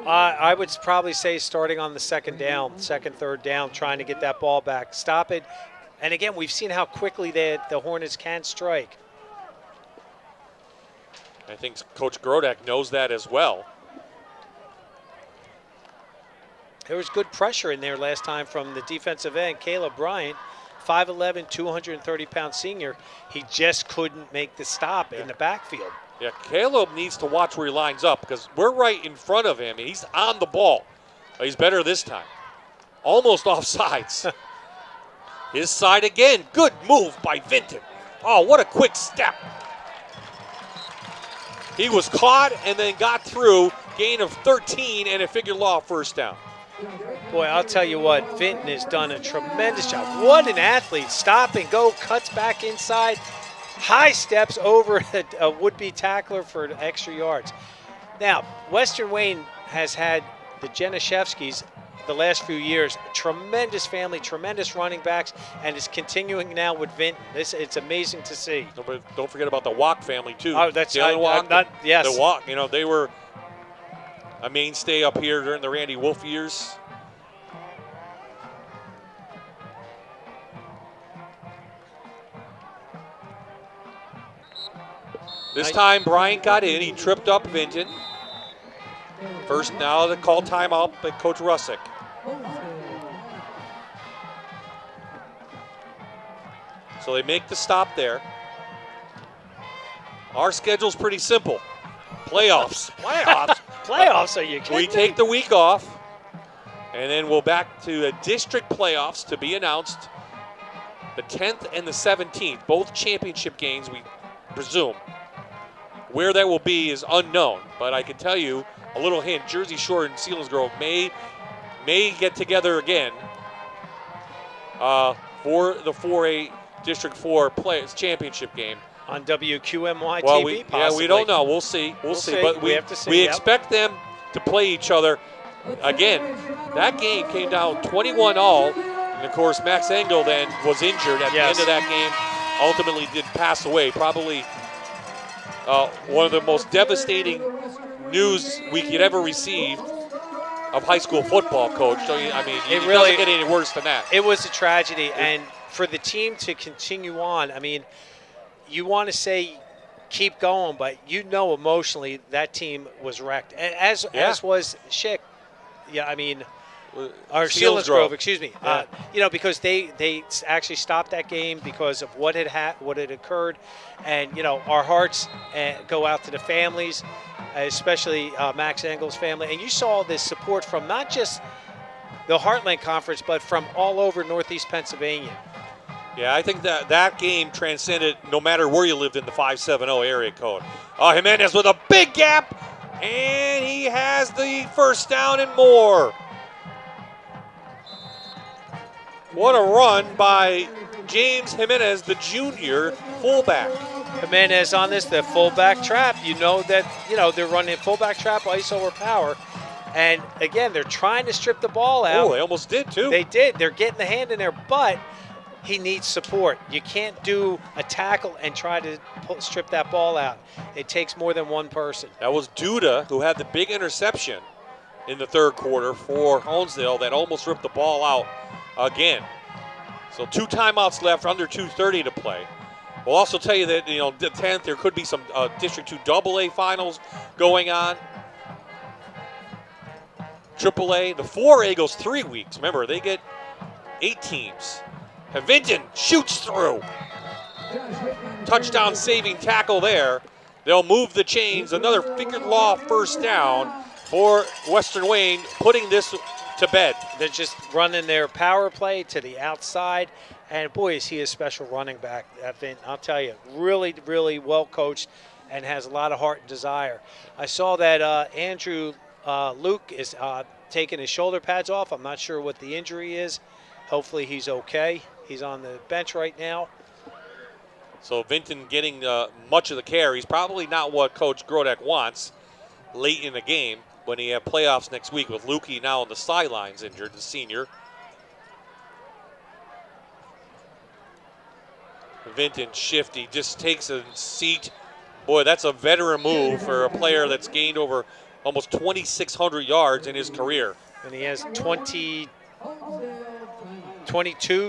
I would probably say starting on the second, third down, trying to get that ball back. Stop it. And again, we've seen how quickly the Hornets can strike. I think Coach Grodek knows that as well. There was good pressure in there last time from the defensive end, Caleb Bryant. 5'11", 230-pound senior. He just couldn't make the stop in the backfield. Yeah, Caleb needs to watch where he lines up because we're right in front of him. He's on the ball. He's better this time. Almost offsides. His side again. Good move by Vinton. Oh, what a quick step. He was caught and then got through. Gain of 13 and a figure law first down. Boy, I'll tell you what, Vinton has done a tremendous job. What an athlete. Stop and go, cuts back inside, high steps over a would-be tackler for extra yards. Now, Western Wayne has had the Janiszewskis the last few years. Tremendous family, tremendous running backs, and is continuing now with Vinton. It's amazing to see. Don't forget about the Walk family, too. Oh, that's yes. The Walk, they were a mainstay up here during the Randy Wolf years. This time Bryant got in. He tripped up Vinton. First now the call timeout by Coach Russick. So they make the stop there. Our schedule's pretty simple. Playoffs. Playoffs, are you kidding We take the week off, and then we'll back to the district playoffs to be announced the 10th and the 17th, both championship games, we presume. Where that will be is unknown, but I can tell you a little hint, Jersey Shore and Selinsgrove may get together again for the 4A District 4 championship game. On WQMY TV, possibly. We don't know. We'll see. We'll see. But we have to see. We expect them to play each other again. That game came down 21-all, and of course Max Engel then was injured at the end of that game. Ultimately did pass away. Probably one of the most devastating news we could ever receive of high school football, Coach. So, I mean, it really doesn't get any worse than that. It was a tragedy, and for the team to continue on, I mean, you want to say keep going, but emotionally that team was wrecked, as was Schick. Yeah, I mean, or Selinsgrove, excuse me. Yeah. Because they actually stopped that game because of what had occurred, and our hearts go out to the families, especially Max Engel's family. And you saw this support from not just the Heartland Conference, but from all over Northeast Pennsylvania. Yeah, I think that game transcended no matter where you lived in the 570 area code. Jimenez with a big gap, and he has the first down and more. What a run by James Jimenez, the junior fullback. Jimenez on the fullback trap. They're running fullback trap, ISO or power. And again, they're trying to strip the ball out. Oh, they almost did too. They did. They're getting the hand in there, but he needs support. You can't do a tackle and try to strip that ball out. It takes more than one person. That was Duda who had the big interception in the third quarter for Honesdale that almost ripped the ball out again. So 2 timeouts left, under 2:30 to play. We'll also tell you that, the 10th, there could be some District 2 AA finals going on. AAA. The 4A goes 3 weeks. Remember, they get 8 teams. And Vinton shoots through. Touchdown saving tackle there. They'll move the chains. Another figured law first down for Western Wayne, putting this to bed. They're just running their power play to the outside. And boy, is he a special running back, Vinton. I'll tell you, really, really well coached and has a lot of heart and desire. I saw that Andrew Luke is taking his shoulder pads off. I'm not sure what the injury is. Hopefully he's okay. He's on the bench right now. So Vinton getting much of the carries. Probably not what Coach Grodek wants late in the game when he have playoffs next week with Lukey now on the sidelines injured, the senior. Vinton shifty, just takes a seat. Boy, that's a veteran move for a player that's gained over almost 2,600 yards in his career. And he has 22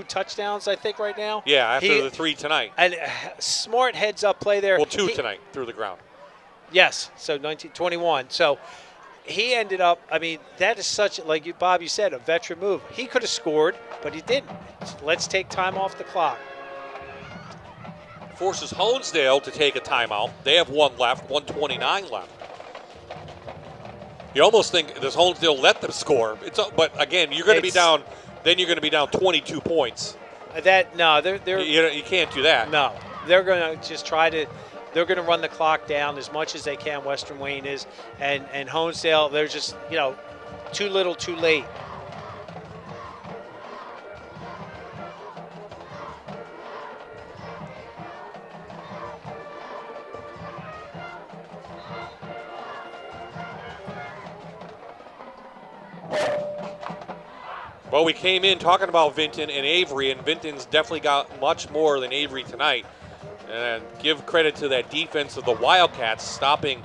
touchdowns, I think, right now. Yeah, after the 3 tonight. And smart heads-up play there. Well, 2 tonight through the ground. Yes, so 21. So he ended up, I mean, that is such, like you, Bob, you said, a veteran move. He could have scored, but he didn't. Let's take time off the clock. Forces Honesdale to take a timeout. They have 1 left, 1:29 left. You almost think, does Honesdale let them score? But again, you're going to be down. Then you're going to be down 22 points. You can't do that. No, they're going to just try to. They're going to run the clock down as much as they can. Western Wayne is, and Honesdale, they're just too little, too late. Well, we came in talking about Vinton and Avery, and Vinton's definitely got much more than Avery tonight. And give credit to that defense of the Wildcats stopping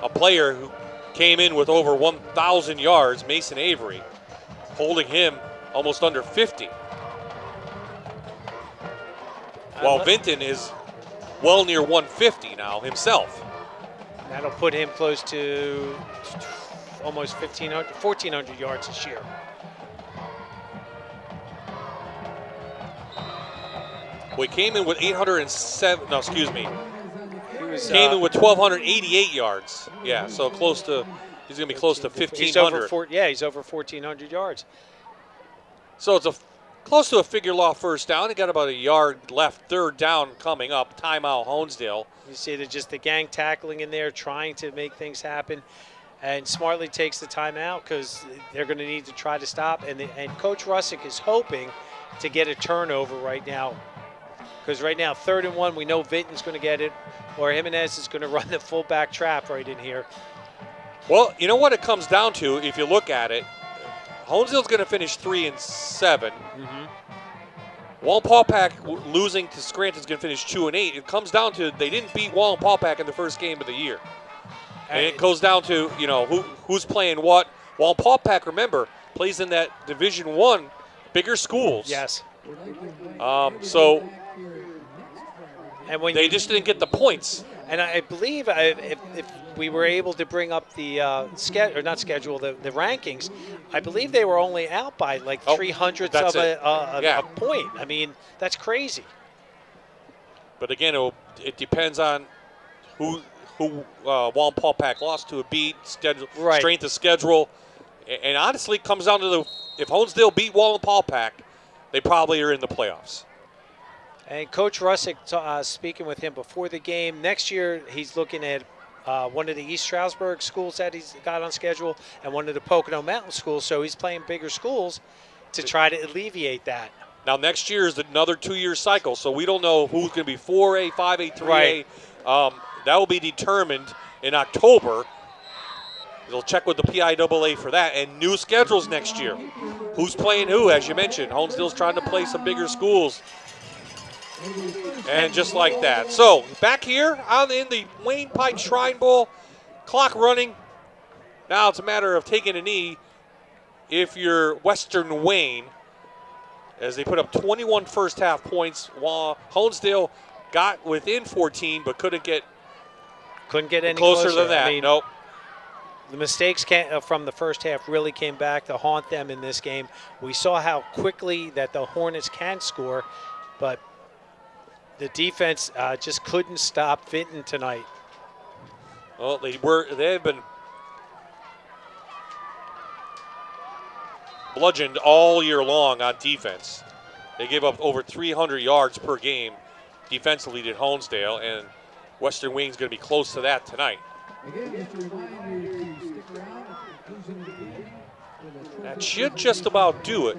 a player who came in with over 1,000 yards, Mason Avery, holding him almost under 50. While Vinton is well near 150 now himself. That'll put him close to almost 1,400 yards this year. We came in with 807. No, excuse me. Came in with 1,288 yards. Yeah, so close to. He's going to be close to 1,500. He's over 1,400 yards. So it's close to a figure law first down. He got about a yard left. 3rd down coming up. Timeout, Honesdale. You see the gang tackling in there, trying to make things happen. And smartly takes the timeout because they're going to need to try to stop. And Coach Russick is hoping to get a turnover right now. Because right now, 3rd and 1, we know Vinton's going to get it, or Jimenez is going to run the fullback trap right in here. Well, you know what it comes down to, if you look at it, Honesdale's going to finish 3-7. Wallenpaupack losing to Scranton's going to finish 2-8. It comes down to they didn't beat Wallenpaupack in the first game of the year. And it goes down to, who's playing what. Wallenpaupack, remember, plays in that Division I, bigger schools. Yes. So and when they just didn't get the points. And I believe if we were able to bring up the the rankings, I believe they were only out by like 3/100 of a point. I mean, that's crazy. But again, it depends on who Wallenpaupack lost to, a beat, strength of schedule. And honestly, it comes down to if Honesdale beat Wallenpaupack, they probably are in the playoffs. And Coach Russick, speaking with him before the game, next year he's looking at one of the East Stroudsburg schools that he's got on schedule and one of the Pocono Mountain schools. So he's playing bigger schools to try to alleviate that. Now, next year is another 2-year cycle, so we don't know who's going to be 4A, 5A, 3A. Right. That will be determined in October. They'll check with the PIAA for that, and new schedules next year. Who's playing who, as you mentioned. Honesdale's trying to play some bigger schools. And just like that. So, back here in the Wayne Pike Shrine Bowl, clock running. Now it's a matter of taking a knee if you're Western Wayne, as they put up 21 first-half points, while Honesdale got within 14 but couldn't get any closer than that. I mean, nope. the mistakes from the first half really came back to haunt them in this game. We saw how quickly that the Hornets can score, but the defense just couldn't stop Vinton tonight. Well, they have been bludgeoned all year long on defense. They gave up over 300 yards per game defensively at Honesdale, and Western Wayne's going to be close to that tonight. That should just about do it.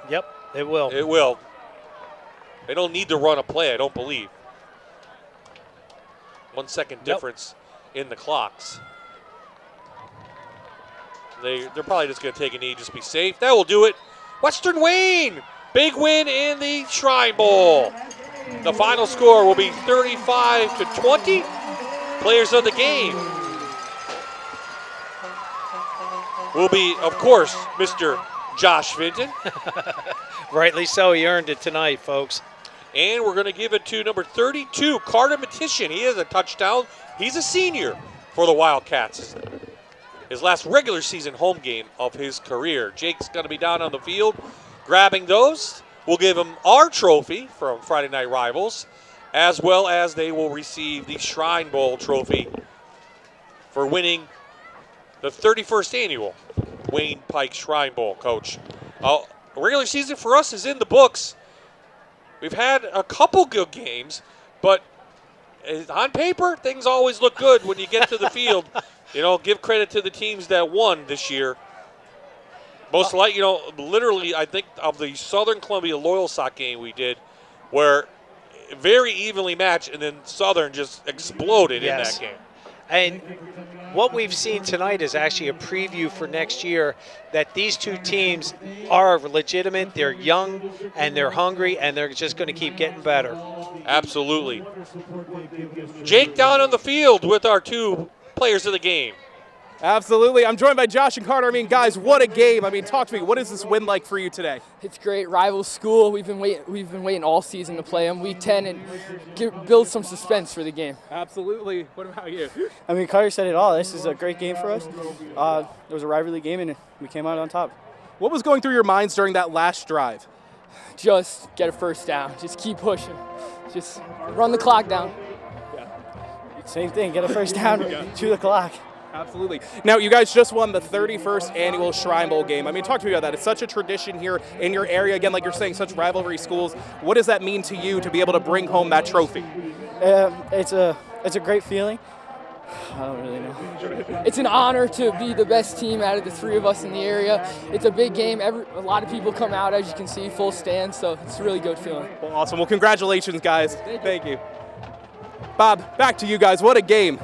Yep, it will. It will. They don't need to run a play, I don't believe. 1 second difference in the clocks. They're probably just going to take a knee, just be safe. That will do it. Western Wayne, big win in the Shrine Bowl. The final score will be 35-20. Players of the game will be, of course, Mr. Josh Vinton. Rightly so. He earned it tonight, folks. And we're going to give it to number 32, Carter Matitian. He has a touchdown. He's a senior for the Wildcats. His last regular season home game of his career. Jake's going to be down on the field grabbing those. We'll give him our trophy from Friday Night Rivals, as well as they will receive the Shrine Bowl trophy for winning the 31st annual Wayne Pike Shrine Bowl, Coach. Regular season for us is in the books. We've had a couple good games, but on paper, things always look good when you get to the field. You know, give credit to the teams that won this year. Most like, you know, literally, I think of the Southern Columbia Loyal Sock game we did, where very evenly matched, and then Southern just exploded in that game. And what we've seen tonight is actually a preview for next year, that these two teams are legitimate, they're young, and they're hungry, and they're just going to keep getting better. Absolutely. Jake down on the field with our two players of the game. Absolutely. I'm joined by Josh and Carter. I mean, guys, what a game. I mean, talk to me. What is this win like for you today? It's great. Rival school. We've been waiting all season to play them. Week 10 and build some suspense for the game. Absolutely. What about you? I mean, Carter said it all. This is a great game for us. It was a rivalry game, and we came out on top. What was going through your minds during that last drive? Just get a first down. Just keep pushing. Just run the clock down. Same thing. Get a first down, chew the clock. Absolutely. Now, you guys just won the 31st annual Shrine Bowl game. I mean, talk to me about that. It's such a tradition here in your area. Again, like you're saying, such rivalry schools. What does that mean to you to be able to bring home that trophy? It's a great feeling. I don't really know. It's an honor to be the best team out of the three of us in the area. It's a big game. A lot of people come out, as you can see, full stand, so it's a really good feeling. Well, awesome. Well, congratulations, guys. Thank you. Bob, back to you guys. What a game.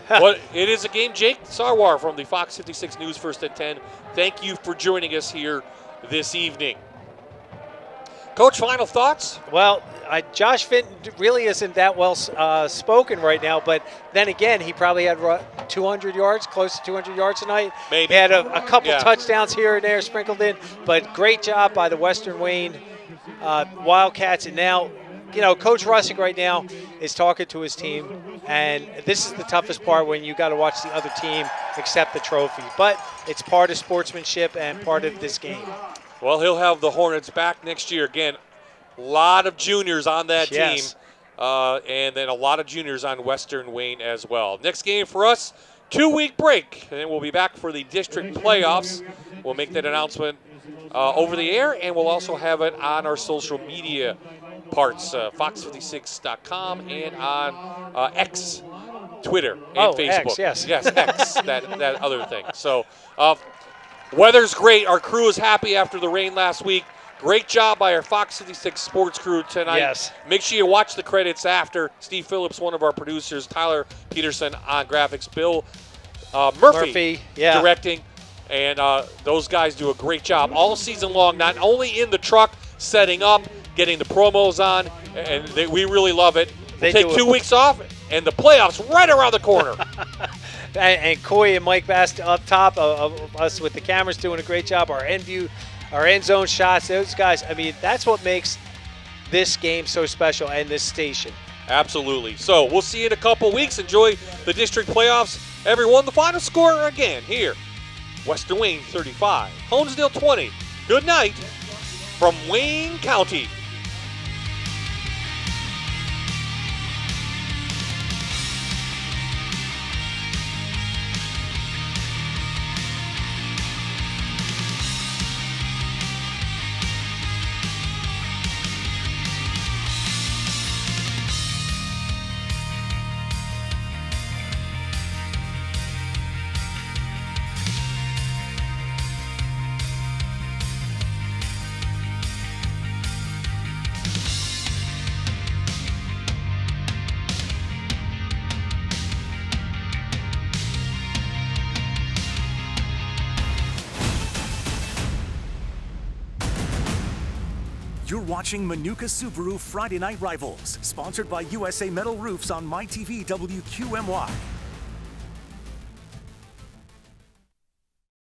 It is a game. Jake Sarwar from the Fox 56 News First at 10. Thank you for joining us here this evening. Coach, final thoughts? Well, Josh Vinton really isn't that well spoken right now, but then again, he probably had 200 yards, close to 200 yards tonight. Maybe. He had a couple touchdowns here and there sprinkled in, but great job by the Western Wayne Wildcats. And now, you know, Coach Russick right now is talking to his team, and this is the toughest part when you got to watch the other team accept the trophy. But it's part of sportsmanship and part of this game. Well, he'll have the Hornets back next year. Again, a lot of juniors on that team, and then a lot of juniors on Western Wayne as well. Next game for us, 2-week break, and then we'll be back for the district playoffs. We'll make that announcement over the air, and we'll also have it on our social media parts, fox56.com, and on X, Twitter, and Facebook. X, yes. Yes, X, that other thing. So weather's great. Our crew is happy after the rain last week. Great job by our Fox 56 sports crew tonight. Yes. Make sure you watch the credits after. Steve Phillips, one of our producers, Tyler Peterson on graphics, Bill Murphy directing, and those guys do a great job all season long, not only in the truck, setting up, getting the promos on, and we really love it. We'll take 2 weeks off, and the playoffs right around the corner. And Coy and Mike Bast up top of us with the cameras doing a great job. Our end view, our end zone shots, those guys, I mean, that's what makes this game so special and this station. Absolutely. So we'll see you in a couple weeks. Enjoy the district playoffs. Everyone, the final score again here. Western Wayne 35, Honesdale 20. Good night from Wayne County. You're watching Manuka Subaru Friday Night Rivals, sponsored by USA Metal Roofs on MyTV WQMY.